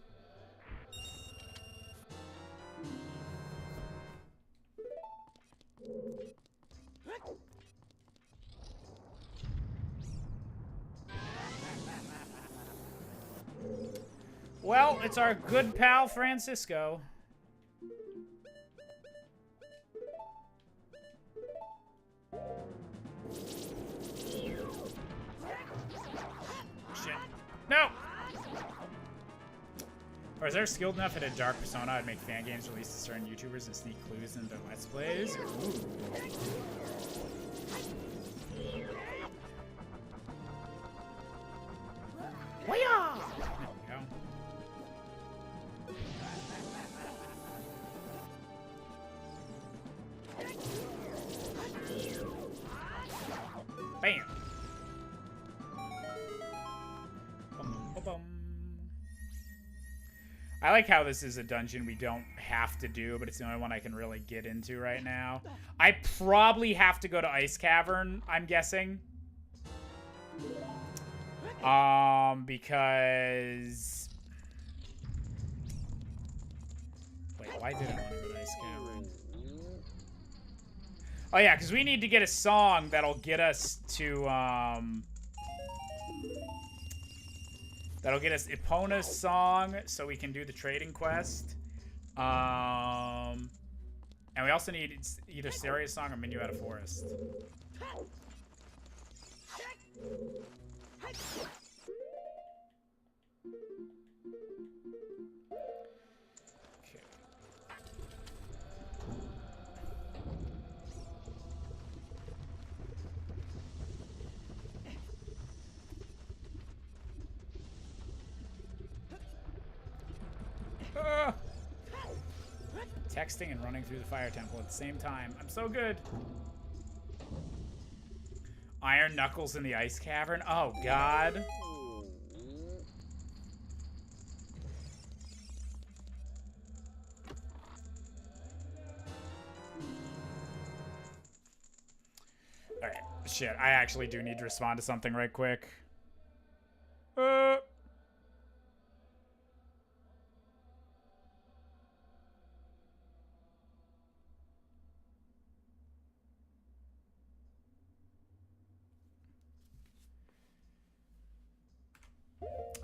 Well, it's our good pal Francisco. Shit. No! Or is there skilled enough at a dark persona I'd make fan games released to certain YouTubers and sneak clues into Let's Plays? Ooh. Waya! There we go. Bam! Bum. I like how this is a dungeon we don't have to do, but it's the only one I can really get into right now. I probably have to go to Ice Cavern, I'm guessing. Because... Wait, why did I want to go to Ice Cavern? Oh yeah, because we need to get a song that'll get us to, that'll get us Epona's song so we can do the trading quest. And we also need either Saria's song or Menu Out of Forest. Texting and running through the fire temple at the same time. I'm so good. Iron Knuckles in the Ice Cavern. Oh, God. Alright. Shit, I actually do need to respond to something right quick.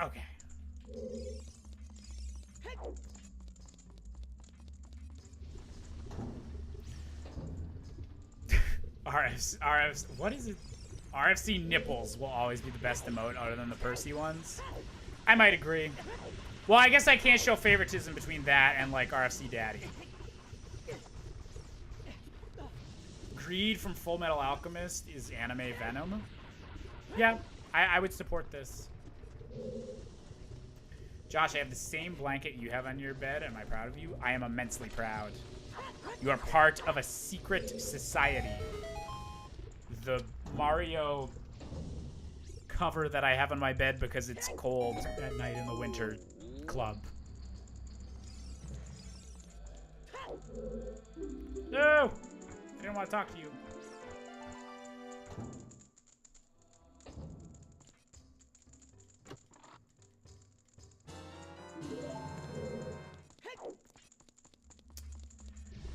Okay. RFC, what is it? RFC nipples will always be the best emote other than the Percy ones. I might agree. Well, I guess I can't show favoritism between that and, like, RFC Daddy. Greed from Full Metal Alchemist is anime Venom. Yeah, I would support this. Josh, I have the same blanket you have on your bed. Am I proud of you? I am immensely proud. You are part of a secret society. The Mario cover that I have on my bed because it's cold at night in the winter club. No! I didn't want to talk to you.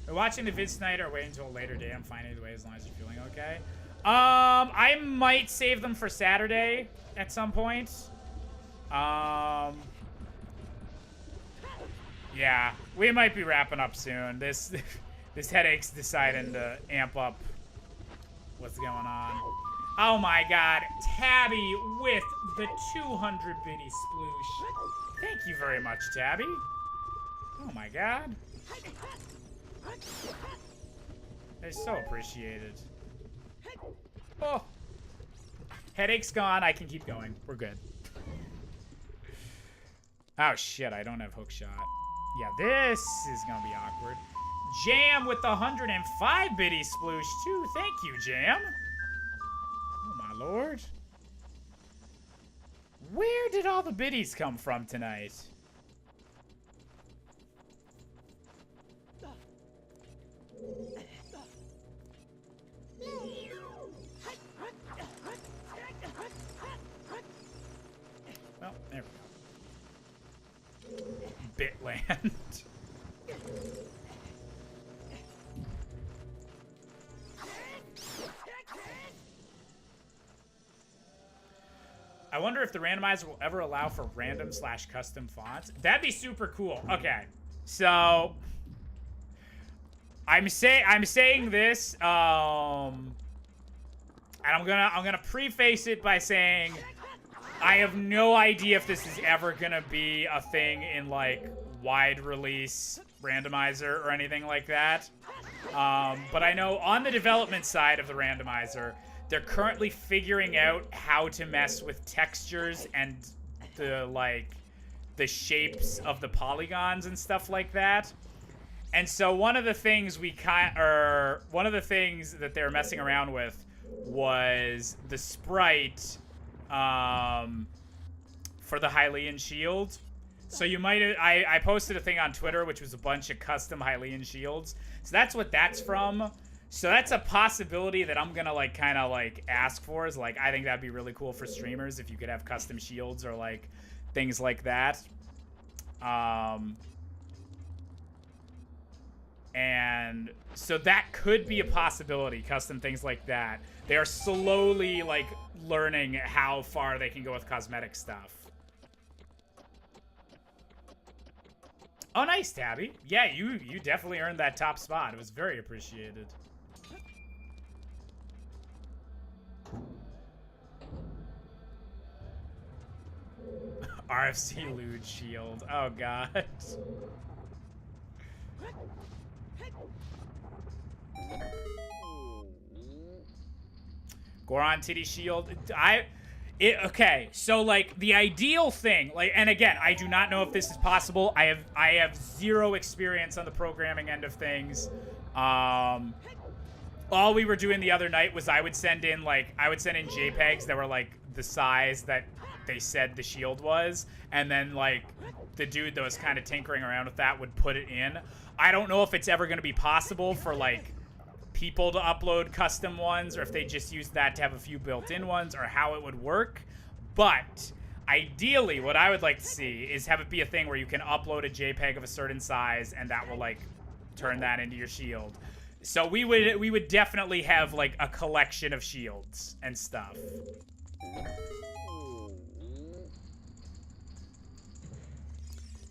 We're watching the vid tonight or waiting until a later date. I'm fine either way as long as you're feeling okay. I might save them for Saturday at some point. Yeah, we might be wrapping up soon. This headache's deciding to amp up what's going on. Oh my God, Tabby with the 200 bitty sploosh. Thank you very much, Tabby. Oh my God. They're so appreciated. Oh. Headache's gone. I can keep going. We're good. Oh, shit. I don't have hook shot. Yeah, this is gonna be awkward. Jam with the 105 biddy sploosh too. Thank you, Jam. Oh my lord. Where did all the biddies come from tonight? Well, there we go. Bitland. I wonder if the randomizer will ever allow for random/custom fonts. That'd be super cool. Okay, so I'm saying this, and I'm gonna preface it by saying I have no idea if this is ever gonna be a thing in like wide release randomizer or anything like that. But I know on the development side of the randomizer, they're currently figuring out how to mess with textures and the shapes of the polygons and stuff like that. And so one of the things one of the things that they're messing around with was the sprite for the Hylian shield. So you might I posted a thing on Twitter which was a bunch of custom Hylian shields. So that's what that's from. So that's a possibility that I'm gonna like kind of like ask for, is like, I think that'd be really cool for streamers if you could have custom shields or like things like that. And so that could be a possibility, custom things like that. They are slowly like learning how far they can go with cosmetic stuff. Oh, nice, Tabby. Yeah, you definitely earned that top spot. It was very appreciated. RFC Lude Shield. Oh, God. Goron Titty Shield. Okay, so like the ideal thing, like, and again, I do not know if this is possible. I have zero experience on the programming end of things. All we were doing the other night was I would send in JPEGs that were like the size that they said the shield was, and then like the dude that was kind of tinkering around with that would put it in. I don't know if it's ever going to be possible for like people to upload custom ones, or if they just use that to have a few built-in ones, or how it would work. But ideally, what I would like to see is have it be a thing where you can upload a JPEG of a certain size, and that will like turn that into your shield. So we would definitely have like a collection of shields and stuff.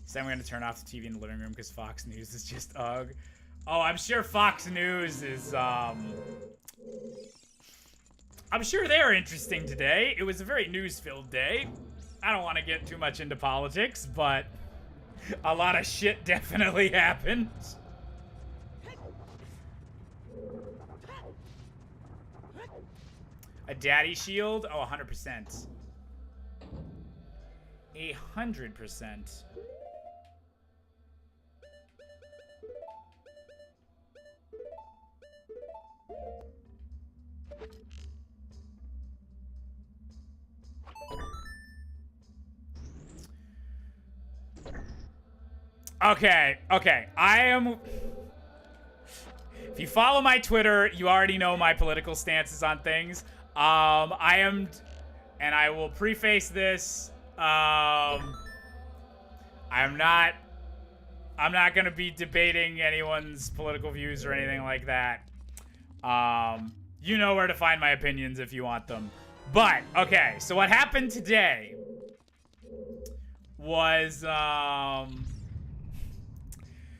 So I'm going to turn off the TV in the living room because Fox News is just ugh. Oh, I'm sure Fox News is, I'm sure they're interesting today. It was a very news-filled day. I don't want to get too much into politics, but a lot of shit definitely happened. A daddy shield? Oh, 100%. 100%. Okay. If you follow my Twitter, you already know my political stances on things. And I will preface this, I'm not gonna be debating anyone's political views or anything like that. You know where to find my opinions if you want them. But, okay, so what happened today was,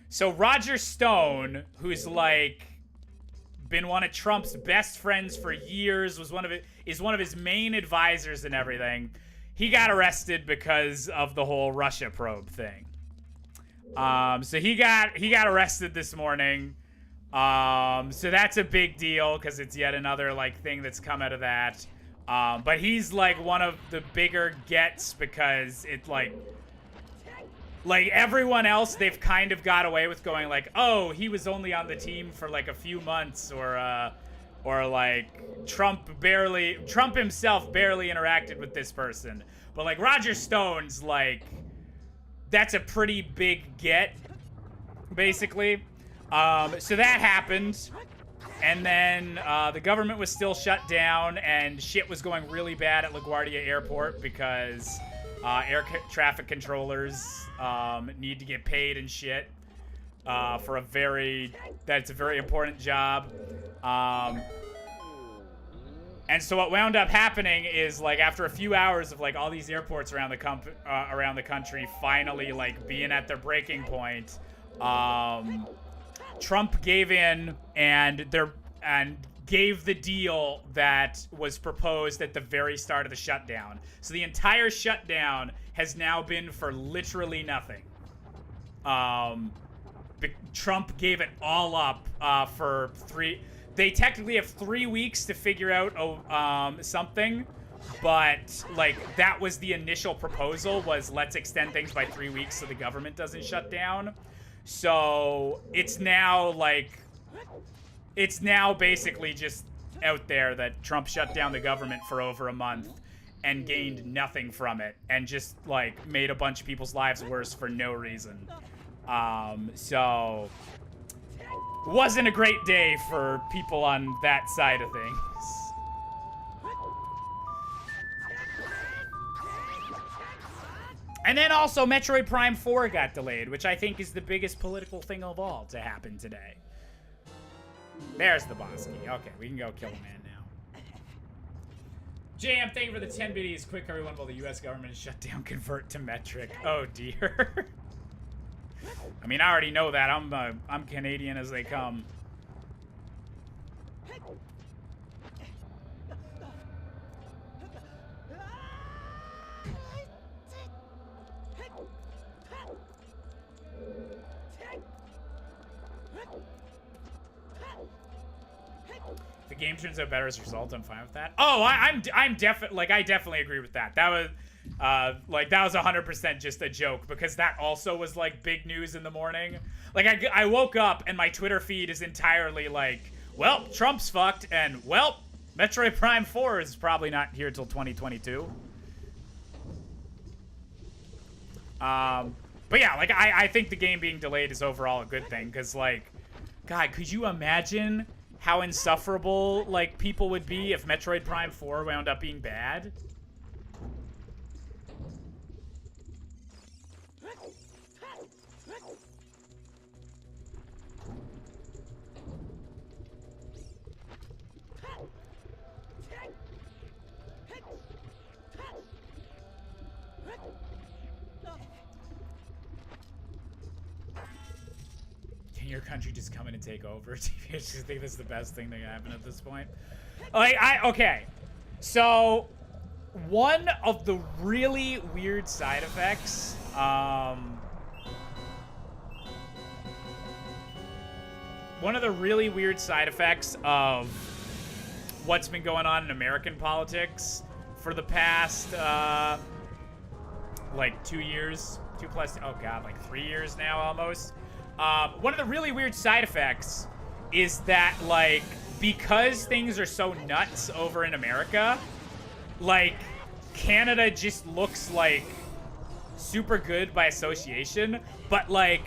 so Roger Stone, who's like been one of Trump's best friends for years, is one of his main advisors and everything. He got arrested because of the whole Russia probe thing. So he got arrested this morning. So that's a big deal because it's yet another like thing that's come out of that. But he's like one of the bigger gets because it like Like, everyone else, they've kind of got away with going like, oh, he was only on the team for like a few months, or like Trump himself barely interacted with this person. But like Roger Stone's like, that's a pretty big get, basically. So that happened. And then the government was still shut down, and shit was going really bad at LaGuardia Airport because air traffic controllers need to get paid and shit for that's a very important job. And so what wound up happening is, like, after a few hours of like all these airports around the country finally like being at their breaking point, Trump gave in and gave the deal that was proposed at the very start of the shutdown. So the entire shutdown has now been for literally nothing. Trump gave it all up for they technically have 3 weeks to figure out something, but like that was the initial proposal, was let's extend things by 3 weeks so the government doesn't shut down. So it's now basically just out there that Trump shut down the government for over a month and gained nothing from it, and just like made a bunch of people's lives worse for no reason. So wasn't a great day for people on that side of things. And then also Metroid Prime 4 got delayed, which I think is the biggest political thing of all to happen today. There's the boss key. Okay, we can go kill the man now. JM, thank you for the 10 biddies. Quick, everyone, while the US government is shut down, convert to metric. Oh dear. I mean, I already know that. I'm Canadian as they come. If the game turns out better as a result, I'm fine with that. Oh, I'm definitely, I definitely agree with that. That was that was 100% just a joke, because that also was like big news in the morning. Like I woke up and my Twitter feed is entirely like, well, Trump's fucked, and well, Metroid Prime 4 is probably not here till 2022. But yeah, like I think the game being delayed is overall a good thing, because like, God, could you imagine how insufferable like people would be if Metroid Prime 4 wound up being bad? Your country just come in and take over. I just think that's the best thing that can happen at this point. Like, okay. So, one of the really weird side effects, of what's been going on in American politics for the past, like 2 years, like 3 years now almost. One of the really weird side effects is that, like, because things are so nuts over in America, like, Canada just looks like super good by association. But, like,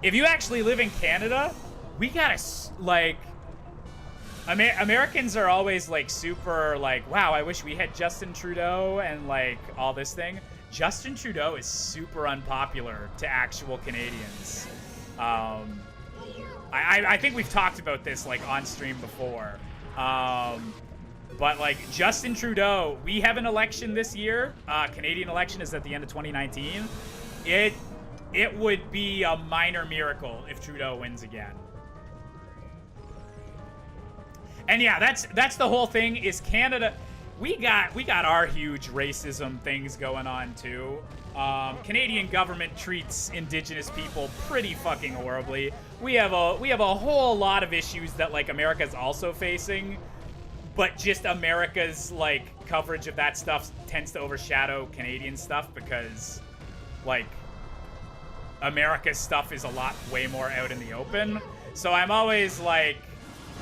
if you actually live in Canada, we gotta, like, Americans are always, like, super, like, wow, I wish we had Justin Trudeau and, like, all this thing. Justin Trudeau is super unpopular to actual Canadians. I think we've talked about this like on stream before, but like Justin Trudeau, we have an election this year. Canadian election is at the end of 2019. It would be a minor miracle if Trudeau wins again. And yeah, that's the whole thing. Is Canada? We got our huge racism things going on too. Canadian government treats Indigenous people pretty fucking horribly. We have a whole lot of issues that like America's also facing, but just America's like coverage of that stuff tends to overshadow Canadian stuff because, like, America's stuff is a lot way more out in the open. So I'm always like,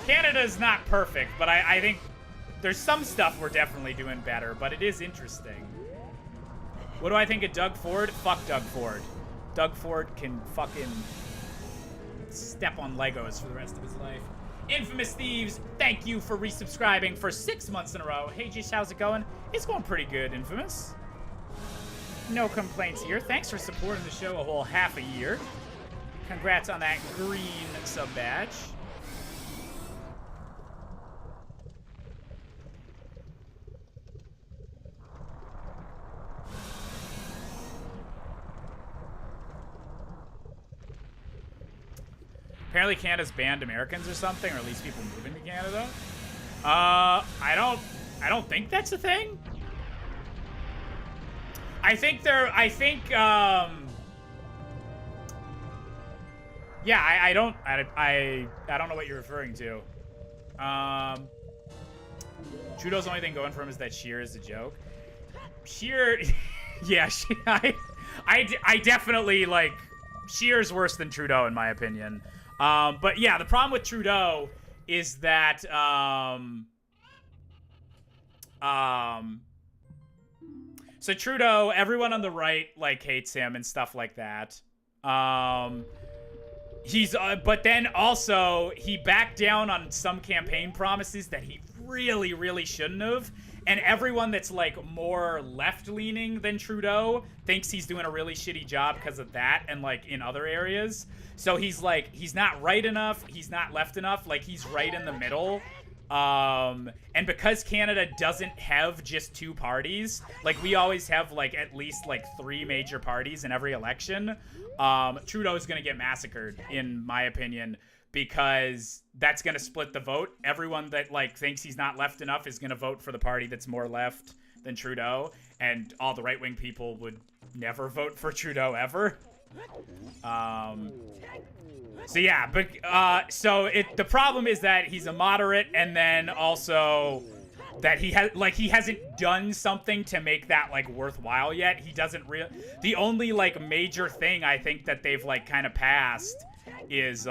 Canada's not perfect, but I think there's some stuff we're definitely doing better, but it is interesting. What do I think of Doug Ford? Fuck Doug Ford. Doug Ford can fucking step on Legos for the rest of his life. Infamous Thieves, thank you for resubscribing for 6 months in a row. Hey, Jish, how's it going? It's going pretty good, Infamous. No complaints here. Thanks for supporting the show a whole half a year. Congrats on that green sub badge. Apparently Canada's banned Americans or something, or at least people moving to Canada. I don't think that's a thing. I think yeah, I don't know what you're referring to. Trudeau's only thing going for him is that Scheer is a joke. Scheer, yeah, I definitely, like, Scheer's worse than Trudeau in my opinion. But yeah, the problem with Trudeau is that, so Trudeau, everyone on the right, like, hates him and stuff like that. But then also, he backed down on some campaign promises that he really, really shouldn't have. And everyone that's, like, more left-leaning than Trudeau thinks he's doing a really shitty job because of that and, like, in other areas. So he's, like, he's not right enough, he's not left enough, like, he's right in the middle. And because Canada doesn't have just two parties, like, we always have, like, at least, like, 3 major parties in every election, Trudeau's gonna get massacred, in my opinion, because that's gonna split the vote. Everyone that, like, thinks he's not left enough is gonna vote for the party that's more left than Trudeau, and all the right-wing people would never vote for Trudeau ever. So yeah, but the problem is that he's a moderate, and then also that he hasn't done something to make that, like, worthwhile yet. He doesn't the only, like, major thing I think that they've, like, kind of passed is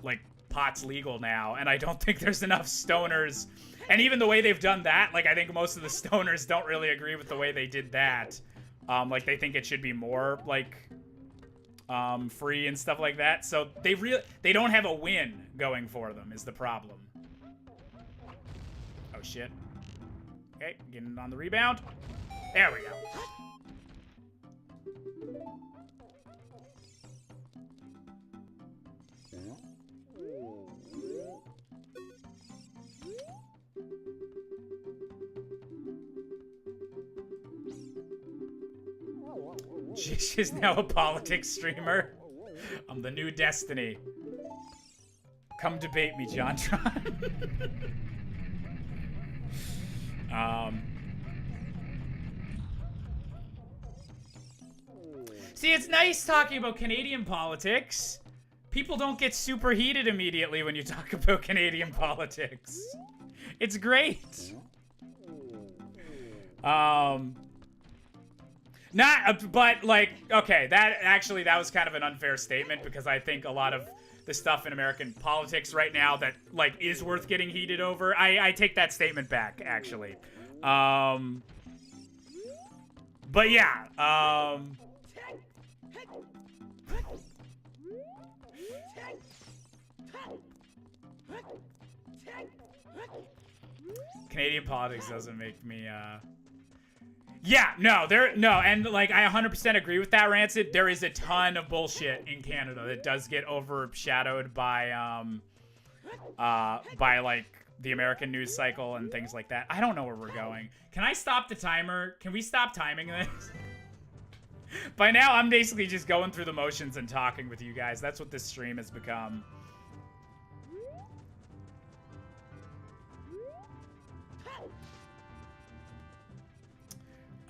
like, pot's legal now, and I don't think there's enough stoners. And even the way they've done that, like, I think most of the stoners don't really agree with the way they did that. Like, they think it should be more, like, free and stuff like that. So they don't have a win going for them is the problem. Oh shit. Okay, getting on the rebound. There we go. She's now a politics streamer. I'm the new Destiny. Come debate me, JonTron. See, it's nice talking about Canadian politics. People don't get super heated immediately when you talk about Canadian politics. It's great. But, like, okay, that was kind of an unfair statement, because I think a lot of the stuff in American politics right now that, like, is worth getting heated over, I take that statement back, actually. But yeah, Canadian politics doesn't make me, yeah, no, and, like, I 100% agree with that, Rancid. There is a ton of bullshit in Canada that does get overshadowed by, like, the American news cycle and things like that. I don't know where we're going. Can I stop the timer? Can we stop timing this? By now, I'm basically just going through the motions and talking with you guys. That's what this stream has become.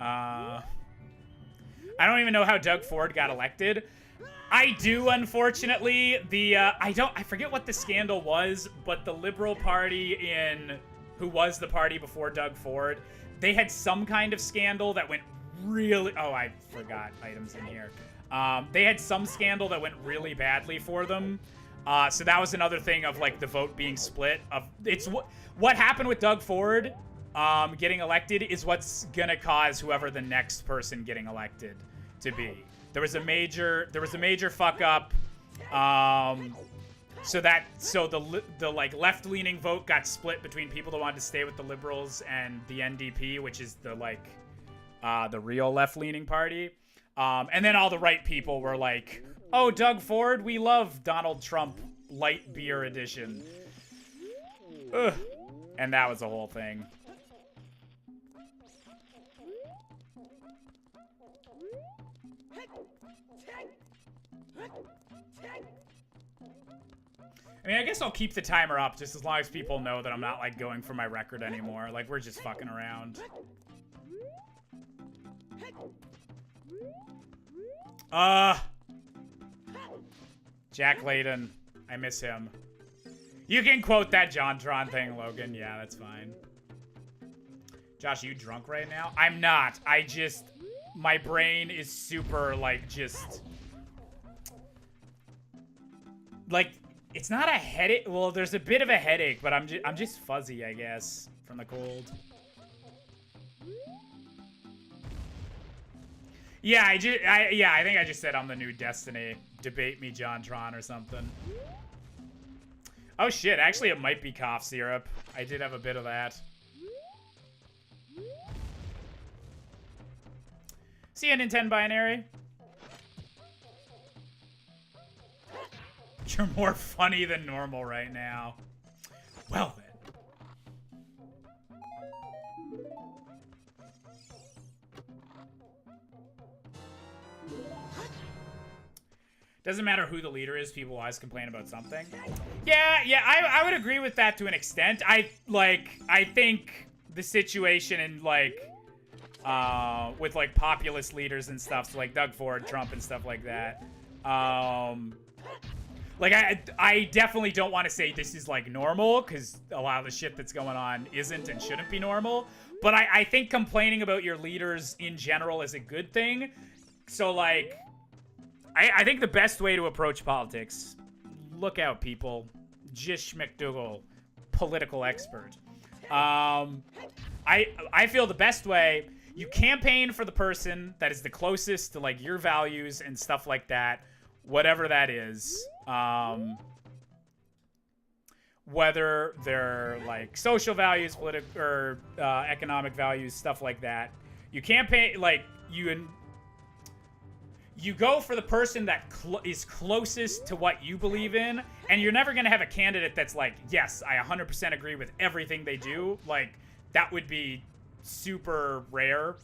I don't even know how Doug Ford got elected. I do, unfortunately. I forget what the scandal was, but the Liberal Party who was the party before Doug Ford, they had some kind of scandal that went really, oh, I forgot items in here. They had some scandal that went really badly for them. So that was another thing of like the vote being split. It's what happened with Doug Ford getting elected is what's gonna cause whoever the next person getting elected to be. There was a major fuck up. So the like left-leaning vote got split between people that wanted to stay with the Liberals and the NDP, which is the like the real left-leaning party. And then all the right people were like, "Oh, Doug Ford, we love Donald Trump light beer edition." Ugh. And that was the whole thing. I mean, I guess I'll keep the timer up just as long as people know that I'm not, like, going for my record anymore. Like, we're just fucking around. Jack Layden. I miss him. You can quote that JonTron thing, Logan. Yeah, that's fine. Josh, are you drunk right now? I'm not. My brain is super, like, just... Like... It's not a headache. Well, there's a bit of a headache, but I'm just fuzzy, I guess, from the cold. Yeah, I think I just said I'm the new Destiny. Debate me, JonTron, or something. Oh shit! Actually, it might be cough syrup. I did have a bit of that. See ya, Nintendo Binary. You're more funny than normal right now. Well then. Doesn't matter who the leader is, people always complain about something. Yeah, I would agree with that to an extent. I think the situation in like with like populist leaders and stuff, so like Doug Ford, Trump and stuff like that. Like, I definitely don't want to say this is, like, normal, because a lot of the shit that's going on isn't and shouldn't be normal. But I think complaining about your leaders in general is a good thing. So, like, I think the best way to approach politics, look out, people. Jish McDougall, political expert. I feel the best way, you campaign for the person that is the closest to, like, your values and stuff like that. Whatever that is, whether they're like social values, political or economic values, stuff like that. You campaign like you go for the person that is closest to what you believe in, and you're never gonna have a candidate that's like, yes, I 100% agree with everything they do. Like that would be super rare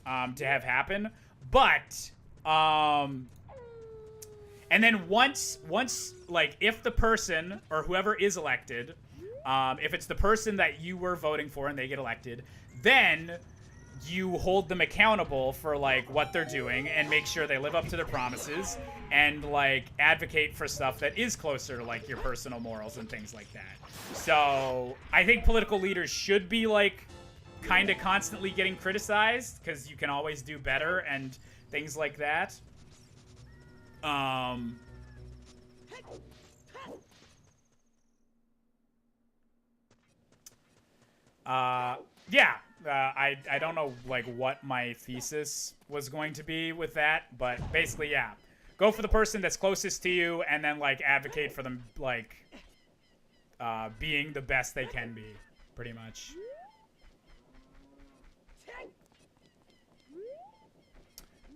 to have happen, but. And then once, like, if the person or whoever is elected, if it's the person that you were voting for and they get elected, then you hold them accountable for, like, what they're doing and make sure they live up to their promises and, like, advocate for stuff that is closer to, like, your personal morals and things like that. So I think political leaders should be, like, kind of constantly getting criticized because you can always do better and things like that. I don't know, like, what my thesis was going to be with that, but basically, yeah. Go for the person that's closest to you, and then, like, advocate for them, like, being the best they can be, pretty much.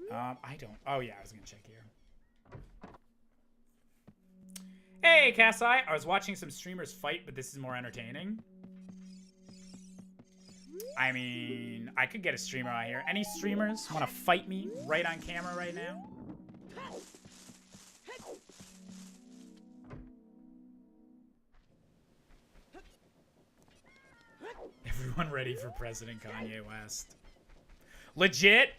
Oh, yeah, I was gonna check here. Hey, Cassi. I was watching some streamers fight, but this is more entertaining. I mean, I could get a streamer out here. Any streamers want to fight me right on camera right now? Everyone ready for President Kanye West. Legit.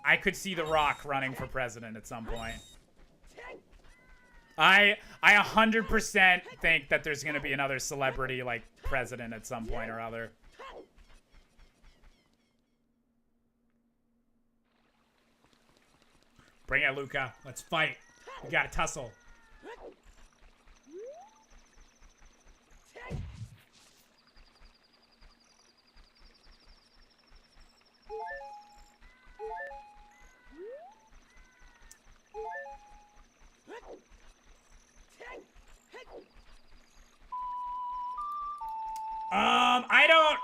I could see The Rock running for president at some point. I 100% think that there's going to be another celebrity, like, president at some point or other. Bring it, Luca. Let's fight. We gotta tussle. I don't.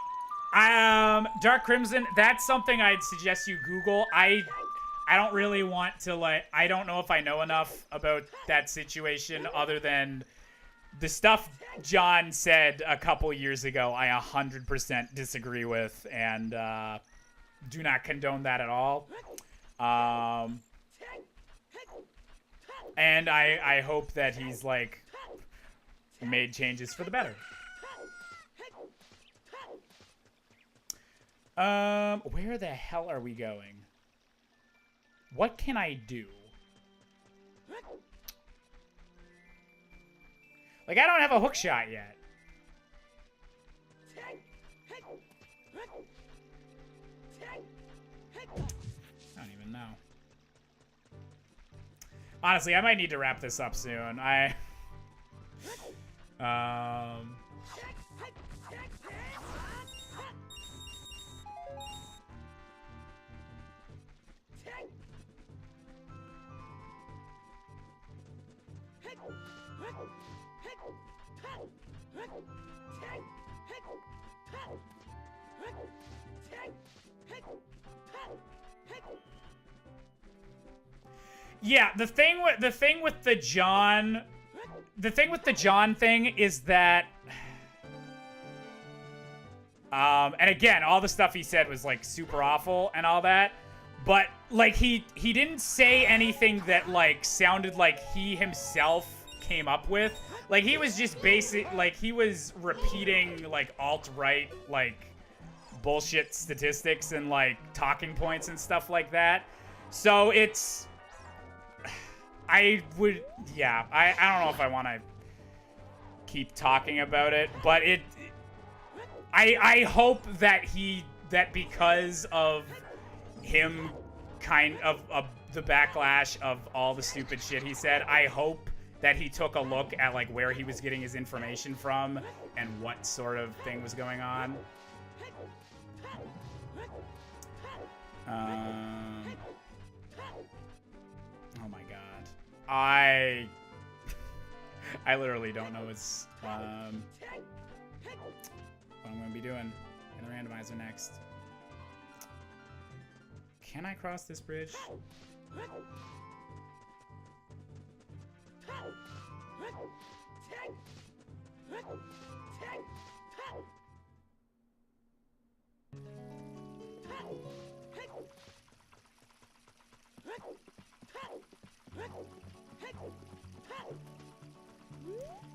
Dark Crimson. That's something I'd suggest you Google. I don't really want to, like. I don't know if I know enough about that situation other than the stuff John said a couple years ago. I 100% disagree with and do not condone that at all. And I hope that he's like made changes for the better. Where the hell are we going? What can I do? Like, I don't have a hook shot yet. I don't even know. Honestly, I might need to wrap this up soon. Yeah, the thing with the John thing is that and again, all the stuff he said was like super awful and all that, but like he didn't say anything that like sounded like he himself came up with. Like he was just he was repeating like alt-right like bullshit statistics and like talking points and stuff like that. So it's I don't know if I want to keep talking about it, but I hope that because of him kind of the backlash of all the stupid shit he said, I hope that he took a look at like where he was getting his information from and what sort of thing was going on. Oh my god. I literally don't know what I'm going to be doing in the randomizer next. Can I cross this bridge?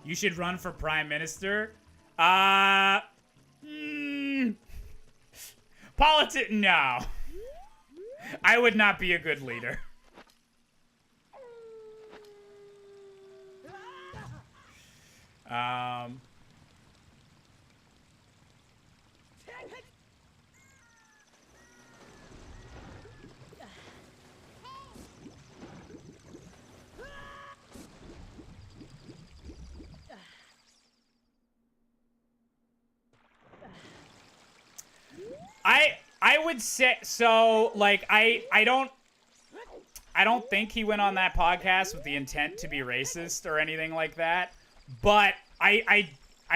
You should run for Prime Minister? No. I would not be a good leader. I would say so. Like I don't think he went on that podcast with the intent to be racist or anything like that. But I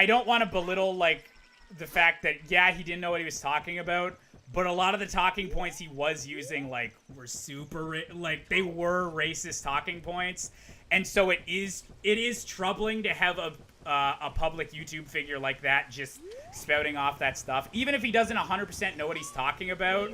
don't want to belittle like the fact that he didn't know what he was talking about. But a lot of the talking points he was using like were like they were racist talking points, and so it is troubling to have a public YouTube figure like that just spouting off that stuff, even if he doesn't 100% know what he's talking about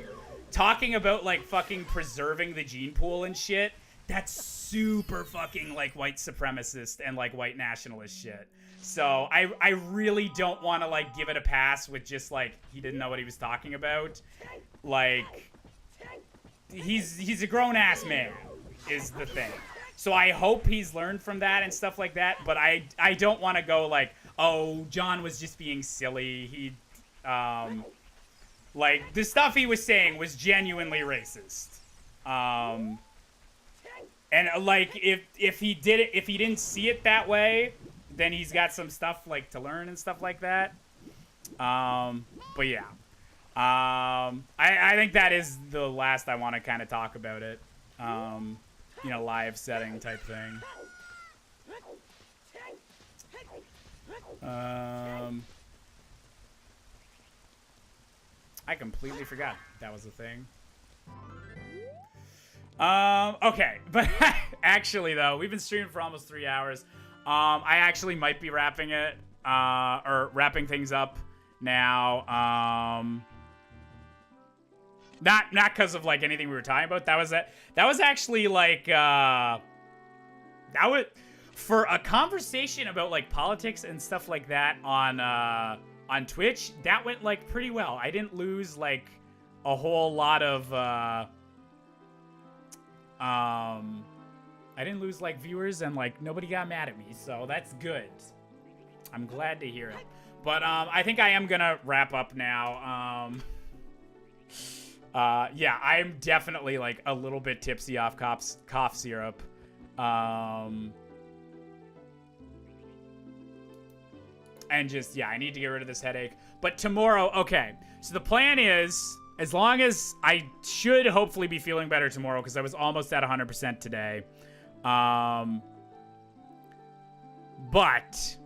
like fucking preserving the gene pool and shit. That's super fucking like white supremacist and like white nationalist shit. So I really don't want to like give it a pass with just like he didn't know what he was talking about. Like he's a grown ass man is the thing. So I hope he's learned from that and stuff like that, but I don't want to go like, oh, John was just being silly. He like the stuff he was saying was genuinely racist. And like if he did it, if he didn't see it that way, then he's got some stuff like to learn and stuff like that. But yeah, I think that is the last I want to kind of talk about it. You know, live setting type thing. I completely forgot that was a thing. Okay, but actually though, we've been streaming for almost 3 hours. I actually might be wrapping it, or wrapping things up now. Not because of like anything we were talking about. That was actually like, that was for a conversation about like politics and stuff like that on Twitch. That went like pretty well. I didn't lose like a whole lot of, I didn't lose like viewers and like nobody got mad at me, so that's good. I'm glad to hear it. But I think I am gonna wrap up now. Yeah, I'm definitely like a little bit tipsy off cough syrup. And just, yeah, I need to get rid of this headache. But tomorrow, okay, so the plan is, as long as I should hopefully be feeling better tomorrow, because I was almost at 100% today. But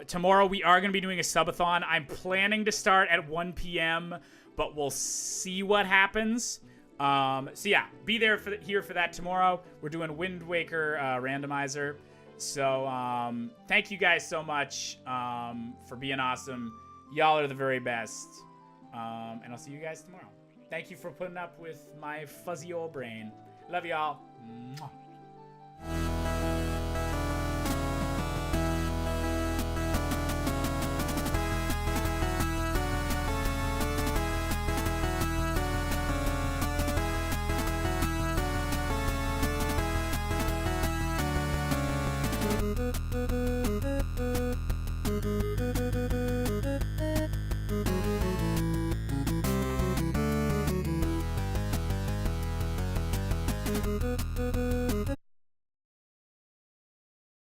tomorrow we are going to be doing a subathon. I'm planning to start at 1 p.m., but we'll see what happens. So yeah, be there here for that tomorrow. We're doing Wind Waker randomizer. So thank you guys so much for being awesome. Y'all are the very best. And I'll see you guys tomorrow. Thank you for putting up with my fuzzy old brain. Love y'all.